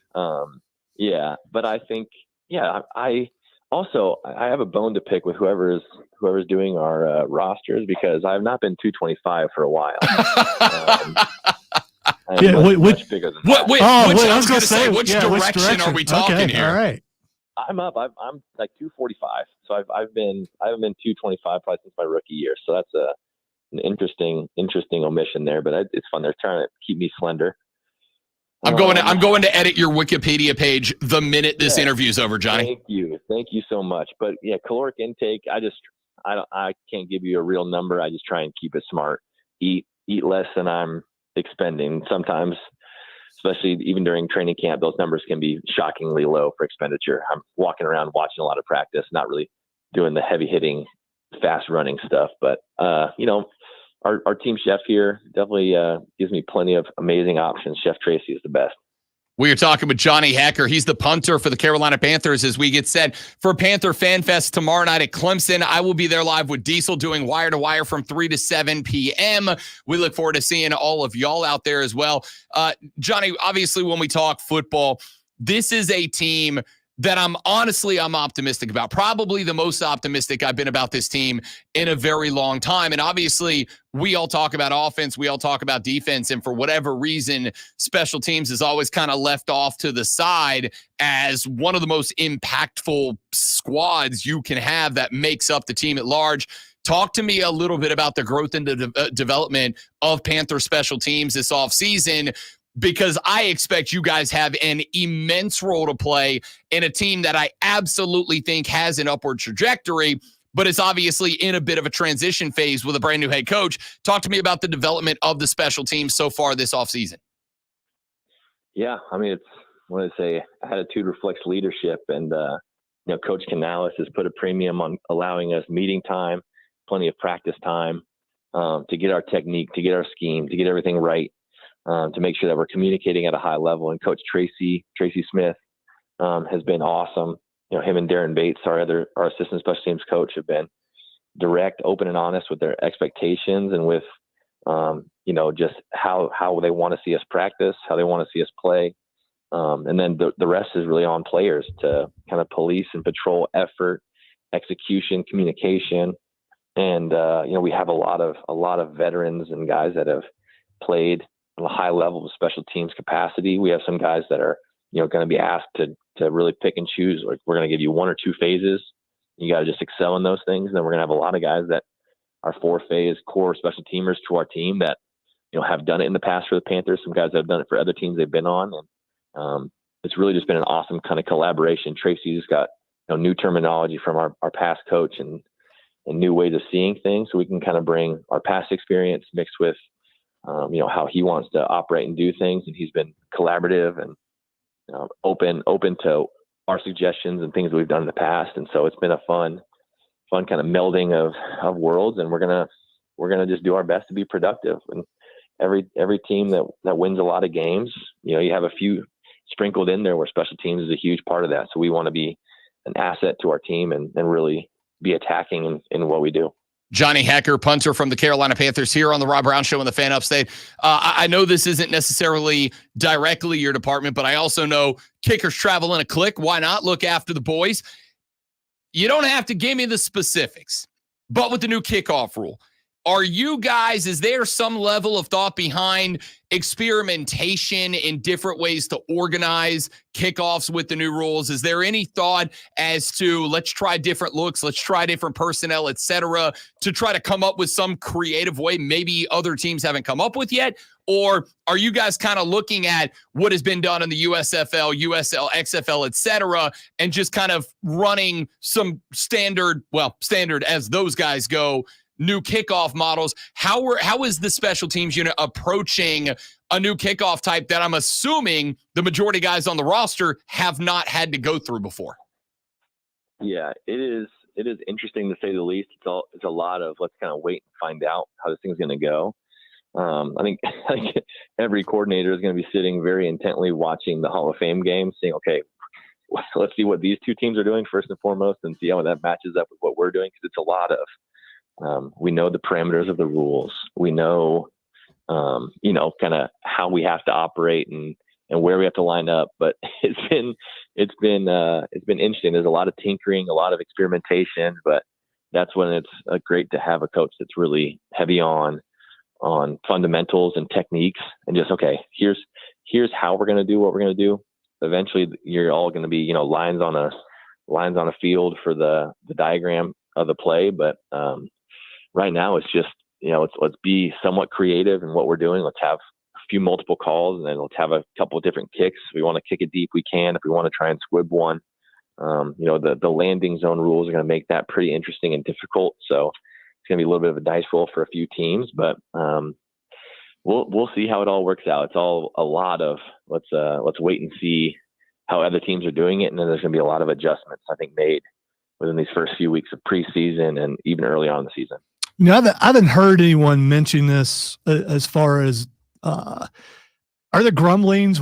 Yeah, but I think, I have a bone to pick with whoever's doing our rosters, because I've not been 225 for a while. Much bigger than I was going to say, which direction are we talking here? All right. I'm up. I'm like 245. So I haven't been 225 probably since my rookie year. So that's an interesting omission there, but it's fun. They're trying to keep me slender. I'm going to edit your Wikipedia page the minute this interview's over, Johnny. Thank you so much. But yeah, caloric intake. I can't give you a real number. I just try and keep it smart. Eat less than I'm expending. Sometimes, especially even during training camp, those numbers can be shockingly low for expenditure. I'm walking around watching a lot of practice, not really doing the heavy hitting, fast running stuff. But our team chef here definitely gives me plenty of amazing options. Chef Tracy is the best. We are talking with Johnny Hekker. He's the punter for the Carolina Panthers, as we get set for Panther Fan Fest tomorrow night at Clemson. I will be there live with Diesel doing Wire to Wire from 3 to 7 p.m. We look forward to seeing all of y'all out there as well. Johnny, obviously, when we talk football, this is a team that I'm optimistic about. Probably the most optimistic I've been about this team in a very long time. And obviously, we all talk about offense, we all talk about defense, and for whatever reason, special teams is always kind of left off to the side as one of the most impactful squads you can have that makes up the team at large. Talk to me a little bit about the growth and the development of Panther special teams this offseason, because I expect you guys have an immense role to play in a team that I absolutely think has an upward trajectory, but is obviously in a bit of a transition phase with a brand new head coach. Talk to me about the development of the special teams so far this offseason. Yeah, I mean, it's, what I say, attitude reflects leadership, and Coach Canales has put a premium on allowing us meeting time, plenty of practice time, to get our technique, to get our scheme, to get everything right, to make sure that we're communicating at a high level. And Coach Tracy Smith has been awesome. Him and Darren Bates, our assistant special teams coach, have been direct, open, and honest with their expectations and with just how they want to see us practice, how they want to see us play. And then the rest is really on players to kind of police and patrol effort, execution, communication. And, we have a lot of veterans and guys that have played on a high level of special teams capacity. We have some guys that are, going to be asked to really pick and choose. Like, we're going to give you 1 or 2 phases. You got to just excel in those things. And then we're going to have a lot of guys that are 4-phase core special teamers to our team that, have done it in the past for the Panthers. Some guys that have done it for other teams they've been on. And it's really just been an awesome kind of collaboration. Tracy's got new terminology from our past coach and new ways of seeing things, so we can kind of bring our past experience mixed with how he wants to operate and do things. And he's been collaborative and open to our suggestions and things that we've done in the past. And so it's been a fun kind of melding of worlds, and we're gonna just do our best to be productive. And every team that wins a lot of games, you have a few sprinkled in there where special teams is a huge part of that. So we want to be an asset to our team and really be attacking in what we do. Johnny Hekker, punter from the Carolina Panthers, here on the Rob Brown Show in the Fan Upstate. I know this isn't necessarily directly your department, but I also know kickers travel in a clique. Why not look after the boys? You don't have to give me the specifics, but with the new kickoff rule, is there some level of thought behind experimentation in different ways to organize kickoffs with the new rules? Is there any thought as to, let's try different looks, let's try different personnel, et cetera, to try to come up with some creative way maybe other teams haven't come up with yet? Or are you guys kind of looking at what has been done in the USFL, USL, XFL, et cetera, and just kind of running some standard as those guys go, new kickoff models? How is the special teams unit approaching a new kickoff type that I'm assuming the majority of guys on the roster have not had to go through before? Yeah, it is interesting to say the least. It's a lot of let's kind of wait and find out how this thing's going to go. I think every coordinator is going to be sitting very intently watching the Hall of Fame game, saying, okay, let's see what these two teams are doing first and foremost and see how that matches up with what we're doing, because it's a lot of we know the parameters of the rules. We know, kind of how we have to operate and where we have to line up. But it's been interesting. There's a lot of tinkering, a lot of experimentation, but that's when it's great to have a coach that's really heavy on fundamentals and techniques and just, okay, here's how we're going to do what we're going to do. Eventually you're all going to be, lines on a field for the diagram of the play. But, right now it's just, let's be somewhat creative in what we're doing. Let's have a few multiple calls, and then let's have a couple of different kicks. If we want to kick it deep, we can. If we want to try and squib one, the landing zone rules are going to make that pretty interesting and difficult. So it's going to be a little bit of a dice roll for a few teams, but we'll see how it all works out. It's all a lot of let's wait and see how other teams are doing it, and then there's going to be a lot of adjustments, I think, made within these first few weeks of preseason and even early on in the season. I haven't heard anyone mention this as far as are there rumblings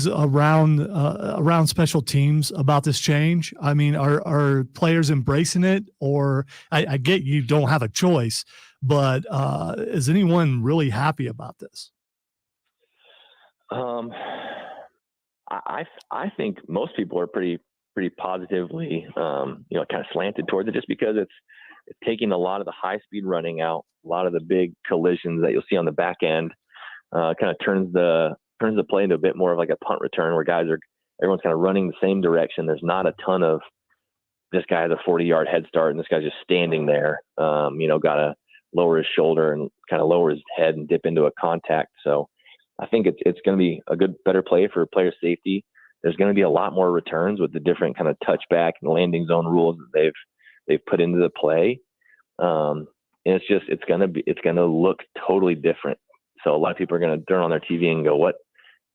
around special teams about this change? I mean, are players embracing it, or I get you don't have a choice, but is anyone really happy about this? I think most people are pretty positively, kind of slanted towards it, just because it's taking a lot of the high speed running out, a lot of the big collisions that you'll see on the back end, kind of turns the play into a bit more of like a punt return where everyone's kind of running the same direction. There's not a ton of this guy has a 40-yard head start and this guy's just standing there, got to lower his shoulder and kind of lower his head and dip into a contact. So I think it's going to be a better play for player safety. There's going to be a lot more returns with the different kind of touchback and landing zone rules that they've put into the play. And it's going to look totally different. So a lot of people are going to turn on their TV and go, what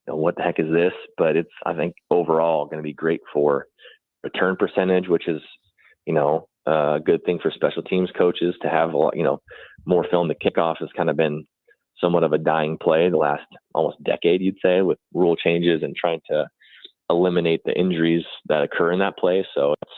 the heck is this? But it's, I think, overall going to be great for return percentage, which is, a good thing for special teams coaches to have a lot, more film. The kickoff has kind of been somewhat of a dying play the last almost decade, you'd say, with rule changes and trying to eliminate the injuries that occur in that play. So it's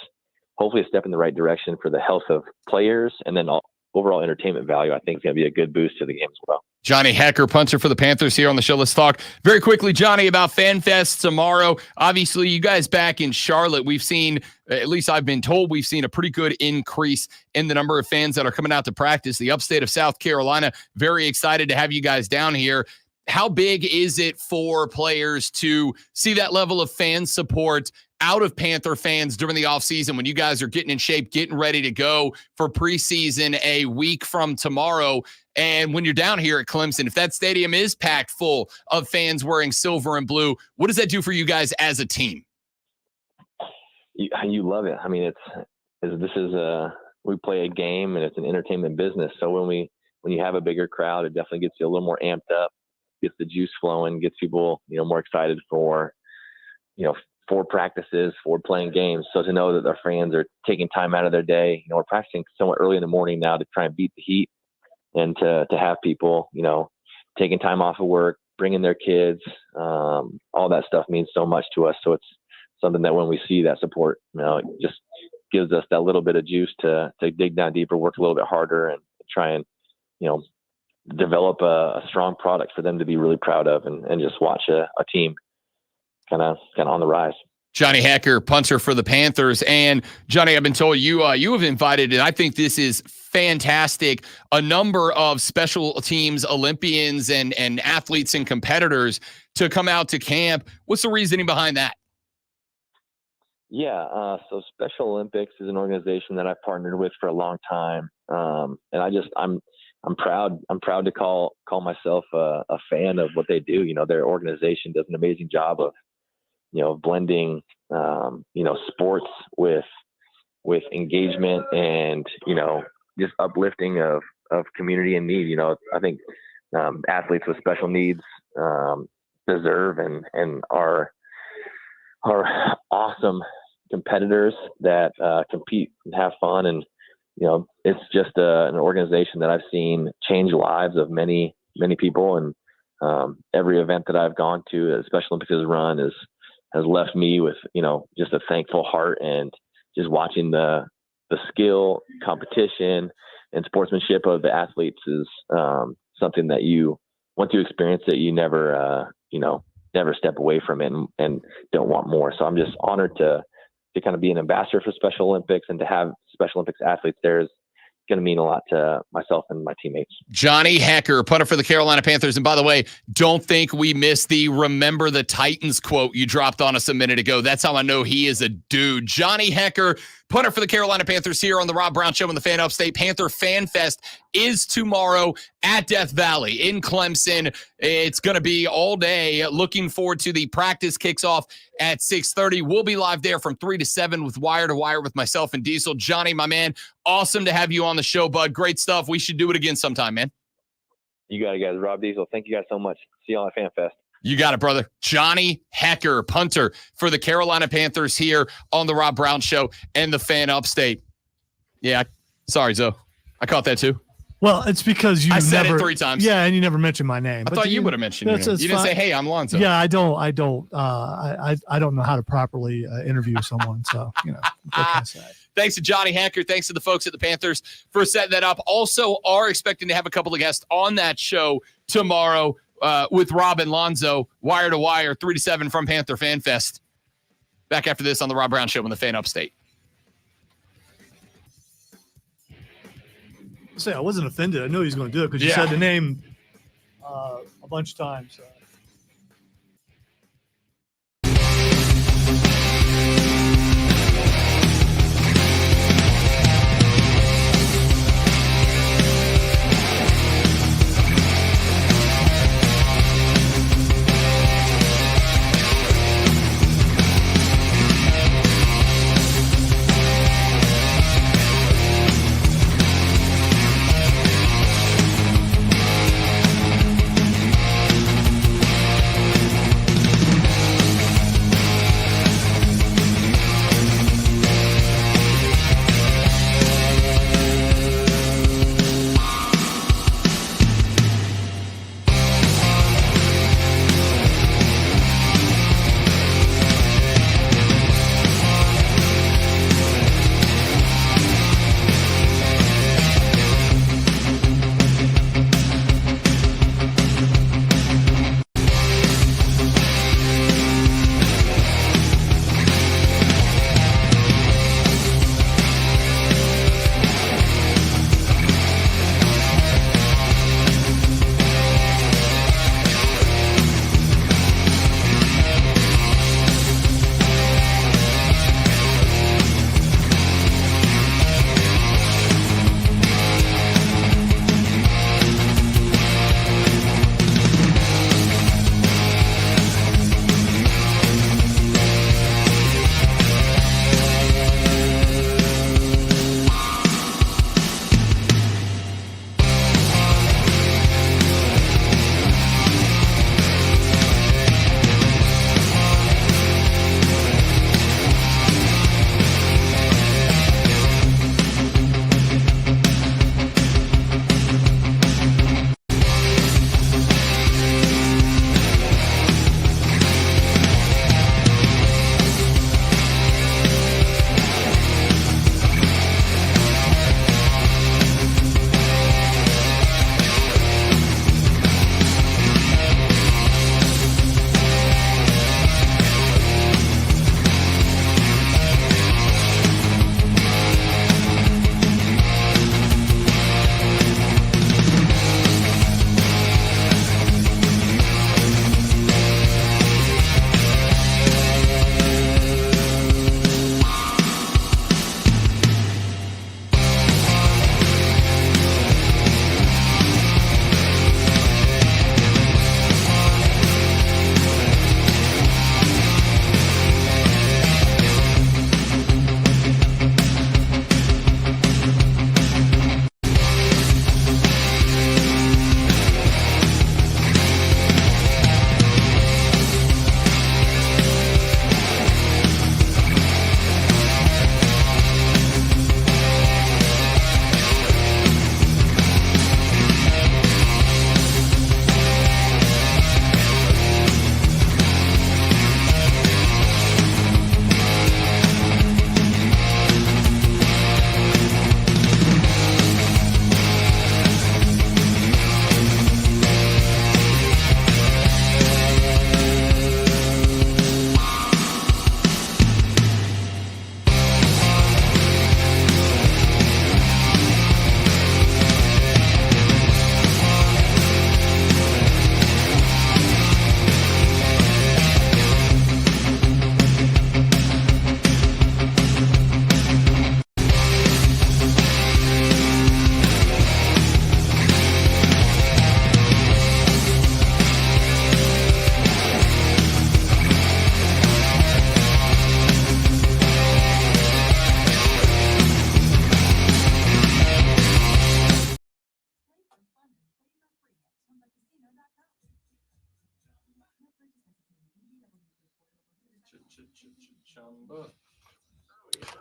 hopefully a step in the right direction for the health of players, and then overall entertainment value. I think is going to be a good boost to the game as well. Johnny Hekker, punter for the Panthers, here on the show. Let's talk very quickly, Johnny, about FanFest tomorrow. Obviously, you guys back in Charlotte, we've seen, at least I've been told, we've seen a pretty good increase in the number of fans that are coming out to practice. The upstate of South Carolina, very excited to have you guys down here. How big is it for players to see that level of fan support out of Panther fans during the offseason when you guys are getting in shape, getting ready to go for preseason a week from tomorrow? And when you're down here at Clemson, if that stadium is packed full of fans wearing silver and blue, what does that do for you guys as a team? You love it. I mean, we play a game and it's an entertainment business. So when you have a bigger crowd, it definitely gets you a little more amped up, gets the juice flowing, gets people, more excited for practices, for playing games. So to know that their fans are taking time out of their day, we're practicing somewhat early in the morning now to try and beat the heat, and to have people, taking time off of work, bringing their kids, all that stuff means so much to us. So it's something that when we see that support, it just gives us that little bit of juice to dig down deeper, work a little bit harder, and try and, develop a strong product for them to be really proud of, and just watch a team kind of on the rise. Johnny Hekker, punter for the Panthers. And Johnny, I've been told you have invited, and I think this is fantastic, a number of special teams, Olympians and athletes and competitors to come out to camp. What's the reasoning behind that? Yeah, so Special Olympics is an organization that I've partnered with for a long time, and I'm proud to call myself a fan of what they do. Their organization does an amazing job of blending sports with engagement and just uplifting of community in need. I think athletes with special needs deserve and are awesome competitors that compete and have fun. And it's just an organization that I've seen change lives of many people. And every event that I've gone to, that Special Olympics has run, has left me with just a thankful heart. And just watching the skill, competition, and sportsmanship of the athletes is something that once you experience it, you never step away from it and don't want more. So I'm just honored to kind of be an ambassador for Special Olympics, and to have Special Olympics athletes there is going to mean a lot to myself and my teammates. Johnny Hekker, punter for the Carolina Panthers. And by the way, don't think we missed the "Remember the Titans" quote you dropped on us a minute ago. That's how I know he is a dude. Johnny Hekker, punter for the Carolina Panthers, here on the Rob Brown Show in the Fan Upstate. Panther Fan Fest is tomorrow at Death Valley in Clemson. It's going to be all day. Looking forward to the practice. Kicks off at 6:30. We'll be live there from 3 to 7 with Wire to Wire with myself and Diesel. Johnny, my man, awesome to have you on the show, bud. Great stuff. We should do it again sometime, man. You got it, guys. Rob Diesel, thank you guys so much. See you on the Fan Fest. You got it, brother. Johnny Hekker, punter for the Carolina Panthers, here on the Rob Brown Show and the Fan Upstate. Yeah, sorry, Zoe. I caught that too. Well, it's because you I said never, it 3 times. Yeah, and you never mentioned my name. I thought you would have mentioned your name. You didn't say, "Hey, I'm Lonzo." Yeah, I don't know how to properly interview someone. So, what can I say? Thanks to Johnny Hekker. Thanks to the folks at the Panthers for setting that up. Also are expecting to have a couple of guests on that show tomorrow with Rob and Lonzo, Wire to Wire, 3 to 7 from Panther Fan Fest. Back after this on the Rob Brown Show in the Fan Upstate. I wasn't offended. I knew he was going to do it because you said the name a bunch of times.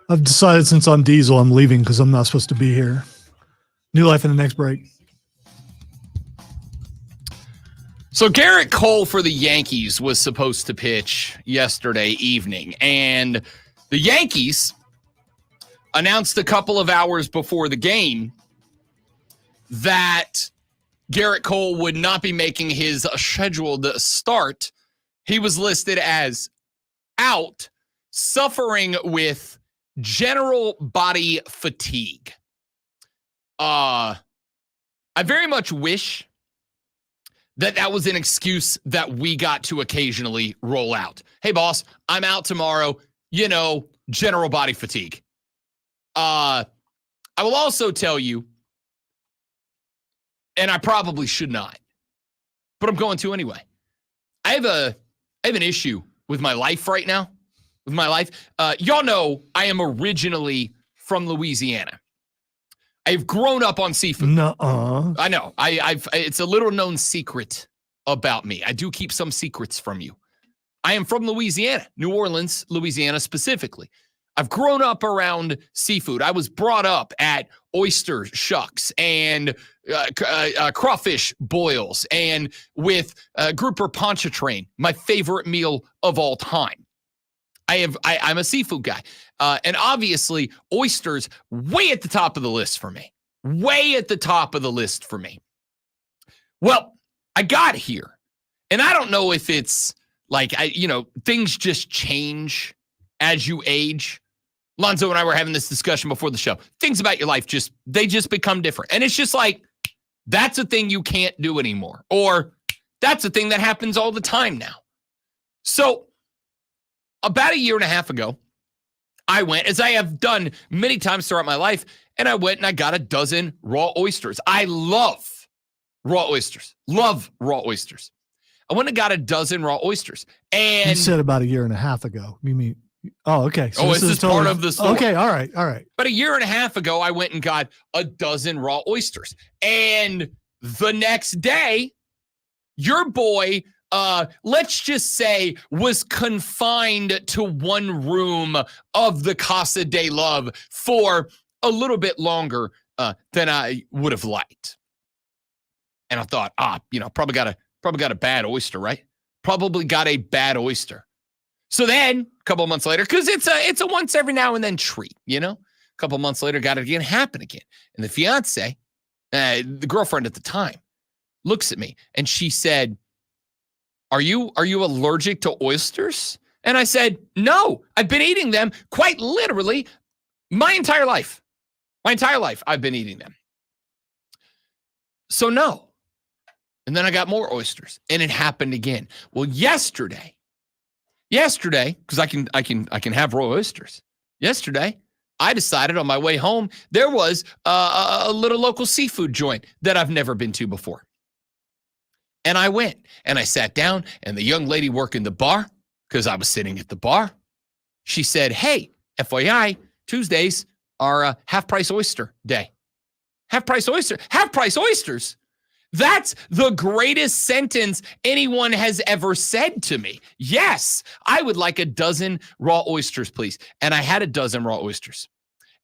I've decided since I'm Diesel, I'm leaving because I'm not supposed to be here. New life in the next break. So Garrett Cole for the Yankees was supposed to pitch yesterday evening, and the Yankees announced a couple of hours before the game that Garrett Cole would not be making his scheduled start. He was listed as out, suffering with general body fatigue. I very much wish that was an excuse that we got to occasionally roll out. Hey, boss, I'm out tomorrow. General body fatigue. I will also tell you, and I probably should not, but I'm going to anyway. I have an issue with my life right now. With my life, y'all know I am originally from Louisiana. I've grown up on seafood. Nuh-uh. I know. It's a little known secret about me. I do keep some secrets from you. I am from Louisiana, New Orleans, Louisiana specifically. I've grown up around seafood. I was brought up at oyster shucks and crawfish boils and with grouper pontchartrain, my favorite meal of all time. I'm a seafood guy. And obviously, oysters way at the top of the list for me. Way at the top of the list for me. Well, I got here. And I don't know if it's like, things just change as you age. Lonzo and I were having this discussion before the show. Things about your life they just become different. And it's just like, that's a thing you can't do anymore. Or that's a thing that happens all the time now. So about a year and a half ago, I went, as I have done many times throughout my life, and I went and I got a dozen raw oysters. I love raw oysters. Love raw oysters. I went and got a dozen raw oysters. And you said about a year and a half ago. You mean, oh, okay. So this is part of the story. Okay, all right. But a year and a half ago, I went and got a dozen raw oysters. And the next day, your boy, let's just say, was confined to one room of the Casa de Love for a little bit longer than I would have liked. And I thought, probably got a bad oyster, right? Probably got a bad oyster. So then, a couple of months later, because it's a once every now and then treat, a couple of months later, got it again, happened again. And the fiance, the girlfriend at the time, looks at me and she said, Are you allergic to oysters? And I said, no, I've been eating them quite literally my entire life. My entire life, I've been eating them. So no. And then I got more oysters and it happened again. Well, yesterday, because I can have raw oysters. Yesterday, I decided on my way home, there was a little local seafood joint that I've never been to before. And I went and I sat down and the young lady working the bar, because I was sitting at the bar, she said, hey, FYI, Tuesdays are half price oyster day. Half price oysters. That's the greatest sentence anyone has ever said to me. Yes, I would like a dozen raw oysters, please. And I had a dozen raw oysters.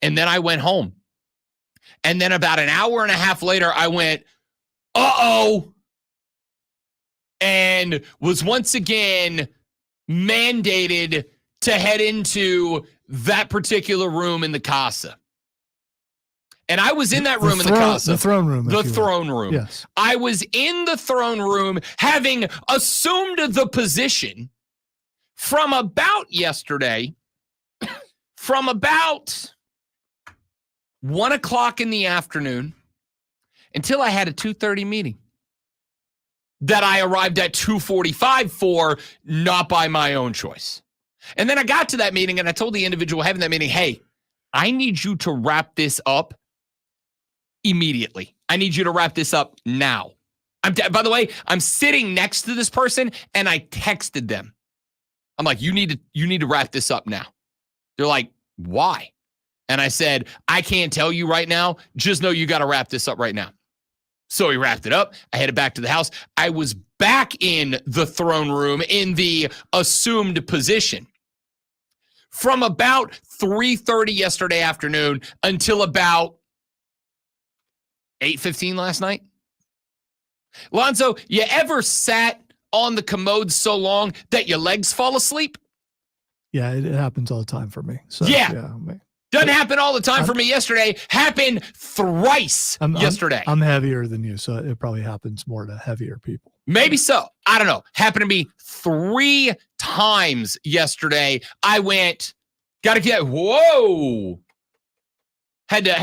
And then I went home. And then about an hour and a half later, I went, uh-oh. And was once again mandated to head into that particular room in the Casa. And I was in that room in the Casa. The throne room. The throne room. Yes. I was in the throne room having assumed the position from about yesterday, from about 1 o'clock in the afternoon until I had a 2:30 meeting that I arrived at 2:45 for, not by my own choice. And then I got to that meeting and I told the individual having that meeting, hey, I need you to wrap this up immediately. I need you to wrap this up now. By the way, I'm sitting next to this person and I texted them. I'm like, you need to wrap this up now. They're like, why? And I said, I can't tell you right now. Just know you got to wrap this up right now. So he wrapped it up. I headed back to the house. I was back in the throne room in the assumed position from about 3:30 yesterday afternoon until about 8:15 last night. Lonzo, you ever sat on the commode so long that your legs fall asleep? Yeah, it happens all the time for me. So Yeah. Doesn't happen all the time for me yesterday. Happened thrice yesterday. I'm heavier than you, so it probably happens more to heavier people. Maybe so. I don't know. Happened to me 3 times yesterday. I went, gotta get, whoa. Had to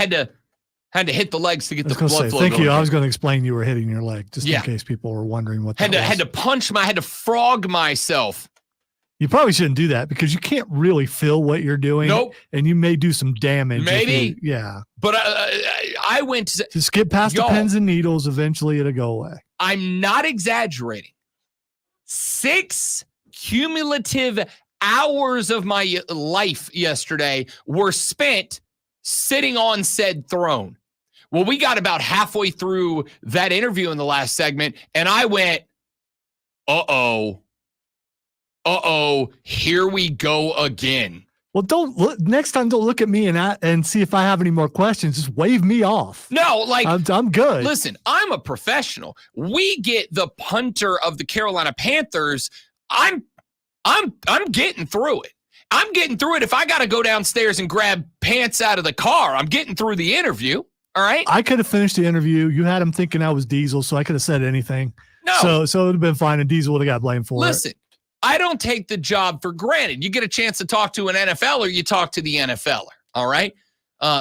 hit the legs to get the blood flow. Thank you. going. I was going to explain you were hitting your leg, just in case people were wondering what that was. Had to frog myself. You probably shouldn't do that because you can't really feel what you're doing. Nope. And you may do some damage. Maybe. Yeah. But I went to just get past the pins and needles. Eventually it'll go away. I'm not exaggerating. 6 cumulative hours of my life yesterday were spent sitting on said throne. Well, we got about halfway through that interview in the last segment, and I went, uh-oh, here we go again. Well, don't look next time. Don't look at me and see if I have any more questions. Just wave me off. No, like I'm good. Listen, I'm a professional. We get the punter of the Carolina Panthers. I'm getting through it. I'm getting through it. If I got to go downstairs and grab pants out of the car, I'm getting through the interview. All right. I could have finished the interview. You had him thinking I was Diesel, so I could have said anything. No. So it would have been fine, and Diesel would have got blamed for it. Listen, I don't take the job for granted. You get a chance to talk to an NFLer, you talk to the NFLer. All right.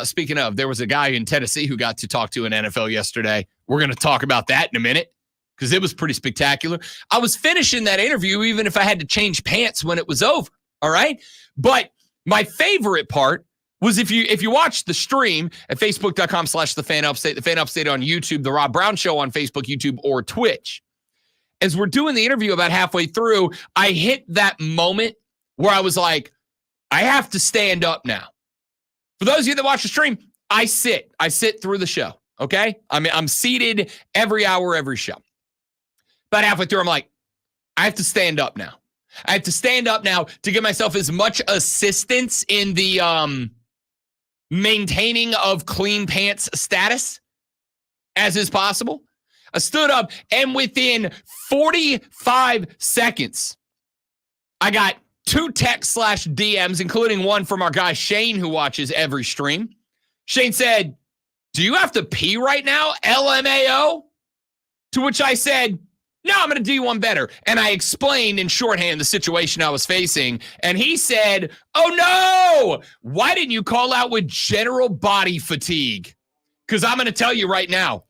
Speaking of, there was a guy in Tennessee who got to talk to an NFL yesterday. We're going to talk about that in a minute because it was pretty spectacular. I was finishing that interview even if I had to change pants when it was over. All right. But my favorite part was if you watch the stream at facebook.com/thefanupstate, the Fan Upstate on YouTube, the Rob Brown Show on Facebook, YouTube, or Twitch. As we're doing the interview about halfway through, I hit that moment where I was like, I have to stand up now. For those of you that watch the stream, I sit through the show. Okay. I'm seated every hour, every show. About halfway through, I'm like, I have to stand up now. I have to stand up now to give myself as much assistance in the maintaining of clean pants status as is possible. I stood up, and within 45 seconds, I got 2 text/DMs, including one from our guy Shane, who watches every stream. Shane said, "Do you have to pee right now, LMAO?" To which I said, "No, I'm going to do one better." And I explained in shorthand the situation I was facing. And he said, "Oh, no, why didn't you call out with general body fatigue?" Because I'm going to tell you right now,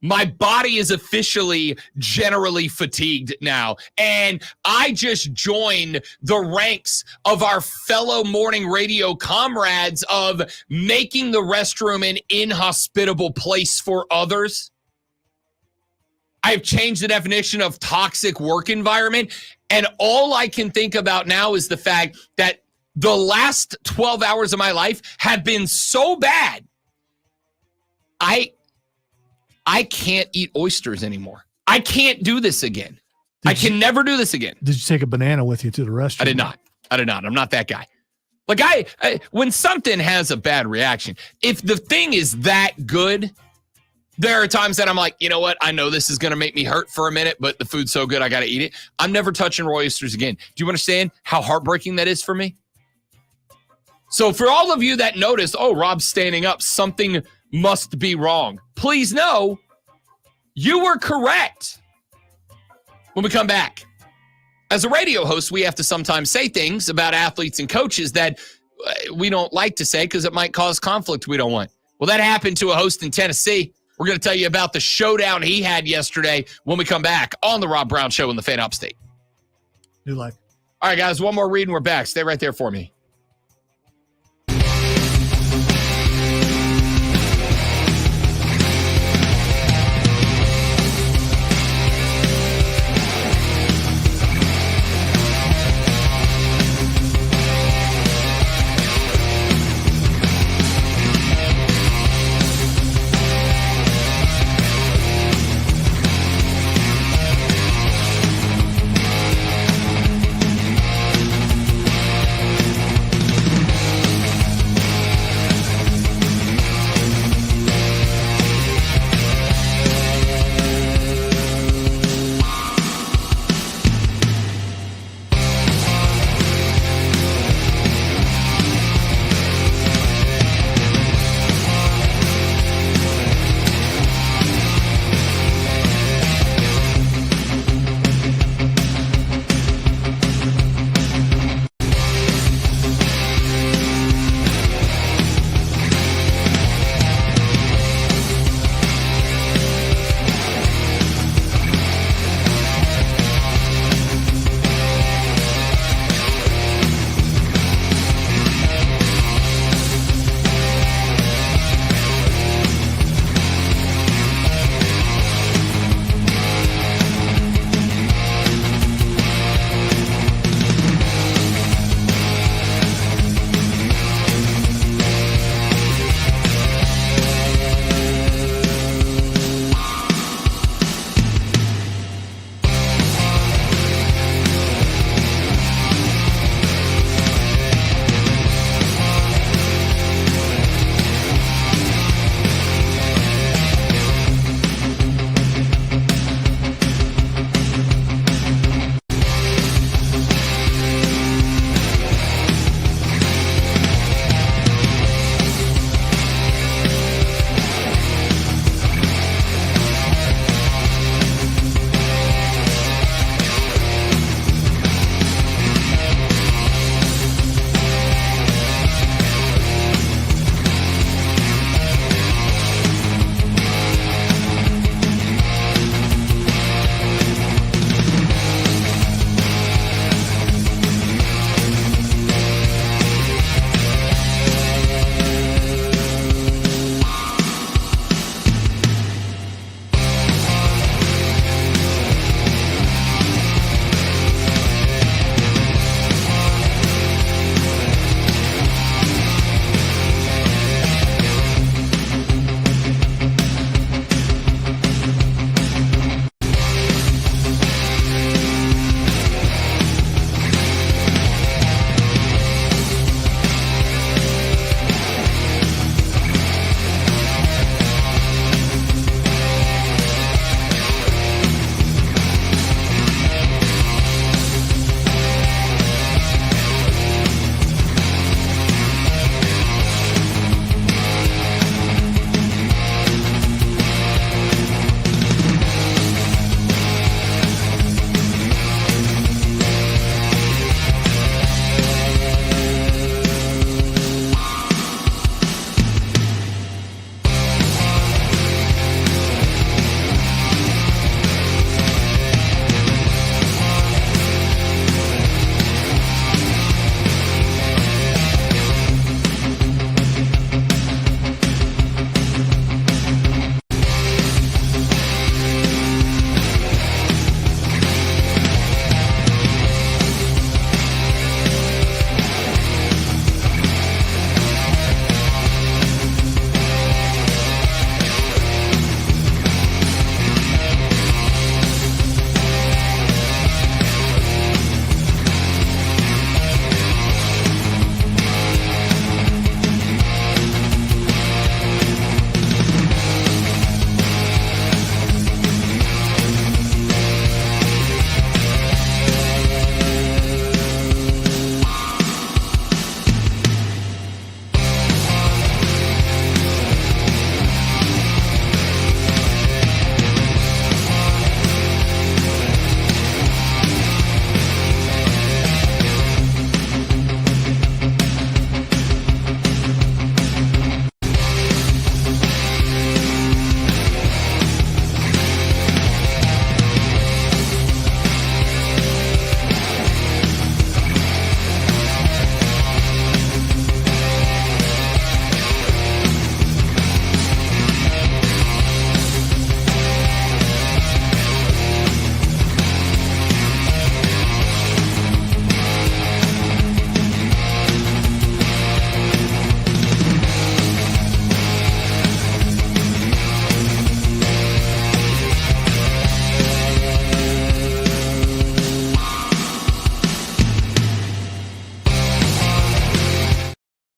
my body is officially generally fatigued now. And I just joined the ranks of our fellow morning radio comrades of making the restroom an inhospitable place for others. I've changed the definition of toxic work environment. And all I can think about now is the fact that the last 12 hours of my life have been so bad. I can't eat oysters anymore. I can't do this again. I can never do this again. Did you take a banana with you to the restroom? I did not. I'm not that guy. Like I when something has a bad reaction, if the thing is that good, there are times that I'm like, you know what? I know this is going to make me hurt for a minute, but the food's so good, I got to eat it. I'm never touching raw oysters again. Do you understand how heartbreaking that is for me? So for all of you that noticed, oh, Rob's standing up, something must be wrong. Please know you were correct. When we come back, as a radio host, we have to sometimes say things about athletes and coaches that we don't like to say because it might cause conflict we don't want. Well, that happened to a host in Tennessee. We're going to tell you about the showdown he had yesterday when we come back on the Rob Brown Show in the Fan Upstate. New life. All right, guys, one more read and we're back. Stay right there for me.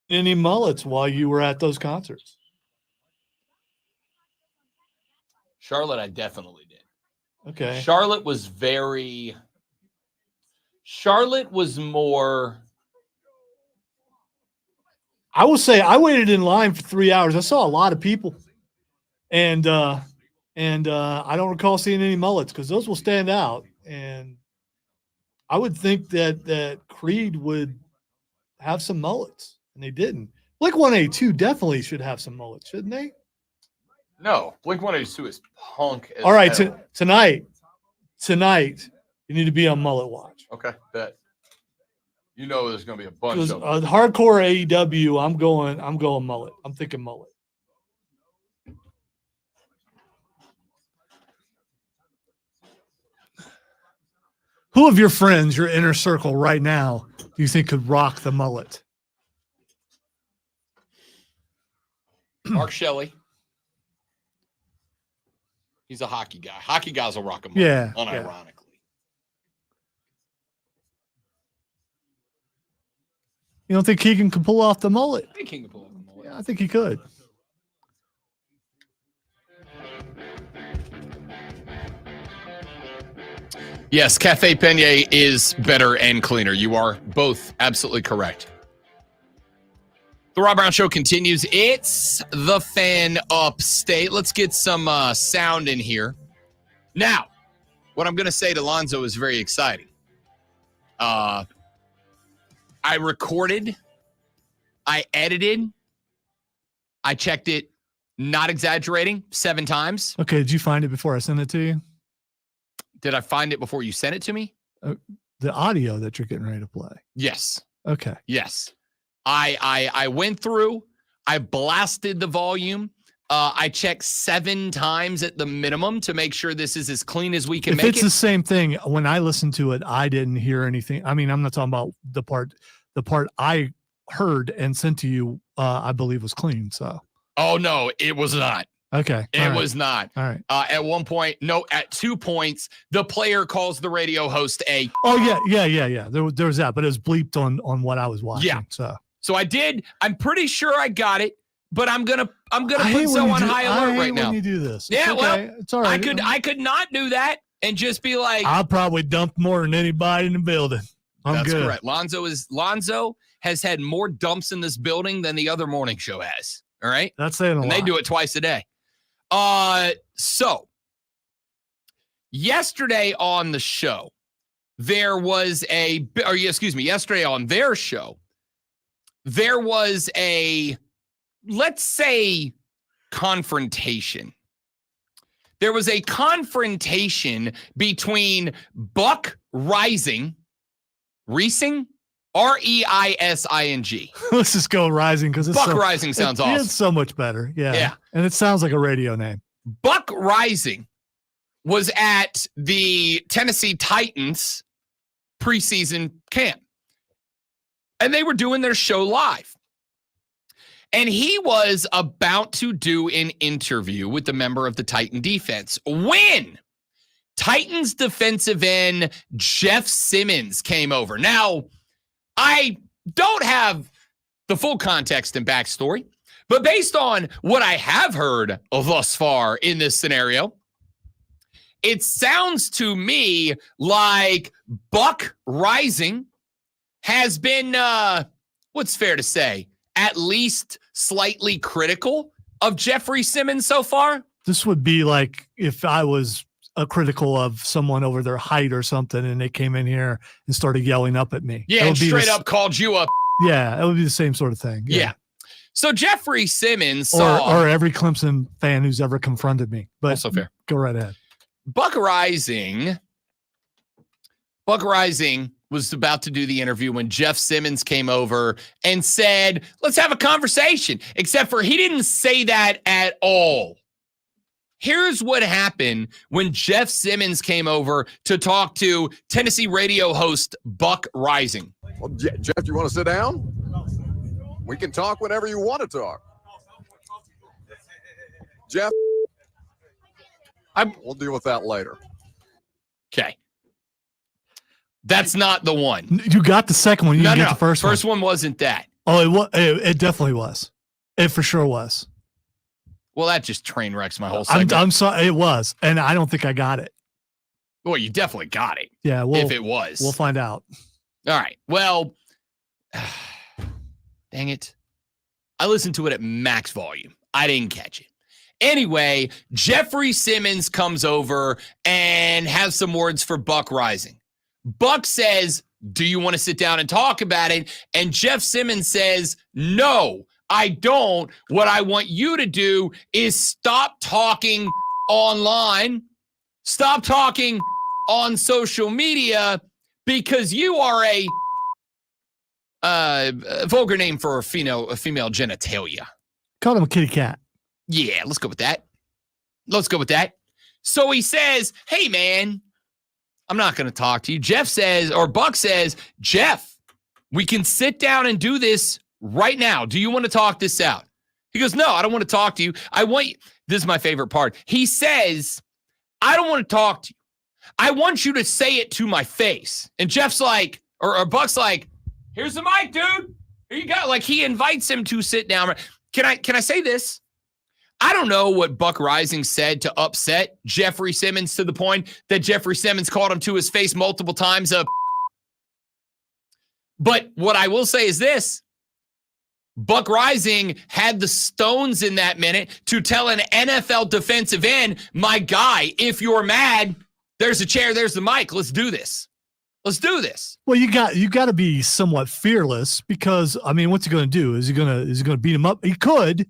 any mullets while you were at those concerts? Charlotte, I definitely did. Okay. Charlotte was more. I will say I waited in line for 3 hours. I saw a lot of people, and I don't recall seeing any mullets because those will stand out. And I would think that Creed would have some mullets, and they didn't. Blink-182 definitely should have some mullets, shouldn't they? No, Blink-182 is punk. As All right, hell. tonight, you need to be on mullet watch. Okay, bet. You know there's going to be a bunch Because of them. hardcore AEW, I'm going mullet. I'm thinking mullet. Who of your friends, your inner circle right now, do you think could rock the mullet? Mark Shelley. He's a hockey guy. Hockey guys will rock a mullet, Yeah, unironically. You don't think Keegan can pull off the mullet? I think he can pull off a mullet. Yeah, I think he could. Yes, Cafe Peña is better and cleaner. You are both absolutely correct. The Rob Brown Show continues. It's the Fan Upstate. Let's get some sound in here. Now, what I'm going to say to Lonzo is very exciting. I recorded, I edited, I checked it, not exaggerating, 7 times. Okay, did you find it before I sent it to you? Did I find it before you sent it to me? The audio that you're getting ready to play. Yes. Okay. Yes. I went through, I blasted the volume. I checked 7 times at the minimum to make sure this is as clean as we can If make it's it. the same thing, when I listened to it, I didn't hear anything. I mean, I'm not talking about the part I heard and sent to you, I believe was clean. So, Oh, no, it was not. okay. It was not. All right. At one point, no, at 2 points, the player calls the radio host a. Oh yeah. There was that, but it was bleeped on what I was watching. Yeah. So I did. I'm pretty sure I got it, but I'm gonna I put hate so when on you do- high I alert hate right now. when you do this. Yeah, It's okay. It's all right. I could not do that and just be like, I'll probably dump more than anybody in the building. I'm that's good. correct. Lonzo has had more dumps in this building than the other morning show has. All right. That's saying a And lot. they do it twice a day. So yesterday on the show, yesterday on their show, there was a, let's say, confrontation. There was a confrontation between Buck Reising, R-E-I-S-I-N-G. Let's just go Rising because it's Buck so, Reising sounds awesome. It's so much better. Yeah. Yeah. And it sounds like a radio name. Buck Reising was at the Tennessee Titans preseason camp, and they were doing their show live. And he was about to do an interview with the member of the Titan defense when Titans defensive end Jeff Simmons came over. Now, I don't have the full context and backstory, but based on what I have heard thus far in this scenario, it sounds to me like Buck Reising has been, what's fair to say, at least slightly critical of Jeffrey Simmons so far. This would be like if I was critical of someone over their height or something and they came in here and started yelling up at me. Yeah, It and would be straight up called you up. Yeah, it would be the same sort of thing. Yeah. So Jeffrey Simmons Or saw every Clemson fan who's ever confronted me. But also fair. Go right ahead. Buck Reising was about to do the interview when Jeff Simmons came over and said, let's have a conversation, except for he didn't say that at all. Here's what happened when Jeff Simmons came over to talk to Tennessee radio host Buck Reising. Well, Jeff, you want to sit down? We can talk whenever you want to talk. Jeff, we'll deal with that later. Okay. That's not the one. You got the second one. You didn't get the first one. First one wasn't that. Oh, it definitely was. It for sure was. Well, that just train wrecks my whole segment. I'm sorry. It was. And I don't think I got it. Well, you definitely got it. Yeah. If it was. We'll find out. All right. Well, dang it. I listened to it at max volume. I didn't catch it. Anyway, Jeffrey Simmons comes over and has some words for Buck Rising. Buck says, do you want to sit down and talk about it? And Jeff Simmons says, no, I don't. What I want you to do is stop talking online. Stop talking on social media because you are a vulgar name for a female genitalia. Call him a kitty cat. Yeah, let's go with that. Let's go with that. So he says, hey, man, I'm not going to talk to you. Buck says, Jeff, we can sit down and do this right now. Do you want to talk this out? He goes, no, I don't want to talk to you. This is my favorite part. He says, I don't want to talk to you. I want you to say it to my face. And Jeff's like, or Buck's like, here's the mic, dude. Here you go. Like he invites him to sit down. Can I say this? I don't know what Buck Rising said to upset Jeffrey Simmons to the point that Jeffrey Simmons called him to his face multiple times. But what I will say is this. Buck Rising had the stones in that minute to tell an NFL defensive end, my guy, if you're mad, there's a chair, there's the mic. Let's do this. Let's do this. Well, you got to be somewhat fearless because I mean, what's he going to do? Is he going to beat him up? He could,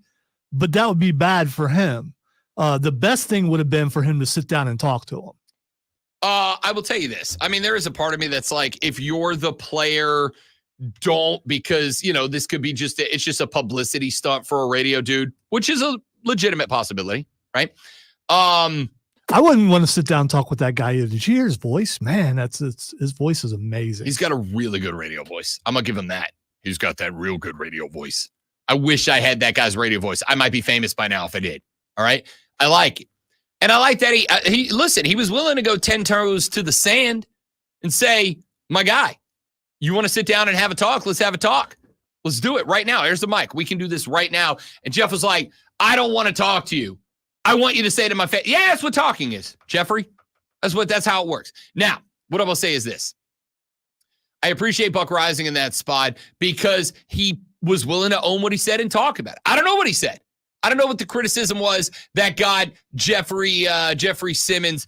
but that would be bad for him. The best thing would have been for him to sit down and talk to him. I will tell you this. I mean, there is a part of me that's like, if you're the player, don't, because, this could be it's just a publicity stunt for a radio dude, which is a legitimate possibility, right? I wouldn't want to sit down and talk with that guy either. Did you hear his voice? Man, his voice is amazing. He's got a really good radio voice. I'm going to give him that. He's got that real good radio voice. I wish I had that guy's radio voice. I might be famous by now if I did. All right. I like it. And I like that he was willing to go 10 toes to the sand and say, my guy, you want to sit down and have a talk? Let's have a talk. Let's do it right now. Here's the mic. We can do this right now. And Jeff was like, I don't want to talk to you. I want you to say to my face, yeah, that's what talking is, Jeffrey. That's how it works. Now, what I'm going to say is this. I appreciate Buck Rising in that spot because he was willing to own what he said and talk about it. I don't know what he said. I don't know what the criticism was that got Jeffrey Simmons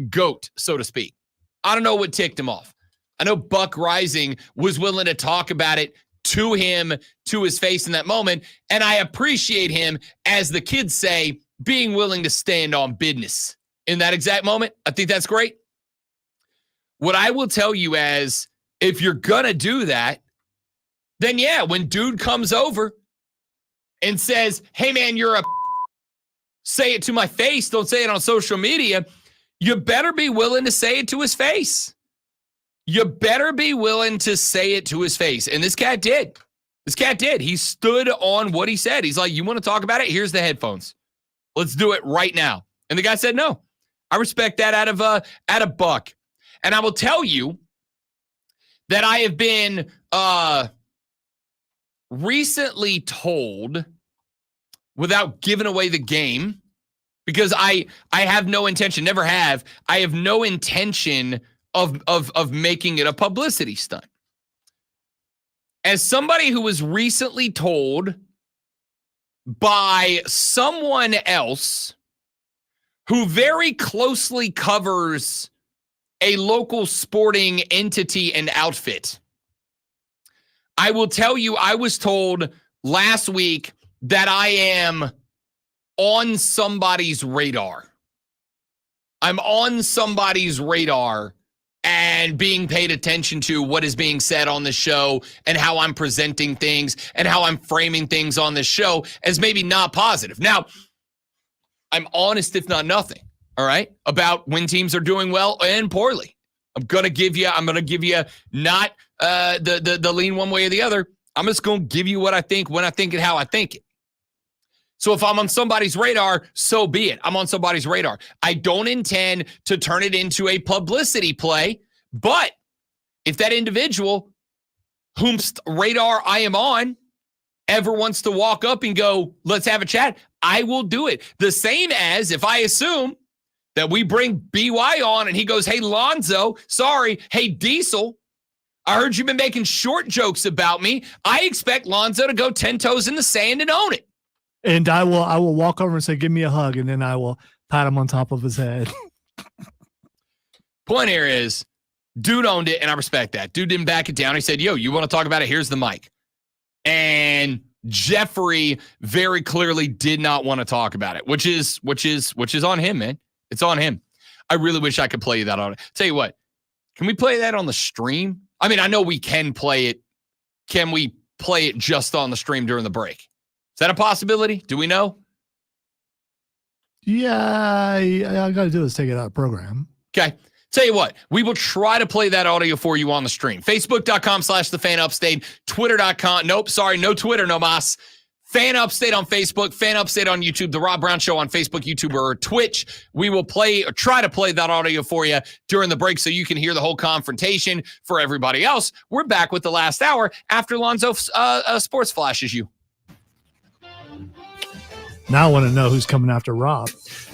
goat, so to speak. I don't know what ticked him off. I know Buck Rising was willing to talk about it to him, to his face in that moment, and I appreciate him, as the kids say, being willing to stand on business in that exact moment. I think that's great. What I will tell you is, if you're going to do that, then yeah, when dude comes over and says, hey man, say it to my face, don't say it on social media, you better be willing to say it to his face. You better be willing to say it to his face. And this cat did. He stood on what he said. He's like, you want to talk about it? Here's the headphones. Let's do it right now. And the guy said no. I respect that out of Buck. And I will tell you that I have been recently told, without giving away the game, because I have no intention, never have, I have no intention of making it a publicity stunt. As somebody who was recently told by someone else who very closely covers a local sporting entity and outfit, I will tell you, I was told last week that I am on somebody's radar. I'm on somebody's radar and being paid attention to what is being said on the show and how I'm presenting things and how I'm framing things on the show as maybe not positive. Now, I'm honest, if not nothing, all right, about when teams are doing well and poorly. I'm going to give you not the lean one way or the other. I'm just going to give you what I think, when I think it, how I think it. So if I'm on somebody's radar, so be it. I'm on somebody's radar. I don't intend to turn it into a publicity play, but if that individual whom's radar I am on ever wants to walk up and go, let's have a chat, I will do it. The same as if I assume that we bring BY on and he goes, hey, Lonzo, sorry, hey, Diesel, I heard you've been making short jokes about me. I expect Lonzo to go 10 toes in the sand and own it. And I will walk over and say, give me a hug, and then I will pat him on top of his head. Point here is, dude owned it, and I respect that. Dude didn't back it down. He said, yo, you want to talk about it? Here's the mic. And Jeffrey very clearly did not want to talk about it, which is on him, man. It's on him. I really wish I could play that on it. Tell you what, can we play that on the stream? I mean, I know we can play it. Can we play it just on the stream during the break? Is that a possibility? Do we know? Yeah, all I got to do is take it out of program. Okay. Tell you what, we will try to play that audio for you on the stream. Facebook.com/thefanupstate, Twitter.com. Nope, sorry, no Twitter, no mas. Fan Upstate on Facebook, Fan Upstate on YouTube, The Rob Brown Show on Facebook, YouTube, or Twitch. We will play or try to play that audio for you during the break so you can hear the whole confrontation. For everybody else, we're back with the last hour after Lonzo Sports flashes you. Now I want to know who's coming after Rob.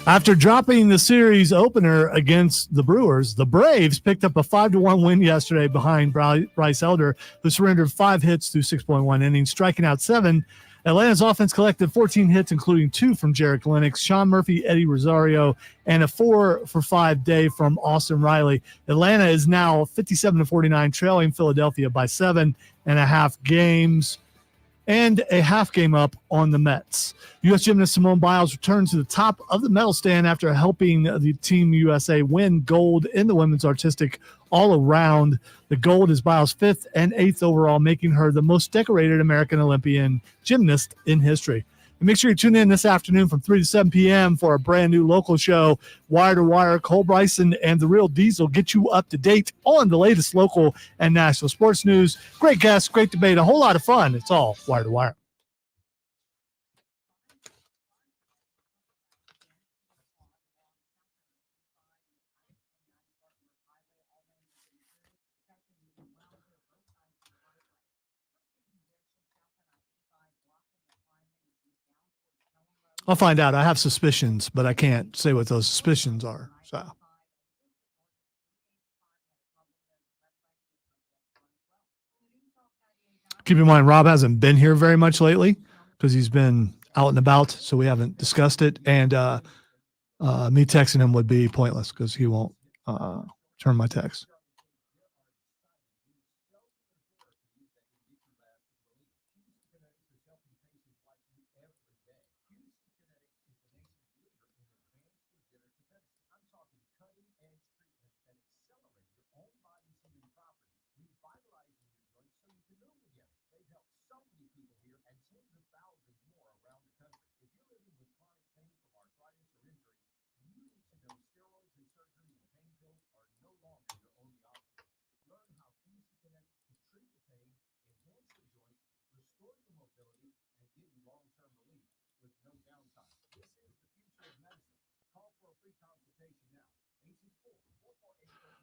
After dropping the series opener against the Brewers, the Braves picked up a 5-1 win yesterday behind Bryce Elder, who surrendered 5 hits through 6.1 innings, striking out 7. Atlanta's offense collected 14 hits, including 2 from Jarek Lennox, Sean Murphy, Eddie Rosario, and a 4-for-5 day from Austin Riley. Atlanta is now 57-49, trailing Philadelphia by 7.5 games. And a half game up on the Mets. U.S. gymnast Simone Biles returned to the top of the medal stand after helping the Team USA win gold in the women's artistic all-around. The gold is Biles' 5th and 8th overall, making her the most decorated American Olympian gymnast in history. And make sure you tune in this afternoon from 3 to 7 p.m. for a brand new local show, Wire to Wire. Cole Bryson and The Real Diesel get you up to date on the latest local and national sports news. Great guests, great debate, a whole lot of fun. It's all Wire to Wire. I'll find out. I have suspicions, but I can't say what those suspicions are. So, keep in mind, Rob hasn't been here very much lately because he's been out and about, so we haven't discussed it. And me texting him would be pointless because he won't return my text.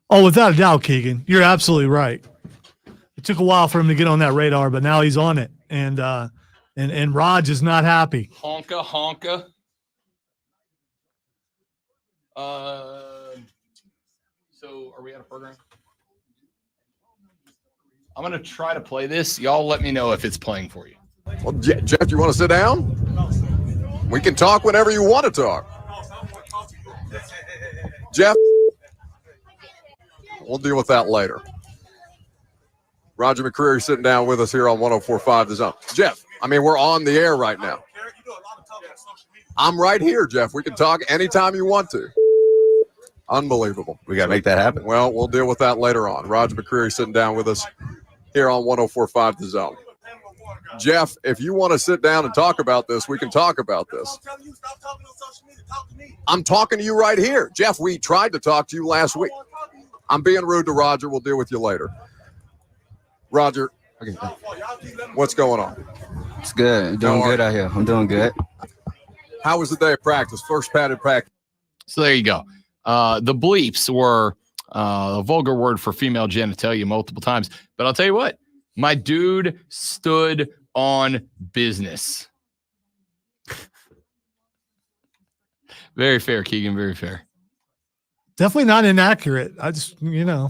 Oh, without a doubt, Keegan, you're absolutely right. It took a while for him to get on that radar, but now he's on it, and Raj is not happy. Honka. So are we out of program? I'm going to try to play this. Y'all let me know if it's playing for you. Well, Jeff, you want to sit down? We can talk whenever you want to talk. Jeff, we'll deal with that later. Roger McCreary sitting down with us here on 104.5 The Zone. Jeff, I mean, we're on the air right now. I'm right here, Jeff. We can talk anytime you want to. Unbelievable. We got to make that happen. Well, we'll deal with that later on. Roger McCreary sitting down with us here on 104.5 The Zone. Jeff, if you want to sit down and talk about this, we can talk about this. I'm talking to you right here. Jeff, we tried to talk to you last week. I'm being rude to Roger. We'll deal with you later. Roger, what's going on? It's good. Doing good out here. I'm doing good. How was the day of practice? First padded practice. So there you go. The bleeps were a vulgar word for female genitalia multiple times. But I'll tell you what, my dude stood on business. Very fair, Keegan. Very fair. Definitely not inaccurate. I just, I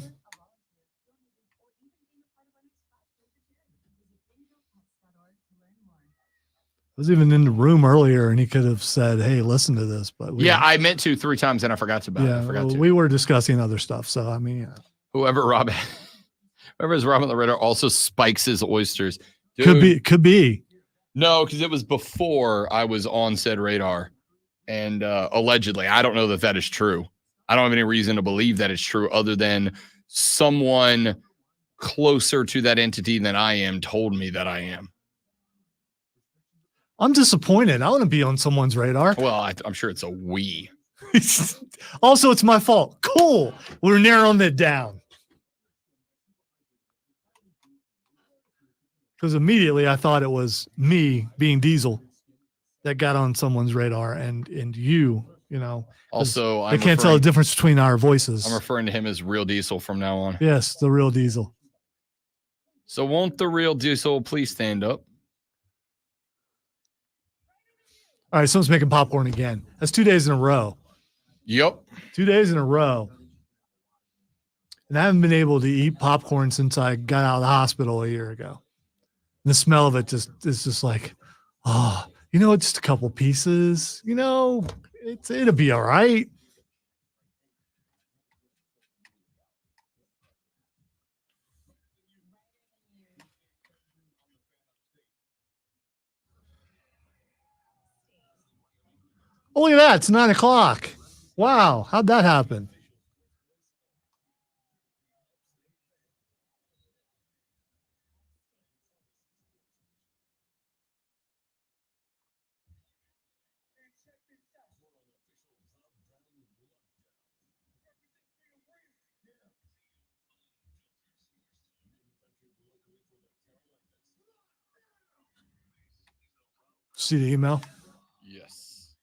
was even in the room earlier and he could have said, hey, listen to this. But I meant to 3 times and I forgot about it. I forgot to. We were discussing other stuff. So, I mean, whoever is Rob on the radar also spikes his oysters. Dude, could be. No, because it was before I was on said radar. And allegedly, I don't know that is true. I don't have any reason to believe that it's true other than someone closer to that entity than I am told me that I am. I'm disappointed. I want to be on someone's radar. Well, I'm sure it's a we. Also, it's my fault. Cool. We're narrowing it down. Because immediately I thought it was me being Diesel that got on someone's radar and you, Also, I can't tell the difference between our voices. I'm referring to him as Real Diesel from now on. Yes, the Real Diesel. So won't the Real Diesel please stand up? All right, someone's making popcorn again. That's 2 days in a row. Yep. 2 days in a row. And I haven't been able to eat popcorn since I got out of the hospital a year ago. And the smell of it is just like, just a couple pieces, it'll be all right. Oh, look at that. It's 9 o'clock. Wow. How'd that happen? See the email? Yes.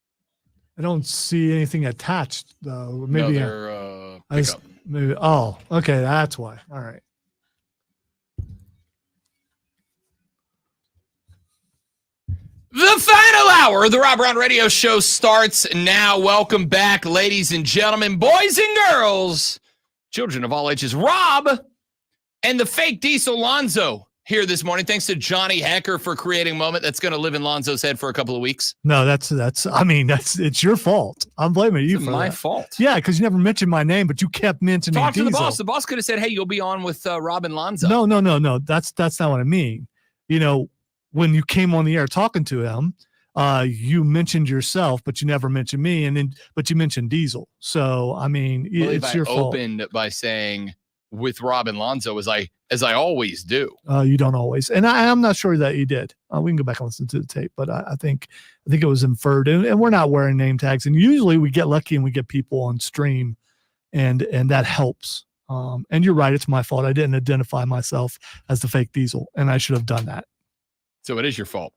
I don't see anything attached though. Maybe pickup. Maybe. Oh, okay. That's why. All right. The final hour of the Rob Brown Radio Show starts now. Welcome back, ladies and gentlemen, boys and girls, children of all ages. Rob and the fake Diesel Lonzo here this morning. Thanks to Johnny Hecker for creating a moment that's going to live in Lonzo's head for a couple of weeks. No, it's your fault. I'm blaming you for my that. fault. Yeah, because you never mentioned my name, but you kept mentioning Talk to the Diesel. boss. The boss could have said, hey, you'll be on with Rob and Lonzo. No. That's not what I mean. When you came on the air talking to him, you mentioned yourself, but you never mentioned me, but you mentioned Diesel. So it's your fault. I opened by saying with Rob and Lonzo as I always do. You don't always, and I'm not sure that you did. We can go back and listen to the tape, but I think it was inferred, and we're not wearing name tags. And usually we get lucky and we get people on stream, and that helps. And you're right, it's my fault. I didn't identify myself as the fake Diesel, and I should have done that. So it is your fault.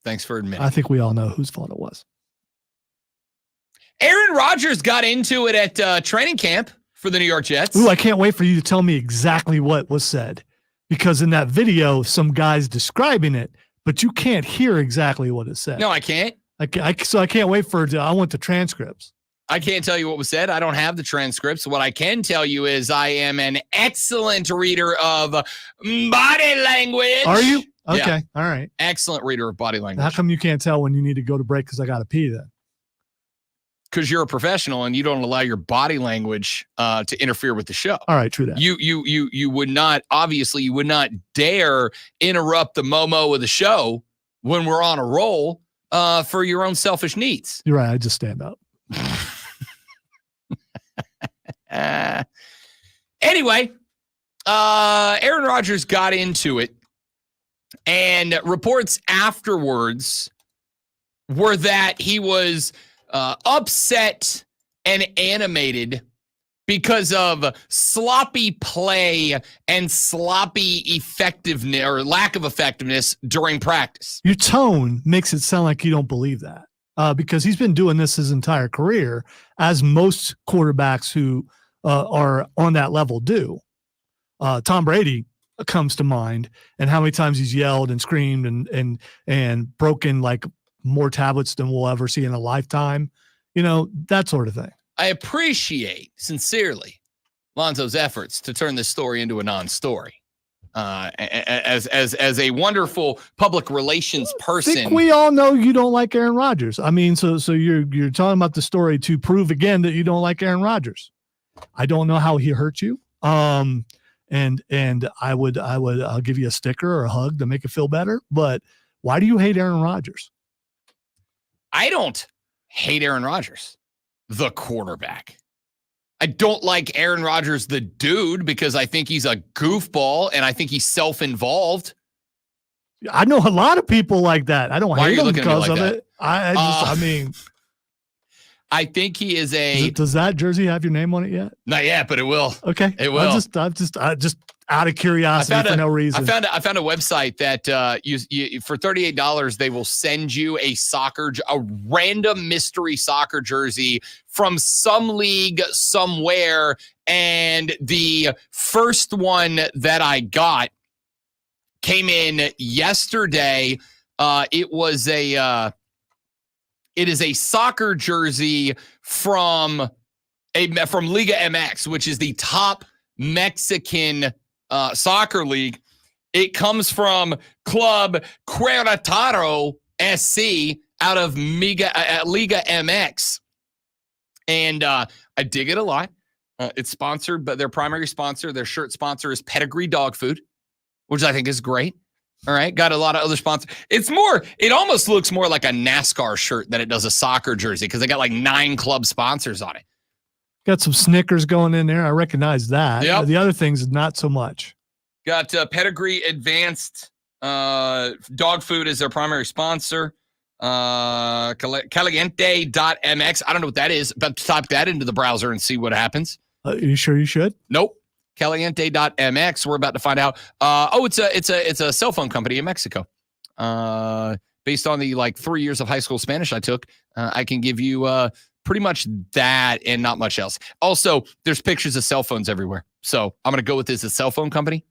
Thanks for admitting. I think we all know whose fault it was. Aaron Rodgers got into it at training camp for the New York Jets. Ooh, I can't wait for you to tell me exactly what was said, because in that video, some guy's describing it, but you can't hear exactly what is said. No, I can't. So I can't wait I want the transcripts. I can't tell you what was said. I don't have the transcripts. What I can tell you is I am an excellent reader of body language. Are you? Okay. Yeah. All right. Excellent reader of body language. How come you can't tell when you need to go to break because I got to pee then? Because you're a professional and you don't allow your body language to interfere with the show. All right, true that. You would not, obviously, you would not dare interrupt the Momo of the show when we're on a roll for your own selfish needs. You're right. I just stand up. Anyway, Aaron Rodgers got into it, and reports afterwards were that he was upset and animated because of sloppy play and sloppy effectiveness or lack of effectiveness during practice. Your tone makes it sound like you don't believe that, because he's been doing this his entire career, as most quarterbacks who are on that level do. Tom Brady comes to mind, and how many times he's yelled and screamed and broken like more tablets than we'll ever see in a lifetime. That sort of thing. I appreciate sincerely Lonzo's efforts to turn this story into a non-story. As a wonderful public relations person, I think we all know you don't like Aaron Rodgers. I mean, so you're talking about the story to prove again that you don't like Aaron Rodgers. I don't know how he hurt you. And I'll give you a sticker or a hug to make it feel better. But why do you hate Aaron Rodgers? I don't hate Aaron Rodgers, the quarterback. I don't like Aaron Rodgers, the dude, because I think he's a goofball and I think he's self-involved. I know a lot of people like that. I don't hate him because of it. I mean, I think he is a. Does that jersey have your name on it yet? Not yet, but it will. Okay, it will. I'm just out of curiosity for no reason. I found a website that you for $38 they will send you a random mystery soccer jersey from some league somewhere, and the first one that I got came in yesterday. It is a soccer jersey from Liga MX, which is the top Mexican soccer league. It comes from Club Querétaro SC out of Liga MX. And I dig it a lot. It's sponsored, but their primary sponsor, their shirt sponsor is Pedigree Dog Food, which I think is great. All right. Got a lot of other sponsors. It almost looks more like a NASCAR shirt than it does a soccer jersey because they got like 9 club sponsors on it. Got some Snickers going in there. I recognize that. Yep. The other things, not so much. Got Pedigree Advanced Dog Food as their primary sponsor. Caliente.mx. I don't know what that is, but type that into the browser and see what happens. You sure you should? Nope. Caliente.mx. We're about to find out. It's a cell phone company in Mexico. Based on the 3 years of high school Spanish I took, I can give you pretty much that and not much else. Also, there's pictures of cell phones everywhere. So I'm going to go with this. A cell phone company.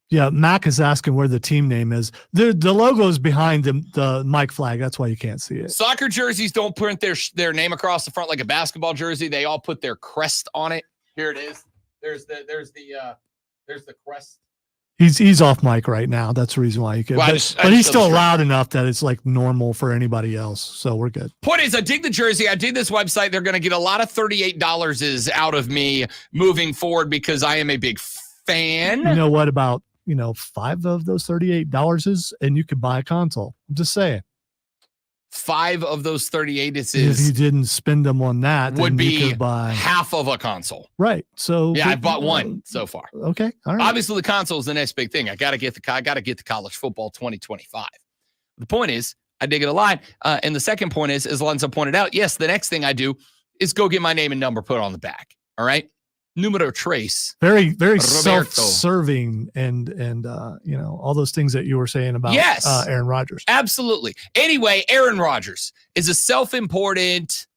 Yeah, Mac is asking where the team name is. The logo is behind the mic flag. That's why you can't see it. Soccer jerseys don't print their name across the front like a basketball jersey. They all put their crest on it. Here it is. There's the crest. He's off mic right now. That's the reason why he could. Well, but he's still loud enough that it's like normal for anybody else. So we're good. Point is, I dig the jersey. I dig this website. They're going to get a lot of $38 out of me moving forward because I am a big fan. You know what? About 5 of those $38 is, and you could buy a console. I'm just saying. 5 of those 38 is if you didn't spend them on that, would then be you could buy half of a console. Right. So yeah, I bought one so far. Okay. All right. Obviously, the console is the next big thing. I got to get the college football 2025. The point is, I dig it a lot. And the second point is, as Alonzo pointed out, yes, the next thing I do is go get my name and number put on the back. All right. Numero tres. Very, very Roberto. self-serving and all those things that you were saying about Aaron Rodgers. Absolutely. Anyway, Aaron Rodgers is a self-important.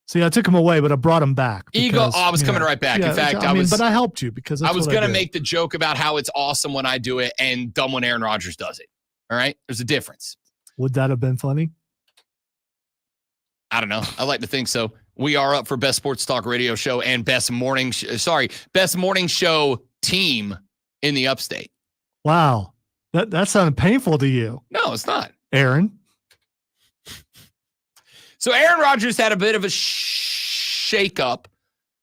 See, I took him away, but I brought him back. Because, I was coming right back. Yeah, In fact, but I helped you because I was going to make the joke about how it's awesome when I do it and dumb when Aaron Rodgers does it. All right. There's a difference. Would that have been funny? I don't know. I like to think so. We are up for Best Sports Talk Radio Show and Best Morning Show team in the Upstate. Wow. That sounded painful to you. No, it's not. Aaron. So Aaron Rodgers had a bit of a shakeup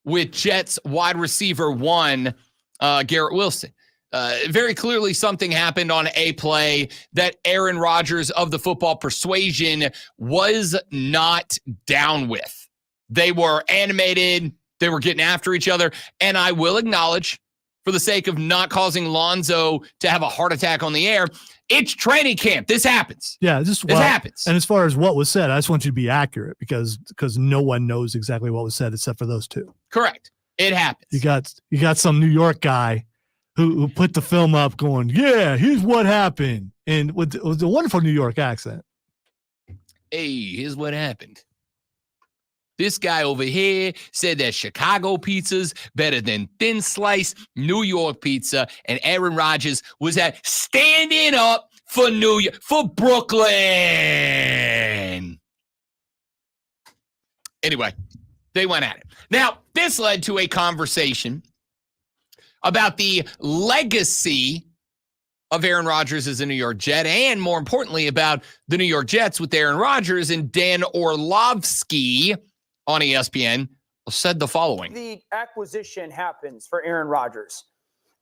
with Jets wide receiver 1, Garrett Wilson. Very clearly something happened on a play that Aaron Rodgers of the football persuasion was not down with. They were animated. They were getting after each other. And I will acknowledge, for the sake of not causing Lonzo to have a heart attack on the air, it's training camp. This happens. Yeah, this happens. And as far as what was said, I just want you to be accurate because no one knows exactly what was said except for those two. Correct. It happens. You got some New York guy who put the film up going, yeah, here's what happened. And with a wonderful New York accent. Hey, here's what happened. This guy over here said that Chicago pizza's better than thin slice New York pizza, and Aaron Rodgers was at standing up for New York, for Brooklyn. Anyway, they went at it. Now, this led to a conversation about the legacy of Aaron Rodgers as a New York Jet, and more importantly, about the New York Jets with Aaron Rodgers, and Dan Orlovsky on ESPN said the following. The acquisition happens for Aaron Rodgers,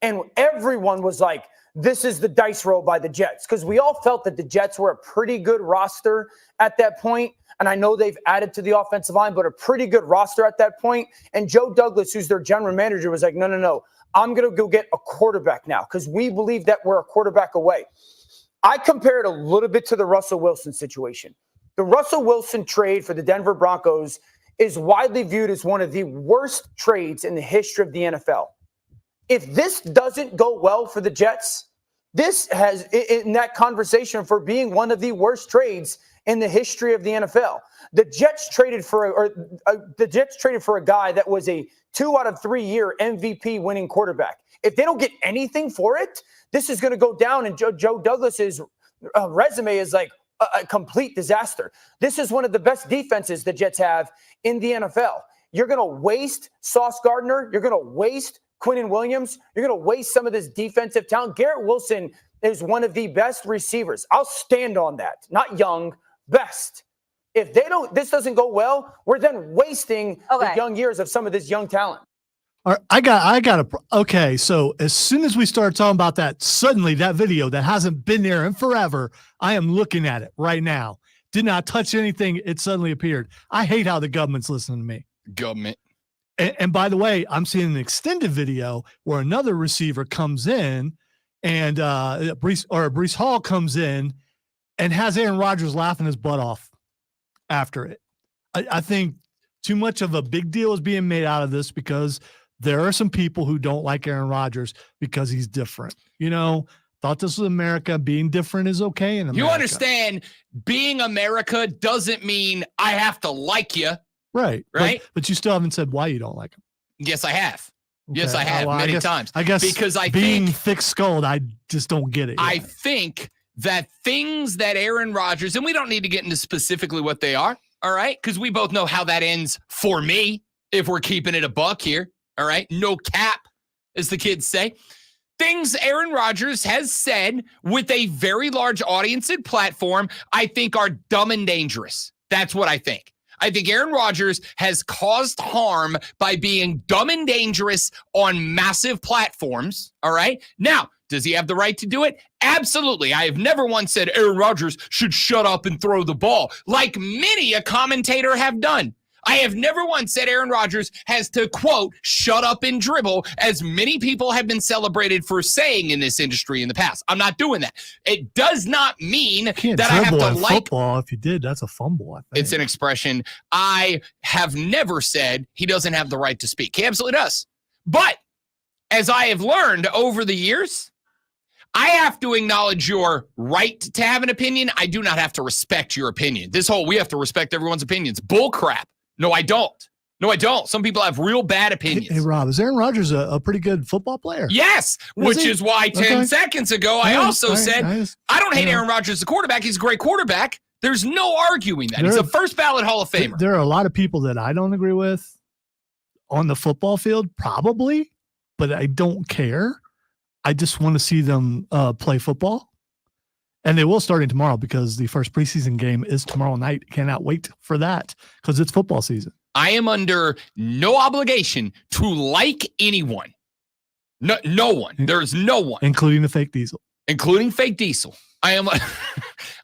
and everyone was like, this is the dice roll by the Jets, because we all felt that the Jets were a pretty good roster at that point. And I know they've added to the offensive line, but a pretty good roster at that point. And Joe Douglas, who's their general manager, was like, no. I'm going to go get a quarterback now because we believe that we're a quarterback away. I compare it a little bit to the Russell Wilson situation. The Russell Wilson trade for the Denver Broncos is widely viewed as one of the worst trades in the history of the NFL. If this doesn't go well for the Jets, this has in that conversation for being one of the worst trades in the history of the NFL. The Jets traded for a guy that was a 2 out of 3 year MVP winning quarterback. If they don't get anything for it, this is going to go down, and Joe Douglas's resume is like a complete disaster. This is one of the best defenses the Jets have in the NFL. You're going to waste Sauce Gardner. You're going to waste Quinnen Williams. You're going to waste some of this defensive talent. Garrett Wilson is one of the best receivers. I'll stand on that. Not young, best. If this doesn't go well, we're then wasting the young years of some of this young talent. All right, okay. So as soon as we start talking about that, suddenly that video that hasn't been there in forever, I am looking at it right now. Did not touch anything. It suddenly appeared. I hate how the government's listening to me. Government. And by the way, I'm seeing an extended video where another receiver comes in and Breece Hall comes in and has Aaron Rodgers laughing his butt off after it. I think too much of a big deal is being made out of this because there are some people who don't like Aaron Rodgers because he's different. You know, thought this was America. Being different is okay in America. You understand, being America doesn't mean I have to like you. Right. Right. But you still haven't said why you don't like him. Yes, I have. Okay. Yes, I have many times. I guess because I being think thick-skulled, I just don't get it. I think that things that Aaron Rodgers, and we don't need to get into specifically what they are, all right? Because we both know how that ends for me if we're keeping it a buck here, all right? No cap, as the kids say. Things Aaron Rodgers has said with a very large audience and platform, I think are dumb and dangerous. That's what I think. I think Aaron Rodgers has caused harm by being dumb and dangerous on massive platforms, all right? Now, does he have the right to do it? Absolutely. I have never once said Aaron Rodgers should shut up and throw the ball, like many a commentator have done. I have never once said Aaron Rodgers has to, quote, shut up and dribble, as many people have been celebrated for saying in this industry in the past. I'm not doing that. It does not mean that I have to like football. If you did, that's a fumble, I think. It's an expression. I have never said he doesn't have the right to speak. He absolutely does. But as I have learned over the years, I have to acknowledge your right to have an opinion. I do not have to respect your opinion. This whole we have to respect everyone's opinions. Bull crap. No, I don't. No, I don't. Some people have real bad opinions. Hey, Rob, is Aaron Rodgers a pretty good football player? Yes, which is why 10 seconds ago I also said I don't hate Aaron Rodgers as a quarterback. He's a great quarterback. There's no arguing that. He's a first ballot Hall of Famer. There are a lot of people that I don't agree with on the football field, probably, but I don't care. I just want to see them play football. And they will starting tomorrow because the first preseason game is tomorrow night. Cannot wait for that because it's football season. I am under no obligation to like anyone. No one. There's no one. Including the fake Diesel. Including fake Diesel. I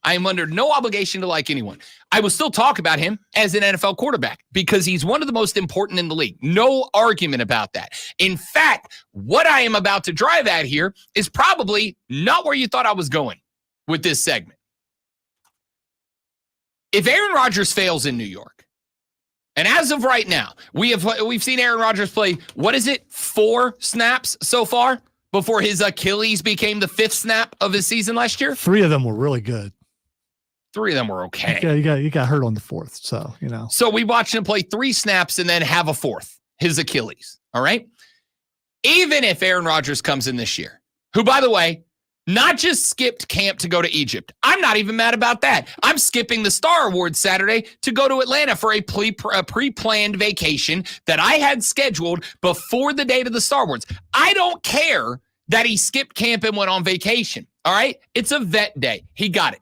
am under no obligation to like anyone. I will still talk about him as an NFL quarterback because he's one of the most important in the league. No argument about that. In fact, what I am about to drive at here is probably not where you thought I was going with this segment. If Aaron Rodgers fails in New York, and as of right now, we've seen Aaron Rodgers play, 4 snaps so far before his Achilles became the 5th snap of his season last year? 3 of them were really good. 3 of them were okay. Yeah, you got hurt on the 4th, so you know. So we watched him play 3 snaps and then have a 4th, his Achilles. All right. Even if Aaron Rodgers comes in this year, who, by the way, not just skipped camp to go to Egypt. I'm not even mad about that. I'm skipping the Star Awards Saturday to go to Atlanta for a pre-planned vacation that I had scheduled before the date of the Star Awards. I don't care that he skipped camp and went on vacation. All right. It's a vet day. He got it.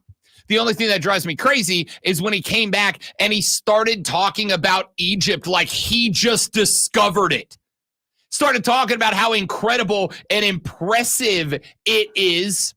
The only thing that drives me crazy is when he came back and he started talking about Egypt like he just discovered it. Started talking about how incredible and impressive it is.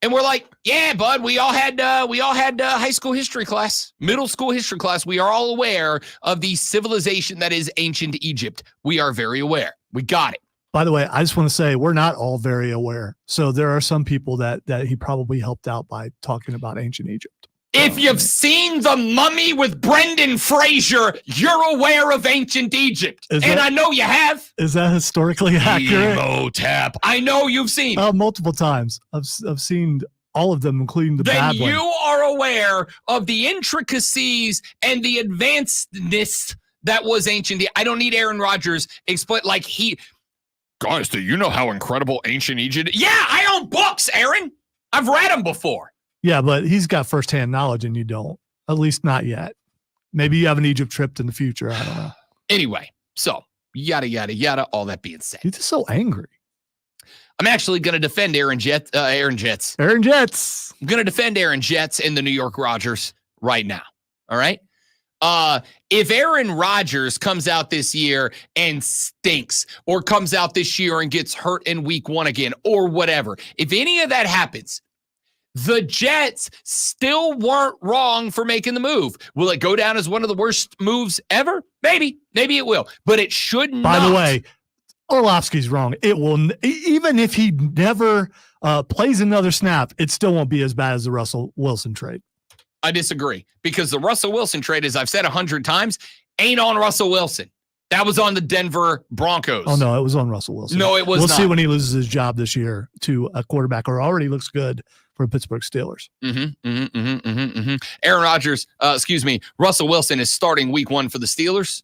And we're like, yeah, bud, we all had high school history class, middle school history class. We are all aware of the civilization that is ancient Egypt. We are very aware. We got it. By the way, I just want to say we're not all very aware. So there are some people that he probably helped out by talking about ancient Egypt. If you've seen The Mummy with Brendan Fraser, you're aware of ancient Egypt. I know you have. Is that historically accurate? Emotep. I know you've seen. Multiple times. I've seen all of them, including the bad one. Then you are aware of the intricacies and the advancedness that was ancient. I don't need Aaron Rodgers explain like he. Guys, do you know how incredible ancient Egypt is? Yeah, I own books, Aaron. I've read them before. Yeah, but he's got firsthand knowledge and you don't. At least not yet. Maybe you have an Egypt trip in the future. I don't know. Anyway, so yada, yada, yada. All that being said. You're just so angry. I'm actually going to defend Aaron Jets. I'm going to defend Aaron Jets and the New York Rodgers right now. All right. If Aaron Rodgers comes out this year and stinks or comes out this year and gets hurt in week 1 again or whatever, if any of that happens, the Jets still weren't wrong for making the move. Will it go down as one of the worst moves ever? Maybe it will, but it should not. By the way, Orlovsky's wrong. It will, even if he never plays another snap, it still won't be as bad as the Russell Wilson trade. I disagree because the Russell Wilson trade, as I've said 100 times, ain't on Russell Wilson. That was on the Denver Broncos. Oh, no, it was on Russell Wilson. No, it was not. We'll see when he loses his job this year to a quarterback who already looks good for Pittsburgh Steelers. Aaron Rodgers, Russell Wilson is starting week 1 for the Steelers.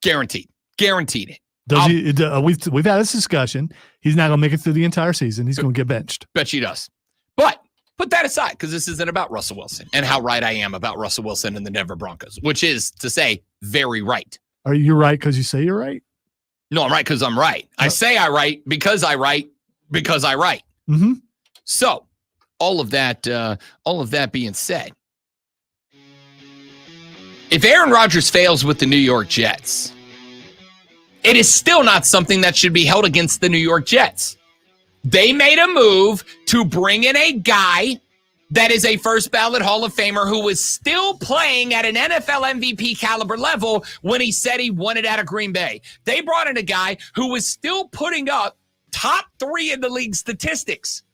Guaranteed it. We've had this discussion. He's not going to make it through the entire season. He's going to get benched. Bet she does. But put that aside because this isn't about Russell Wilson and how right I am about Russell Wilson and the Denver Broncos, which is to say very right. Are you right because you say you're right? No, I'm right because I'm right. I say I right because I write because I write. Mm-hmm. So all of that being said, if Aaron Rodgers fails with the New York Jets, it is still not something that should be held against the New York Jets. They made a move to bring in a guy that is a first ballot Hall of Famer who was still playing at an NFL MVP caliber level when he said he wanted out of Green Bay. They brought in a guy who was still putting up top 3 in the league statistics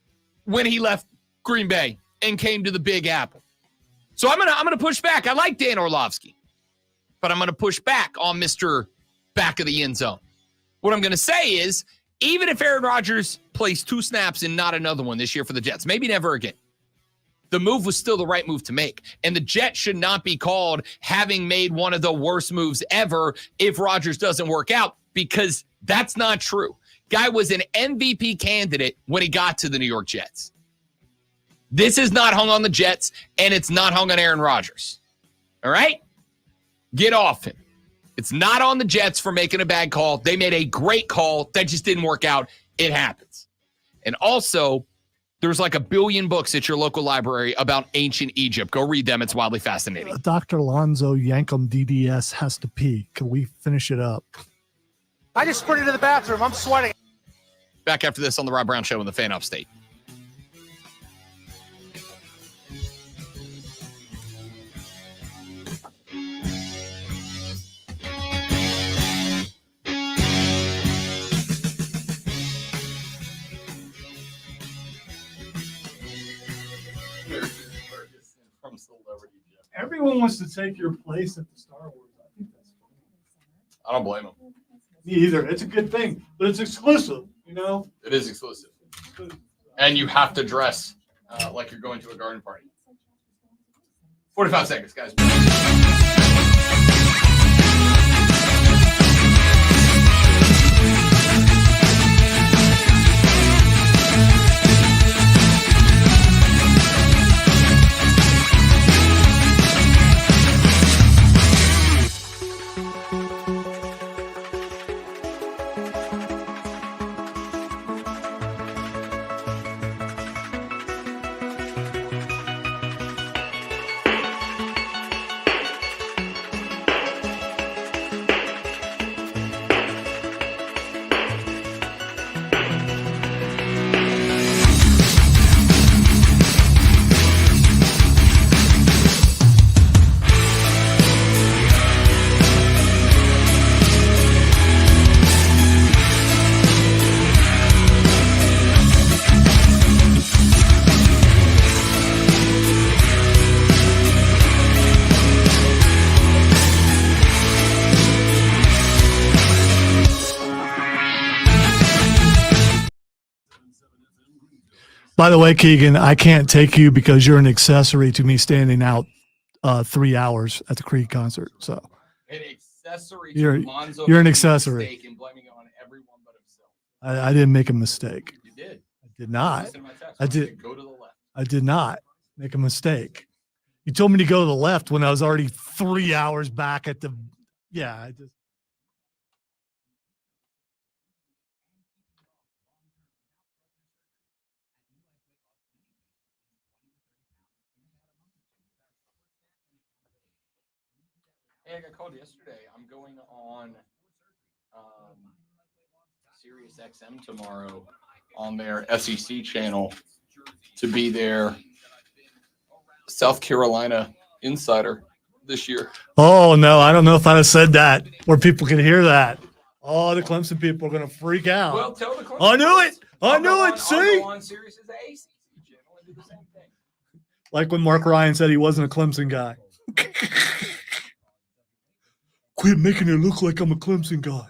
when he left Green Bay and came to the Big Apple. So I'm gonna push back. I like Dan Orlovsky, but I'm gonna push back on Mr. Back of the End Zone. What I'm gonna say is, even if Aaron Rodgers plays 2 snaps and not another one this year for the Jets, maybe never again, the move was still the right move to make. And the Jets should not be called having made one of the worst moves ever if Rodgers doesn't work out, because that's not true. Guy was an MVP candidate when he got to the New York Jets. This is not hung on the Jets, and it's not hung on Aaron Rodgers. All right? Get off him. It's not on the Jets for making a bad call. They made a great call that just didn't work out. It happens. And also, there's like 1 billion books at your local library about ancient Egypt. Go read them. It's wildly fascinating. Dr. Alonzo Yankum DDS has to pee. Can we finish it up? I just sprinted to the bathroom. I'm sweating. Back after this on the Rob Brown Show in the Fan Upstate. Everyone wants to take your place at the Star Wars. I think that's funny. I don't blame them. Me either. It's a good thing, but it's exclusive, you know? It is exclusive. And you have to dress like you're going to a garden party. 45 seconds, guys. By the way, Keegan, I can't take you because you're an accessory to me standing out 3 hours at the Creed concert. So An accessory You're- to Lonzo you're an making a accessory. mistake and blaming it on everyone but himself. I didn't make a mistake. You did. I did not. Listen to my text. I When did. said Go to the left. I did not make a mistake. You told me to go to the left when I was already 3 hours back at the. Yeah, I just. Hey, I got called yesterday. I'm going on Sirius XM tomorrow on their SEC channel to be their South Carolina insider this year. Oh no, I don't know if I'd have said that where people could hear that. Oh, the Clemson people are gonna freak out. Well, tell the Clemson I knew it. I I'll knew go it. on- I'll See, go on Sirius's ACC channel and do the same thing. like when Mark Ryan said he wasn't a Clemson guy. Quit making it look like I'm a Clemson guy.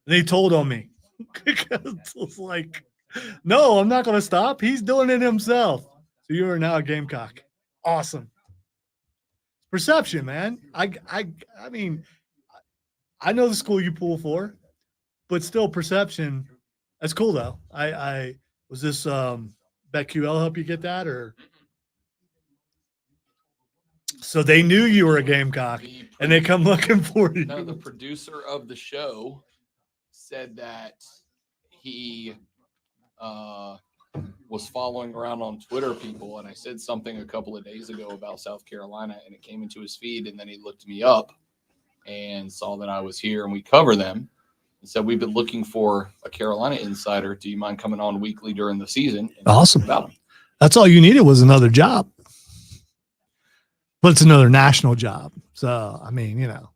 And he told on me. It's like, no, I'm not going to stop. He's doing it himself. So you are now a Gamecock. Awesome. Perception, man. I mean, I know the school you pull for, but still perception. That's cool though. I was this BetQL help you get that, or so they knew you were a Gamecock and they come looking for you. No, the producer of the show said that he was following around on Twitter people, and I said something a couple of days ago about South Carolina, and it came into his feed, and then he looked me up and saw that I was here and we cover them. And said, we've been looking for a Carolina insider. Do you mind coming on weekly during the season? And Awesome. about them. That's all you needed was another job. But it's another national job. So, I mean, you know.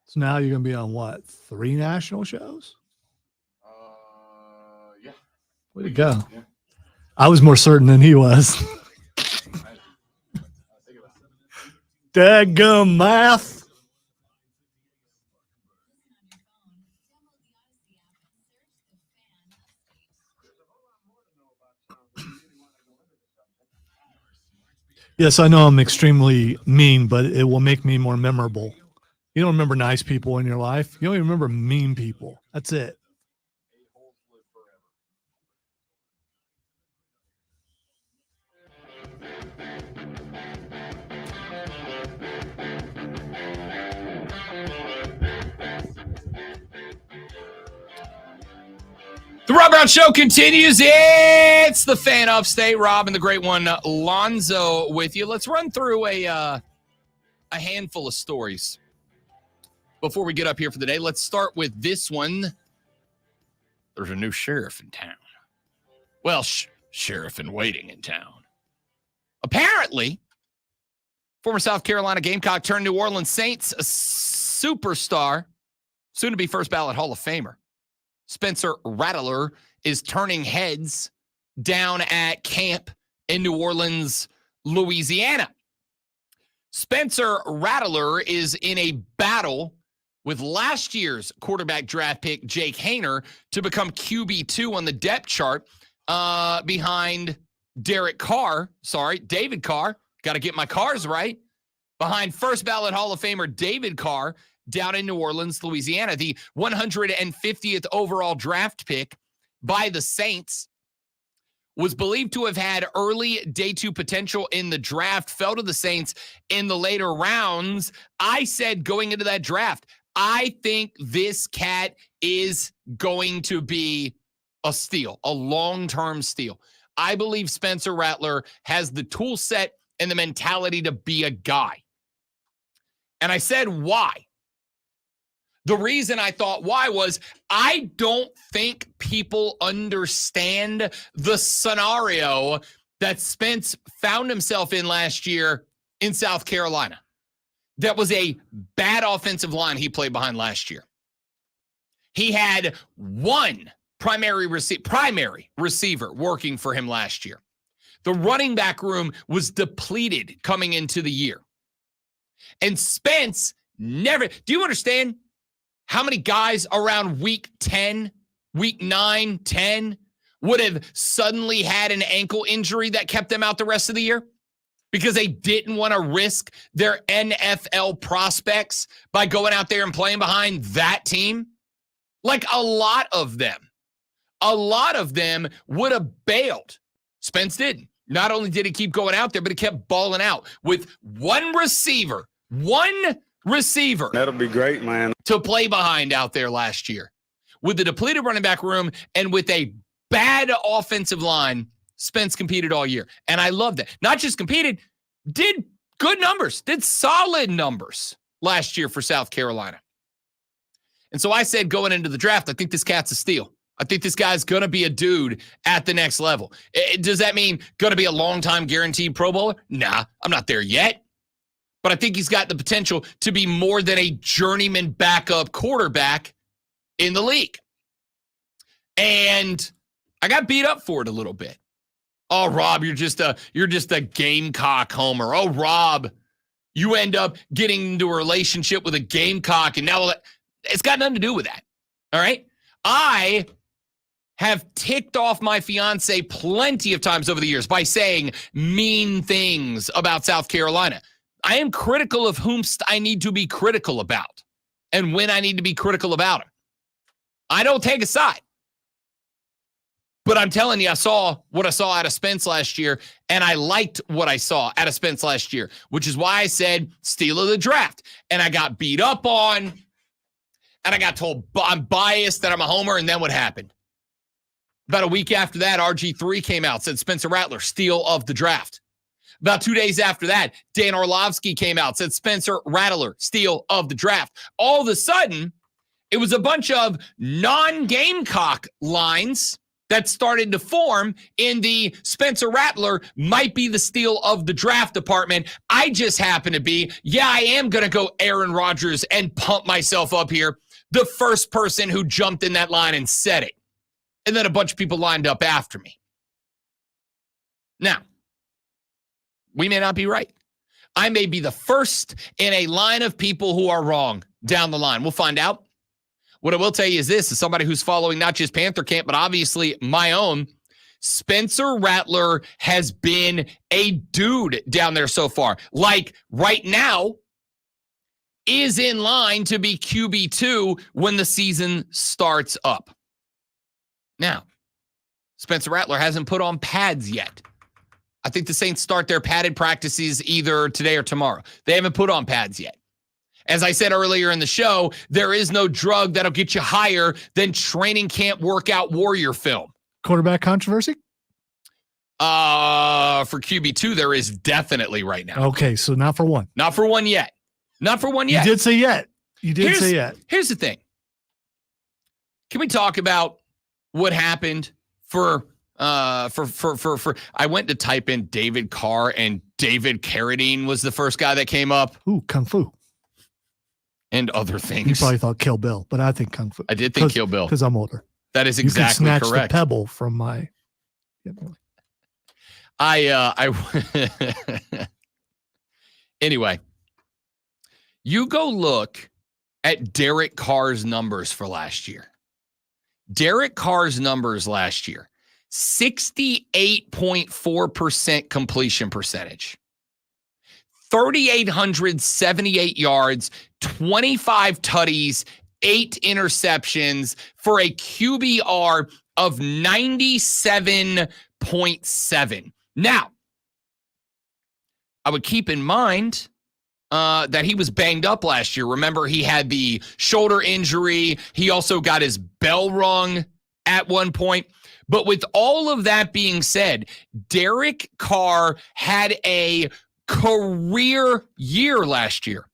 So now you're going to be on what? 3 national shows? Yeah. Way to go. Yeah. I was more certain than he was. Dadgum math. Yes, I know I'm extremely mean, but it will make me more memorable. You don't remember nice people in your life. You only remember mean people. That's it. The Rob Brown Show continues. It's the fan upstate. Rob and the great one, Lonzo, with you. Let's run through a handful of stories before we get up here for the day. Let's start with this one. There's a new sheriff in town. Well, sheriff in waiting in town. Apparently, former South Carolina Gamecock turned New Orleans Saints a superstar, soon to be first ballot Hall of Famer, Spencer Rattler, is turning heads down at camp in New Orleans, Louisiana. Spencer Rattler is in a battle with last year's quarterback draft pick, Jake Haener, to become QB2 on the depth chart. behind David Carr. Got to get my cars right. Behind first ballot Hall of Famer David Carr down in New Orleans, Louisiana, the 150th overall draft pick by the Saints, was believed to have had early day 2 potential in the draft, fell to the Saints in the later rounds. I said going into that draft, I think this cat is going to be a steal, a long-term steal. I believe Spencer Rattler has the tool set and the mentality to be a guy. And I said why. The reason I thought why was I don't think people understand the scenario that Spence found himself in last year in South Carolina. That was a bad offensive line he played behind last year. He had one primary receiver working for him last year. The running back room was depleted coming into the year. And Spence never, do you understand how many guys around week 10, week 9, 10 would have suddenly had an ankle injury that kept them out the rest of the year? Because they didn't want to risk their NFL prospects by going out there and playing behind that team. Like a lot of them would have bailed. Spence didn't. Not only did he keep going out there, but he kept balling out with one receiver. That'll be great, man. To play behind out there last year. With the depleted running back room and with a bad offensive line, Spence competed all year. And I love that. Not just competed, did good numbers, did solid numbers last year for South Carolina. And so I said going into the draft, I think this cat's a steal. I think this guy's going to be a dude at the next level. Does that mean going to be a long-time guaranteed Pro Bowler? Nah, I'm not there yet. But I think he's got the potential to be more than a journeyman backup quarterback in the league. And I got beat up for it a little bit. Oh, Rob, you're just a Gamecock homer. Oh, Rob, you end up getting into a relationship with a Gamecock, and now it's got nothing to do with that. All right? I have ticked off my fiance plenty of times over the years by saying mean things about South Carolina. I am critical of whom I need to be critical about and when I need to be critical about him. I don't take a side. But I'm telling you, I saw what I saw out of Spence last year, and I liked what I saw out of Spence last year, which is why I said steal of the draft. And I got beat up on, and I got told I'm biased, that I'm a homer, and then what happened? About a week after that, RG3 came out, said Spencer Rattler, steal of the draft. About 2 days after that, Dan Orlovsky came out, said Spencer Rattler, steal of the draft. All of a sudden, it was a bunch of non-Gamecock lines that started to form in the Spencer Rattler might be the steal of the draft department. I just happen to be, I am going to go Aaron Rodgers and pump myself up here, the first person who jumped in that line and said it. And then a bunch of people lined up after me. Now, we may not be right. I may be the first in a line of people who are wrong down the line. We'll find out. What I will tell you is this, as somebody who's following not just Panther Camp, but obviously my own, Spencer Rattler has been a dude down there so far. Like right now, is in line to be QB2 when the season starts up. Now, Spencer Rattler hasn't put on pads yet. I think the Saints start their padded practices either today or tomorrow. They haven't put on pads yet. As I said earlier in the show, there is no drug that'll get you higher than training camp workout warrior film. Quarterback controversy? For QB2, there is definitely right now. Okay, so not for one. Not for one yet. Not for one yet. You did say yet. You did say yet. Here's the thing. Can we talk about what happened for I went to type in David Carr, and David Carradine was the first guy that came up. Ooh, Kung Fu. And other things. You probably thought Kill Bill, but I think Kung Fu. I did think Kill Bill. Because I'm older. That is exactly correct. You can snatch correct. the pebble from my... Anyway, you go look at Derek Carr's numbers for last year. Derek Carr's numbers last year, 68.4% completion percentage, 3,878 yards, 25 tutties, 8 interceptions for a QBR of 97.7. Now, I would keep in mind that he was banged up last year. Remember, he had the shoulder injury. He also got his bell rung at one point. But with all of that being said, Derek Carr had a career year last year.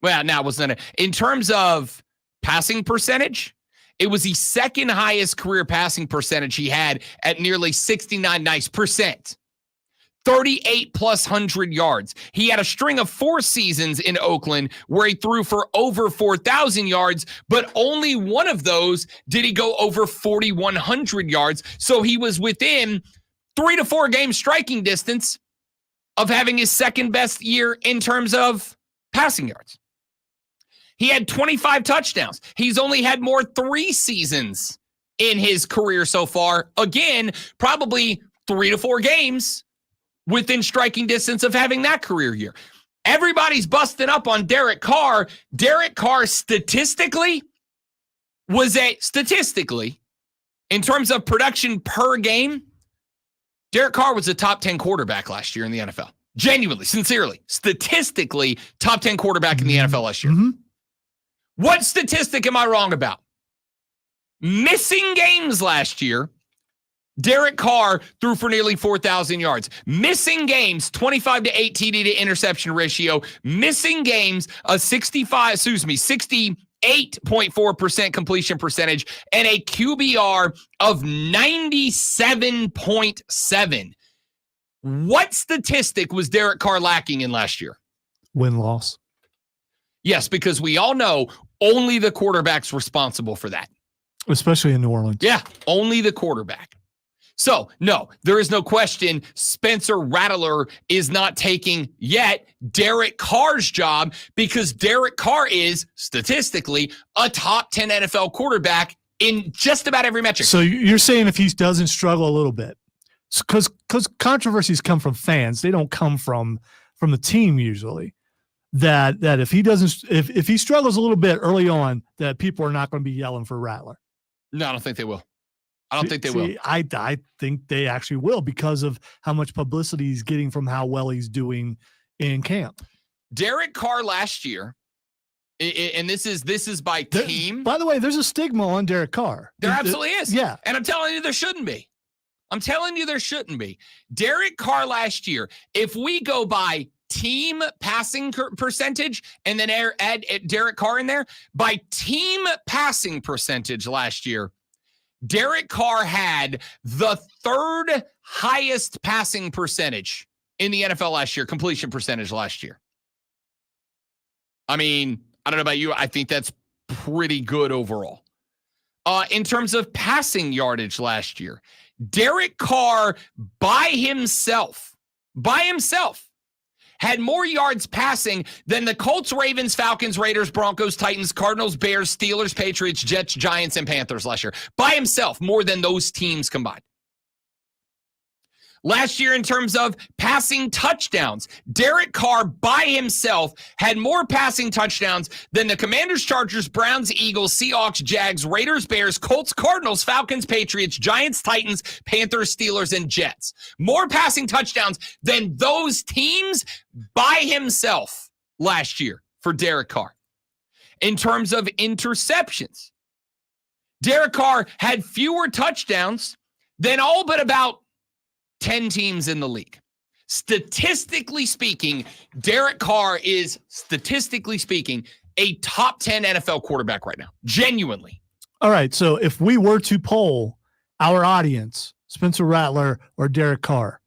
Well, now wasn't it? In terms of passing percentage, it was the second highest career passing percentage he had at nearly 69 percent. 38 plus 100 yards. He had a string of 4 seasons in Oakland where he threw for over 4,000 yards, but only one of those did he go over 4,100 yards. So he was within 3 to 4 game striking distance of having his second best year in terms of passing yards. He had 25 touchdowns. He's only had more 3 seasons in his career so far. Again, probably 3 to 4 games within striking distance of having that career year. Everybody's busting up on Derek Carr. Derek Carr statistically, in terms of production per game, Derek Carr was a top 10 quarterback last year in the NFL. Genuinely, sincerely, statistically, top 10 quarterback in the NFL last year. Mm-hmm. What statistic am I wrong about? Missing games last year, Derek Carr threw for nearly 4,000 yards. Missing games, 25 to 8 TD to interception ratio. Missing games, a 68.4% completion percentage and a QBR of 97.7. What statistic was Derek Carr lacking in last year? Win-loss. Yes, because we all know only the quarterback's responsible for that. Especially in New Orleans. Yeah, only the quarterback. So, no, there is no question Spencer Rattler is not taking yet Derek Carr's job because Derek Carr is, statistically, a top 10 NFL quarterback in just about every metric. So you're saying if he doesn't struggle a little bit, because controversies come from fans, they don't come from the team usually, that if he doesn't, if he struggles a little bit early on, that people are not going to be yelling for Rattler. No, I don't think they will. I don't think they will. I think they actually will because of how much publicity he's getting from how well he's doing in camp. Derek Carr last year, and this is by team. By the way, there's a stigma on Derek Carr. There absolutely is. Yeah. And I'm telling you, there shouldn't be. Derek Carr last year, if we go by team passing percentage and then add Derek Carr in there, by team passing percentage last year, Derek Carr had the 3rd highest passing percentage in the NFL last year, completion percentage last year. I mean, I don't know about you. I think that's pretty good overall. In terms of passing yardage last year, Derek Carr by himself, had more yards passing than the Colts, Ravens, Falcons, Raiders, Broncos, Titans, Cardinals, Bears, Steelers, Patriots, Jets, Giants, and Panthers last year. By himself, more than those teams combined. Last year, in terms of passing touchdowns, Derek Carr by himself had more passing touchdowns than the Commanders, Chargers, Browns, Eagles, Seahawks, Jags, Raiders, Bears, Colts, Cardinals, Falcons, Patriots, Giants, Titans, Panthers, Steelers, and Jets. More passing touchdowns than those teams by himself last year for Derek Carr. In terms of interceptions, Derek Carr had fewer touchdowns than all but about 10 teams in the league. Statistically speaking, Derek Carr is, statistically speaking, a top 10 NFL quarterback right now. Genuinely. All right. So if we were to poll our audience, Spencer Rattler or Derek Carr,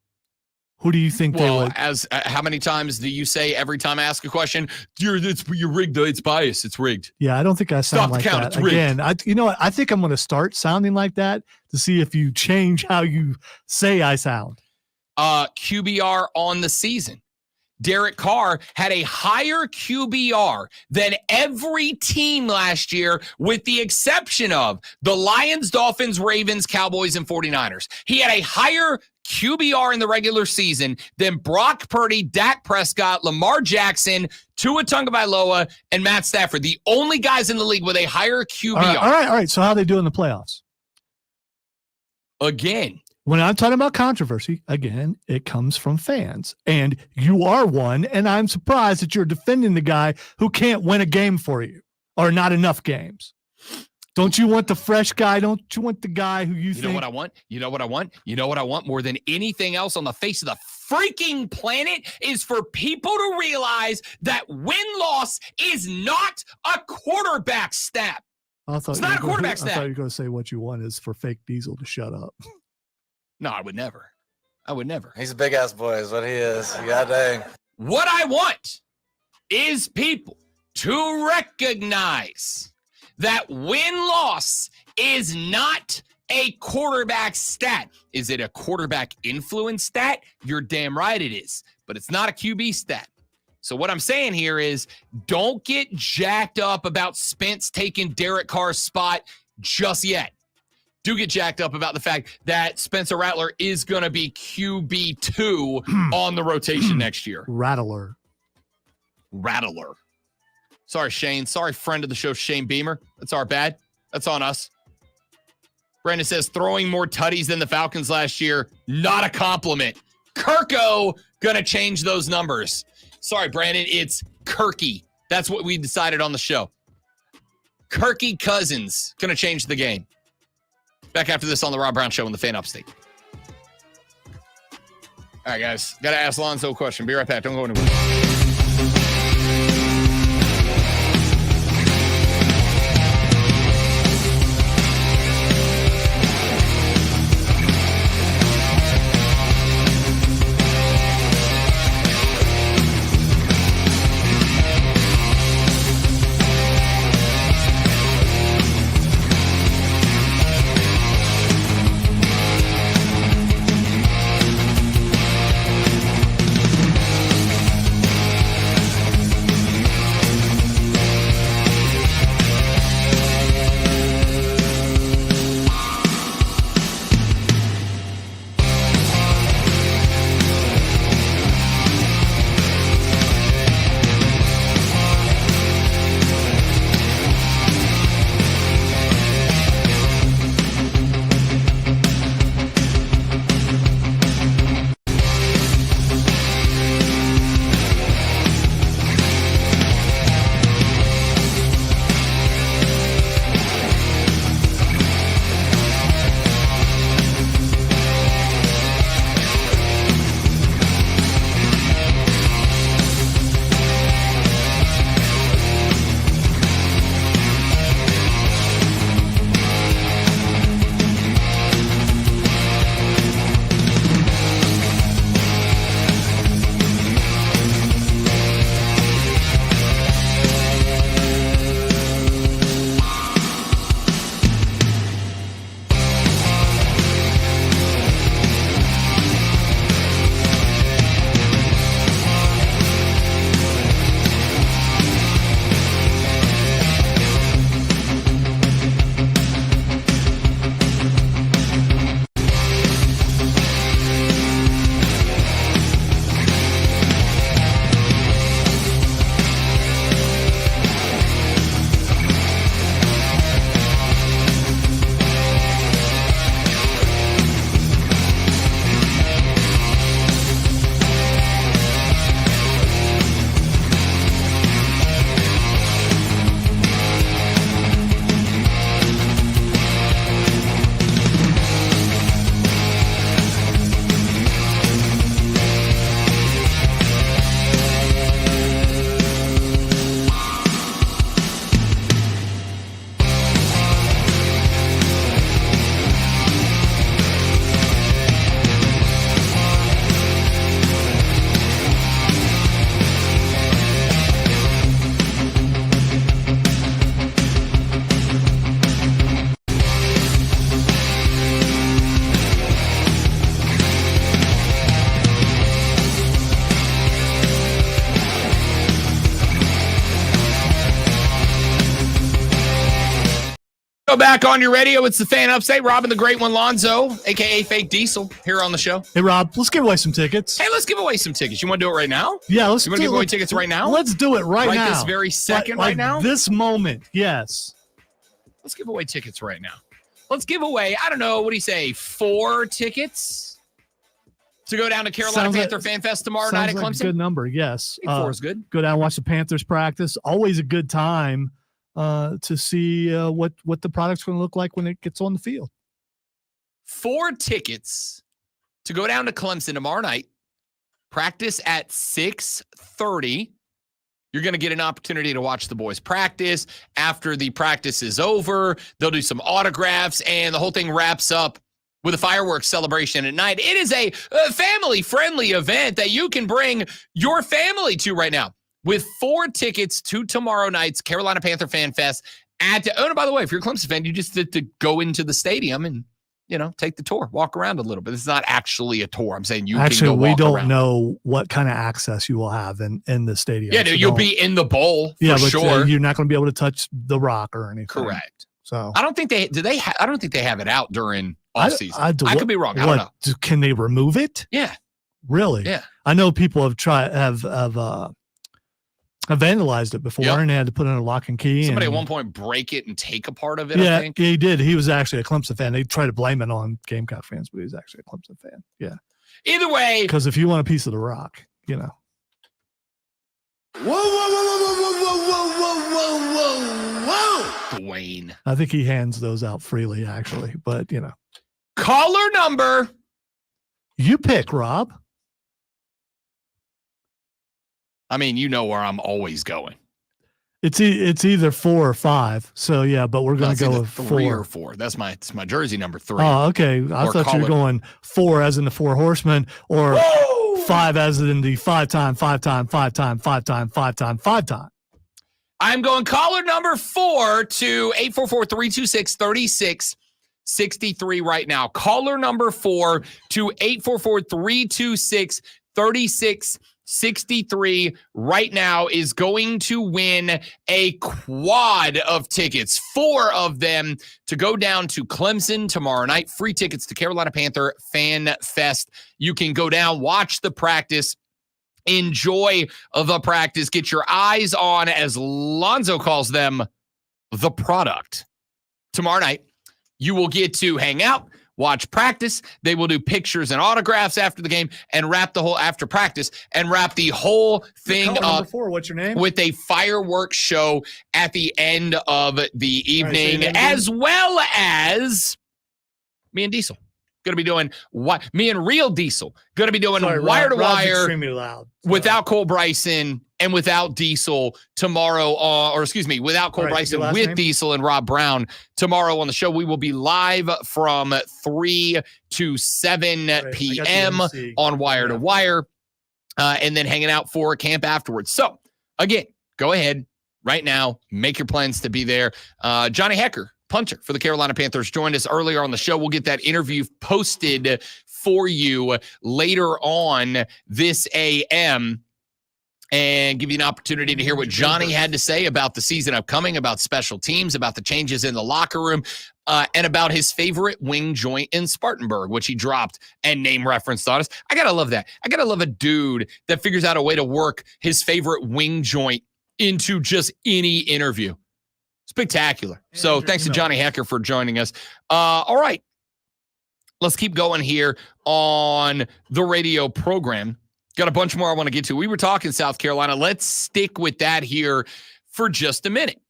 who do you think they would? As how many times do you say every time I ask a question, you're rigged, it's biased, it's rigged? Yeah, I don't think I sound like that. It's rigged. Again, you know what? I think I'm going to start sounding like that to see if you change how you say I sound. QBR on the season. Derek Carr had a higher QBR than every team last year, with the exception of the Lions, Dolphins, Ravens, Cowboys, and 49ers. He had a higher QBR in the regular season than Brock Purdy, Dak Prescott, Lamar Jackson, Tua Tagovailoa, and Matt Stafford. The only guys in the league with a higher QBR. All right. So how they do in the playoffs? Again, when I'm talking about controversy, again, it comes from fans. And you are one, and I'm surprised that you're defending the guy who can't win a game for you or not enough games. Don't you want the fresh guy? Don't you want the guy who you think? You know what I want? You know what I want? You know what I want more than anything else on the face of the freaking planet is for people to realize that win-loss is not a quarterback stat. It's not a quarterback stat. I thought you were going to say what you want is for Fake Diesel to shut up. No, I would never. I would never. He's a big-ass boy is what he is. God dang. What I want is people to recognize that win-loss is not a quarterback stat. Is it a quarterback influence stat? You're damn right it is, but it's not a QB stat. So what I'm saying here is don't get jacked up about Spence taking Derek Carr's spot just yet. Do get jacked up about the fact that Spencer Rattler is going to be QB2 on the rotation next year. Rattler. Sorry, Shane. Sorry, friend of the show, Shane Beamer. That's our bad. That's on us. Brandon says throwing more tutties than the Falcons last year. Not a compliment. Kirko going to change those numbers. Sorry, Brandon. It's Kirky. That's what we decided on the show. Kirky Cousins going to change the game. Back after this on the Rob Brown Show in the Fan Upstate. All right, guys. Got to ask Lonzo a question. Be right back. Don't go anywhere. Go back on your radio. It's the Fan Upstate. Robin the Great One Lonzo, a.k.a. Fake Diesel, here on the show. Hey, Rob, let's give away some tickets. Hey, let's give away some tickets. You want to do it right now? Yeah, let's You want to give away tickets right now? Let's do it right now. This very second Like right now? This moment, yes. Let's give away tickets right now. Let's give away, I don't know, what do you say, 4 tickets to go down to Carolina Panther Fan Fest tomorrow night at Sounds like Clemson? a good number, yes. I think 4 is good. Go down and watch the Panthers practice. Always a good time to see what the product's going to look like when it gets on the field. 4 tickets to go down to Clemson tomorrow night. Practice at 6:30. You're going to get an opportunity to watch the boys practice. After the practice is over, they'll do some autographs, and the whole thing wraps up with a fireworks celebration at night. It is a family-friendly event that you can bring your family to right now with 4 tickets to tomorrow night's Carolina Panther Fan Fest. And by the way, if you're a Clemson fan, you just have to go into the stadium and, take the tour, walk around a little bit. It's not actually a tour. I'm saying you can go we walk don't around. know what kind of access you will have in the stadium. Yeah, so you'll be in the bowl for but sure. You're not going to be able to touch the rock or anything. Correct. So I don't think they I don't think they have it out during off season. I what- could be wrong. I don't know. Can they remove it? Yeah. Really? Yeah. I know people have vandalized it before, Yep. and they had to put in a lock and key. Somebody and, at one point break it and take a part of it, I yeah, think. he did. He was actually a Clemson fan. They tried to blame it on Gamecock fans, but he was actually a Clemson fan. Yeah. Either way. Because if you want a piece of the rock, Whoa, whoa, Dwayne. I think he hands those out freely, actually. But, Caller number. You pick, Rob. I mean, you know where I'm always going. It's either 4 or 5. So, yeah, but we're going to go with 3 4. or 4. That's my jersey number 3. Oh, okay. I Or thought you were caller- going 4 as in the 4 horsemen, or Whoa! 5 as in the 5 time. I'm going caller number 4 to 844-326-3663 right now. Caller number 4 to 844-326-3663 right now is going to win a quad of tickets, 4 of them to go down to Clemson tomorrow night. Free tickets to Carolina Panther Fan Fest. You can go down, watch the practice, enjoy the practice, get your eyes on, as Lonzo calls them, the product. Tomorrow night, you will get to hang out, watch practice. They will do pictures and autographs after the game and wrap the whole after practice and wrap the whole thing up What's your name? with a fireworks show at the end of the evening, that as well as me and Diesel. Going to be doing what? Me and Real Diesel going to be doing wire to Rob's wire extremely loud. without Cole Bryson and without Diesel tomorrow, without Cole All right, Bryson your last with name? Diesel and Rob Brown tomorrow on the show. We will be live from 3 to 7 p.m. on Wire to Wire, and then hanging out for camp afterwards. So, again, go ahead right now, make your plans to be there. Johnny Hecker, punter for the Carolina Panthers, joined us earlier on the show. We'll get that interview posted for you later on this AM and give you an opportunity to hear what Johnny had to say about the season upcoming, about special teams, about the changes in the locker room, and about his favorite wing joint in Spartanburg, which he dropped and name referenced on us. I got to love that. I got to love a dude that figures out a way to work his favorite wing joint into just any interview. Spectacular. So thanks to Johnny Hecker for joining us. All right. Let's keep going here on the radio program. Got a bunch more I want to get to. We were talking South Carolina. Let's stick with that here for just a minute.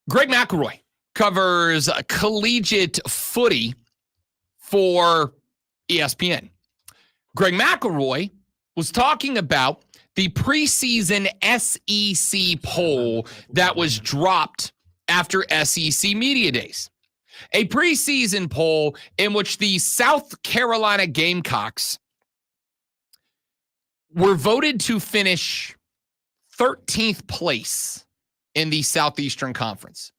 Greg McElroy covers collegiate footy for ESPN. Greg McElroy was talking about the preseason SEC poll that was dropped after SEC Media Days. A preseason poll in which the South Carolina Gamecocks were voted to finish 13th place in the Southeastern Conference.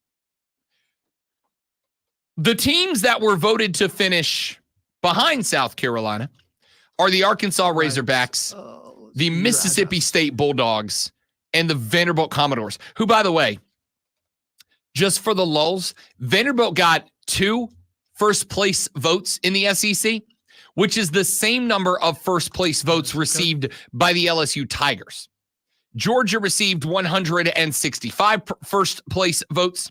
The teams that were voted to finish behind South Carolina are the Arkansas Razorbacks, the Mississippi State Bulldogs, and the Vanderbilt Commodores, who, by the way, just for the lulls, Vanderbilt got 2 first-place votes in the SEC, which is the same number of first-place votes received by the LSU Tigers. Georgia received 165 first-place votes.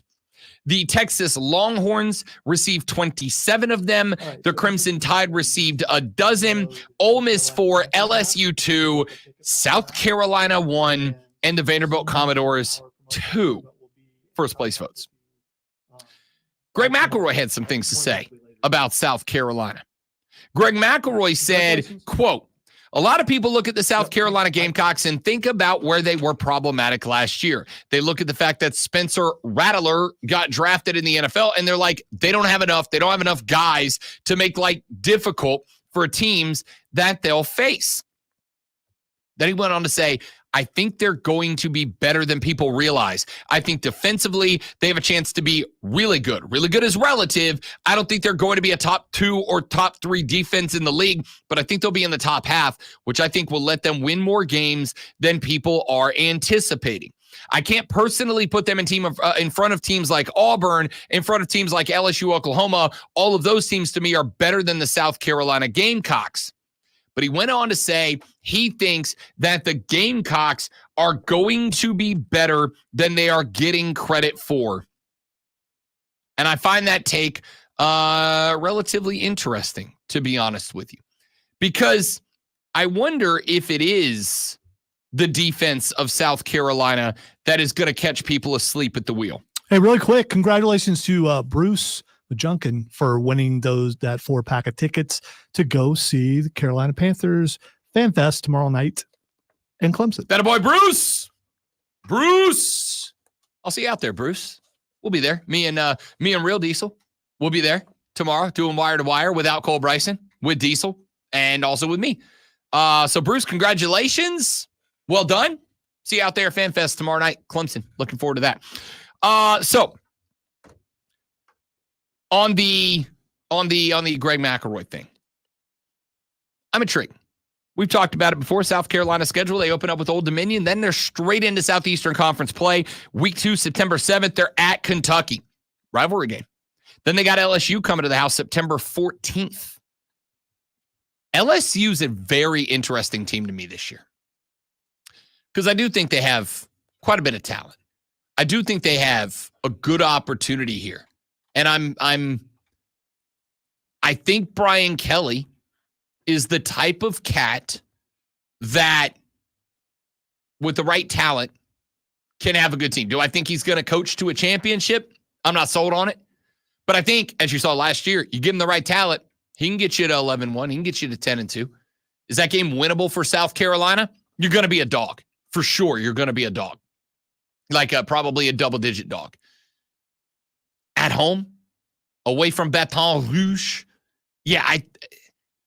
The Texas Longhorns received 27 of them. The Crimson Tide received 12. Ole Miss 4, LSU 2, South Carolina 1, and the Vanderbilt Commodores 2 first-place votes. Greg McElroy had some things to say about South Carolina. Greg McElroy said, quote, "A lot of people look at the South Carolina Gamecocks and think about where they were problematic last year. They look at the fact that Spencer Rattler got drafted in the NFL, and they're like, they don't have enough guys to make life difficult for teams that they'll face." Then he went on to say, "I think they're going to be better than people realize. I think defensively, they have a chance to be really good. Really good is relative. I don't think they're going to be a top 2 or top 3 defense in the league, but I think they'll be in the top half, which I think will let them win more games than people are anticipating. I can't personally put them in front of teams like Auburn, in front of teams like LSU, Oklahoma. All of those teams to me are better than the South Carolina Gamecocks." But he went on to say he thinks that the Gamecocks are going to be better than they are getting credit for. And I find that take relatively interesting, to be honest with you, because I wonder if it is the defense of South Carolina that is going to catch people asleep at the wheel. Hey, really quick, congratulations to Bruce Junkin for winning that 4-pack of tickets to go see the Carolina Panthers Fan Fest tomorrow night in Clemson. That boy, Bruce. I'll see you out there, Bruce. We'll be there. Me and Real Diesel. We'll be there tomorrow doing wire to wire without Cole Bryson, with Diesel, and also with me. So Bruce, congratulations. Well done. See you out there at Fan Fest tomorrow night, Clemson. Looking forward to that. So on the Greg McElroy thing, I'm intrigued. We've talked about it before. South Carolina schedule, they open up with Old Dominion. Then they're straight into Southeastern Conference play. Week 2, September 7th, they're at Kentucky. Rivalry game. Then they got LSU coming to the house September 14th. LSU's a very interesting team to me this year, because I do think they have quite a bit of talent. I do think they have a good opportunity here. And I think Brian Kelly is the type of cat that, with the right talent, can have a good team. Do I think he's going to coach to a championship? I'm not sold on it. But I think, as you saw last year, you give him the right talent, he can get you to 11-1. He can get you to 10-2. Is that game winnable for South Carolina? You're going to be a dog. For sure, you're going to be a dog. Like probably a double-digit dog. At home, away from Baton Rouge, yeah,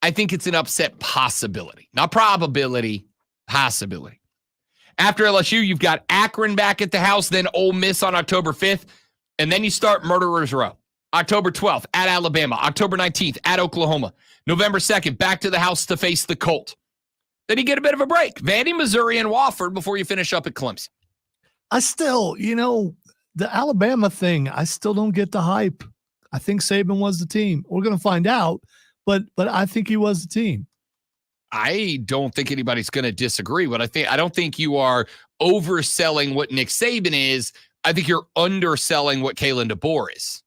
I think it's an upset possibility. Not probability, possibility. After LSU, you've got Akron back at the house, then Ole Miss on October 5th, and then you start Murderers Row. October 12th at Alabama, October 19th at Oklahoma, November 2nd back to the house to face the Colt. Then you get a bit of a break. Vandy, Missouri, and Wofford before you finish up at Clemson. I still, the Alabama thing, I still don't get the hype. I think Saban was the team. We're going to find out, but I think he was the team. I don't think anybody's going to disagree, but I don't think you are overselling what Nick Saban is. I think you're underselling what Kalen DeBoer is.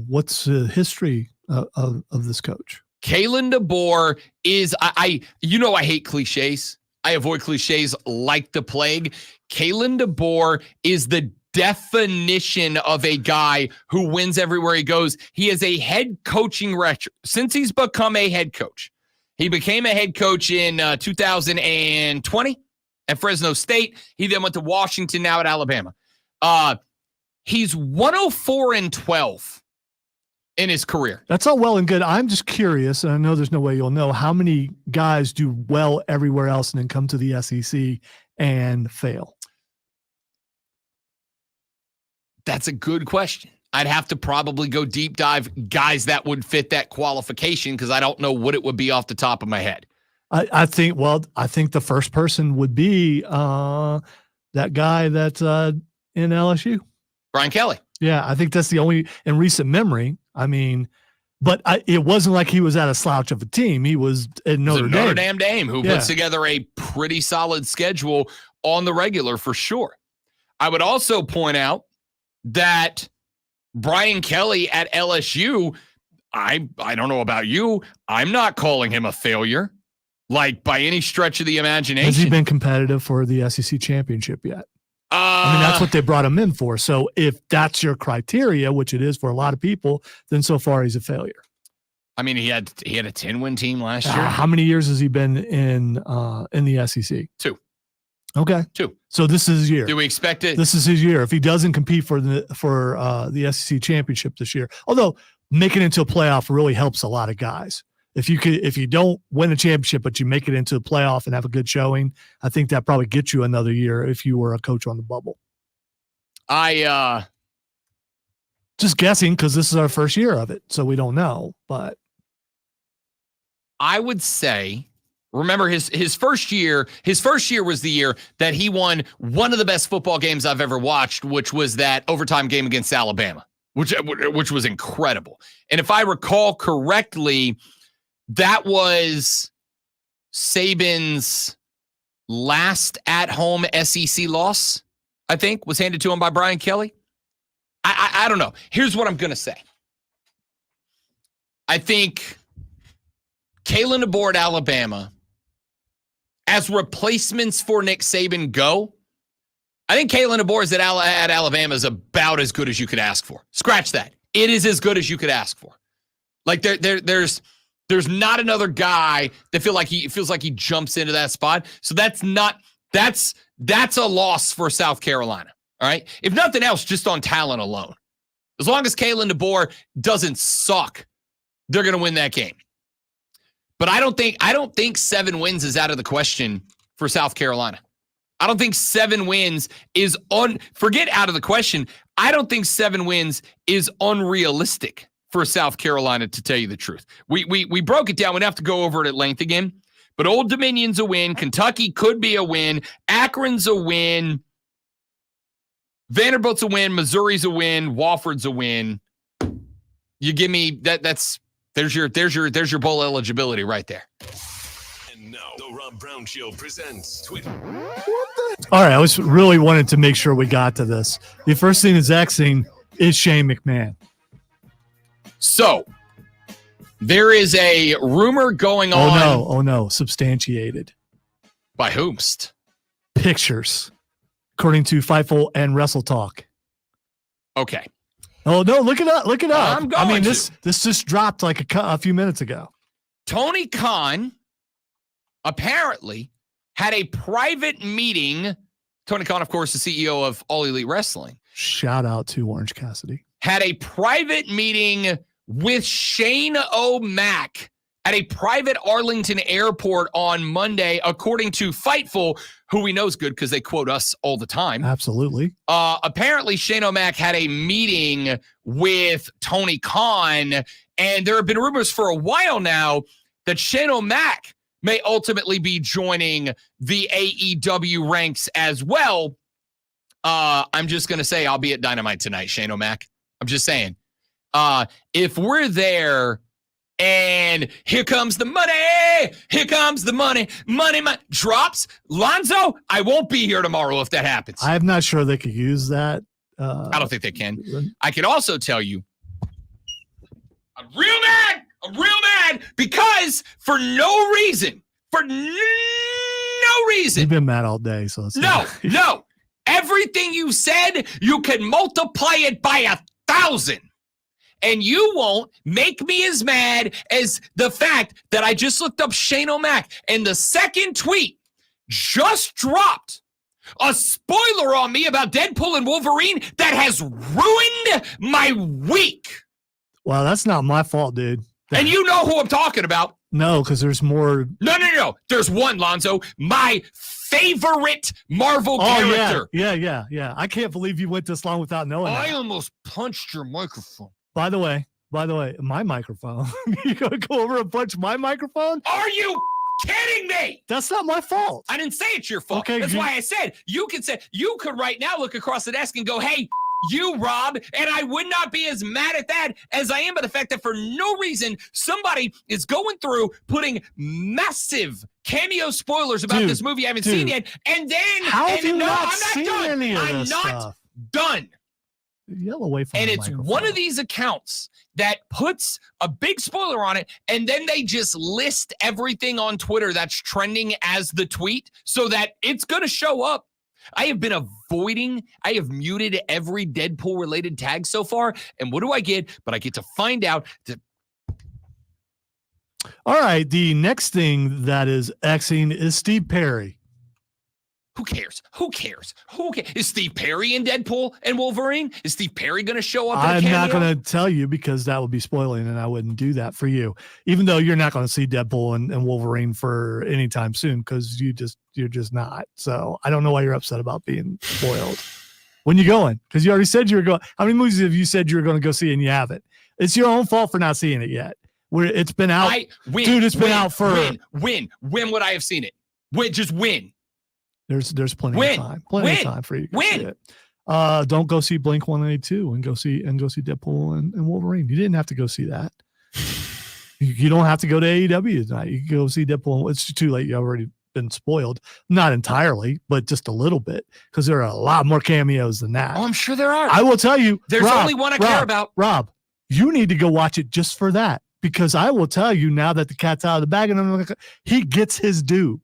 What's the history of this coach? Kalen DeBoer is, I hate cliches. I avoid cliches like the plague. Kalen DeBoer is the definition of a guy who wins everywhere he goes. He is a head coaching record since he's become a head coach. He became a head coach in 2020 at Fresno State. He then went to Washington, now at Alabama. He's 104-12 in his career. That's all well and good. I'm just curious, and I know there's no way you'll know, how many guys do well everywhere else and then come to the SEC and fail? That's a good question. I'd have to probably go deep dive guys that would fit that qualification, because I don't know what it would be off the top of my head. I think the first person would be that guy that's in LSU. Brian Kelly. Yeah, I think that's the only in recent memory. I mean, but it wasn't like he was at a slouch of a team. He was at Notre Dame, who puts together a pretty solid schedule on the regular for sure. I would also point out that Brian Kelly at LSU, I don't know about you, I'm not calling him a failure, like by any stretch of the imagination. Has he been competitive for the SEC championship yet? I mean, that's what they brought him in for. So if that's your criteria, which it is for a lot of people, then so far he's a failure. I mean, he had a 10-win team last year. How many years has he been in the SEC? 2. Okay. 2. So this is his year. Do we expect it? This is his year. If he doesn't compete for the SEC championship this year, although making it into a playoff really helps a lot of guys. If you don't win a championship, but you make it into a playoff and have a good showing, I think that probably gets you another year if you were a coach on the bubble. Just guessing because this is our first year of it, so we don't know. But I would say, remember his first year. His first year was the year that he won one of the best football games I've ever watched, which was that overtime game against Alabama, which was incredible. And if I recall correctly, that was Saban's last at-home SEC loss, I think, was handed to him by Brian Kelly. I don't know. Here's what I'm going to say. I think Kalen DeBoer at Alabama, as replacements for Nick Saban go, I think Kalen DeBoer at Alabama is about as good as you could ask for. Scratch that. It is as good as you could ask for. Like there's not another guy that feels like he jumps into that spot. So that's a loss for South Carolina. All right. If nothing else, just on talent alone. As long as Kalen DeBoer doesn't suck, they're going to win that game. But I don't think 7 wins is out of the question for South Carolina. I don't think 7 wins is forget out of the question. I don't think 7 wins is unrealistic for South Carolina, to tell you the truth. We broke it down. We'd have to go over it at length again. But Old Dominion's a win. Kentucky could be a win. Akron's a win. Vanderbilt's a win. Missouri's a win. Wofford's a win. You give me there's your bowl eligibility right there. And now the Rob Brown Show presents Twitter. All right, I was really wanted to make sure we got to this. The first thing is Xing is Shane McMahon. So there is a rumor going on. Oh no, substantiated. By whomst? Pictures, according to Fightful and Wrestle Talk. Okay. Oh no, look it up. I'm going this just dropped like a few minutes ago. Tony Khan apparently had a private meeting. Tony Khan, of course, the CEO of All Elite Wrestling. Shout out to Orange Cassidy. Had a private meeting with Shane O'Mac at a private Arlington airport on Monday, according to Fightful, who we know is good because they quote us all the time. Absolutely. Apparently, Shane O'Mac had a meeting with Tony Khan, and there have been rumors for a while now that Shane O'Mac may ultimately be joining the AEW ranks as well. I'm just going to say I'll be at Dynamite tonight, Shane O'Mac. I'm just saying. If we're there and here comes the money, money drops, Lonzo, I won't be here tomorrow if that happens. I'm not sure they could use that. I don't think they can. I can also tell you, I'm real mad because for no reason, You've been mad all day, so it's no. Everything you said, you can multiply it by 1,000. And you won't make me as mad as the fact that I just looked up Shane O'Mac and the second tweet just dropped a spoiler on me about Deadpool and Wolverine that has ruined my week. Well, that's not my fault, dude. And you know who I'm talking about. No, because there's more. No. There's one, Lonzo. My favorite Marvel character. Yeah. I can't believe you went this long without knowing that. I almost punched your microphone. By the way, my microphone. You gonna go over and punch my microphone? Are you kidding me? That's not my fault. I didn't say it's your fault. Okay, that's why I said you could right now look across the desk and go, hey, you, Rob, and I would not be as mad at that as I am by the fact that for no reason somebody is going through putting massive cameo spoilers about this movie I haven't seen yet, and then How have you not I'm not seen done. any of I'm this not stuff? done. Yell away from And the it's microphone. one of these accounts that puts a big spoiler on it, and then they just list everything on Twitter that's trending as the tweet so that it's going to show up. I have muted every Deadpool-related tag so far, and what do I get? But I get to find out that All right, the next thing that is Xing is Steve Perry. Who cares? Who cares? Who cares? Is Steve Perry in Deadpool and Wolverine? Is Steve Perry going to show up? I'm in a not cameo? going to tell you because that would be spoiling, and I wouldn't do that for you. Even though you're not going to see Deadpool and Wolverine for any time soon because you're just not. So I don't know why you're upset about being spoiled. When you going? Because you already said you were going. How many movies have you said you were going to go see and you haven't? It's your own fault for not seeing it yet. It's been out, dude. It's been out for when would I have seen it? Just when. There's plenty of time. Plenty of time for you to see it. Don't go see Blink 182 and go see Deadpool and Wolverine. You didn't have to go see that. You don't have to go to AEW tonight. You can go see Deadpool. It's too late. You've already been spoiled. Not entirely, but just a little bit because there are a lot more cameos than that. Oh, I'm sure there are. I will tell you. There's only one I care about. Rob, you need to go watch it just for that because I will tell you now that the cat's out of the bag and he gets his due.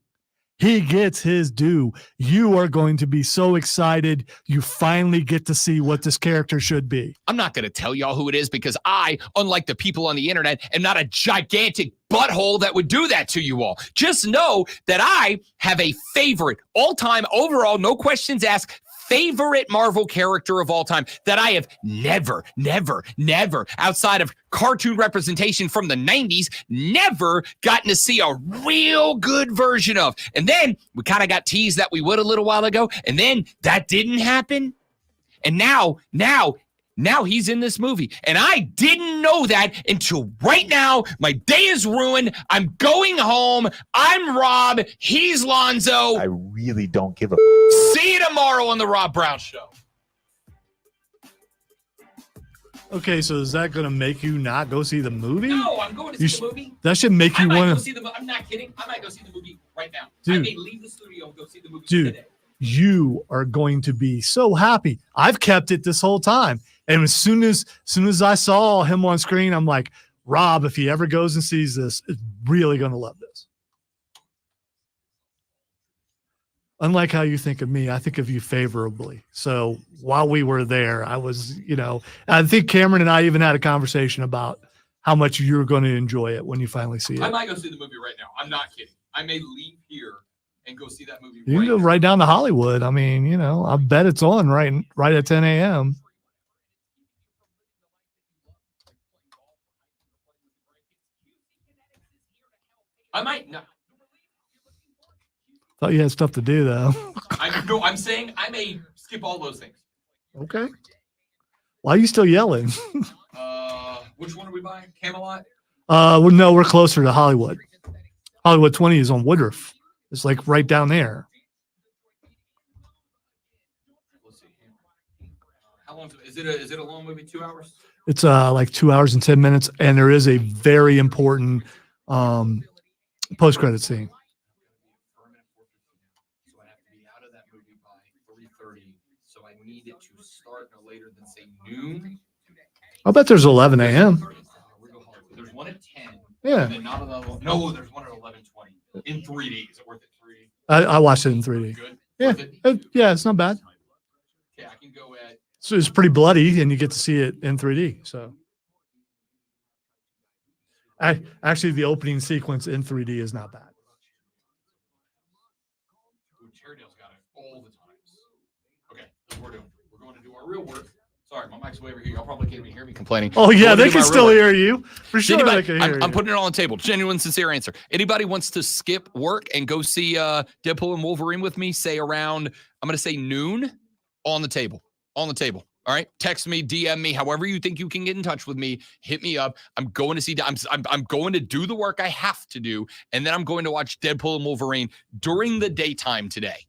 He gets his due. You are going to be so excited. You finally get to see what this character should be. I'm not going to tell y'all who it is because I, unlike the people on the internet, am not a gigantic butthole that would do that to you all. Just know that I have a favorite all-time, overall, no questions asked, favorite Marvel character of all time that I have never, outside of cartoon representation from the 90s, never gotten to see a real good version of. And then we kind of got teased that we would a little while ago, and then that didn't happen. And now he's in this movie. And I didn't know that until right now. My day is ruined. I'm going home. I'm Rob. He's Lonzo. I really don't give a. See you tomorrow on the Rob Brown Show. Okay, so is that going to make you not go see the movie? No, I'm going to see the movie. That should make you want to. I'm not kidding. I might go see the movie right now. Dude, I may leave the studio and go see the movie today. You are going to be so happy. I've kept it this whole time. And as soon as I saw him on screen, I'm like, Rob, if he ever goes and sees this, is really going to love this. Unlike how you think of me, I think of you favorably. So while we were there, I was, I think Cameron and I even had a conversation about how much you're going to enjoy it when you finally see it. I might go see the movie right now. I'm not kidding. I may leave here and go see that movie You can go right down to Hollywood. I mean, I bet it's on right at 10 a.m. I might not. Thought you had stuff to do, though. I'm saying I may skip all those things. Okay. Why are you still yelling? Which one are we buying? Camelot? No, we're closer to Hollywood. Hollywood 20 is on Woodruff. It's like right down there. Let's see. How long is it? A long movie? 2 hours? It's like 2 hours and 10 minutes, and there is a very important post-credit scene. So I have to be out of that movie by 3:30. So I need it to start no later than say noon. I bet there's 11 a.m. There's one at 10. Yeah. And then not another. No, there's one at 11:20 in 3D. Is it worth it? 3D. I watched it in 3D. Good. Yeah, yeah, it's not bad. Okay, I can go at. So it's pretty bloody, and you get to see it in 3D. So, actually, the opening sequence in 3D is not bad. Cherrydale's got it all the times. Okay, that's what we're doing. We're going to do our real work. Sorry, my mic's way over here. Y'all probably can't even hear me complaining. Oh yeah, they can still hear you for sure. Anybody, they can hear I'm you. putting it all on the table. Genuine, sincere answer. Anybody wants to skip work and go see Deadpool and Wolverine with me? Say around. I'm going to say noon. On the table. On the table. All right. Text me, DM me, however you think you can get in touch with me. Hit me up. I'm going to see. I'm going to do the work I have to do, and then I'm going to watch Deadpool and Wolverine during the daytime today.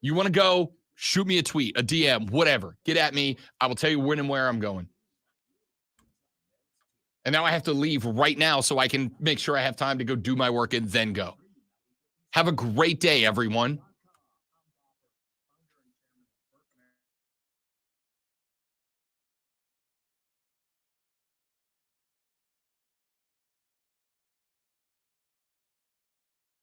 You want to go? Shoot me a tweet, a DM, whatever. Get at me. I will tell you when and where I'm going. And now I have to leave right now so I can make sure I have time to go do my work and then go. Have a great day, everyone.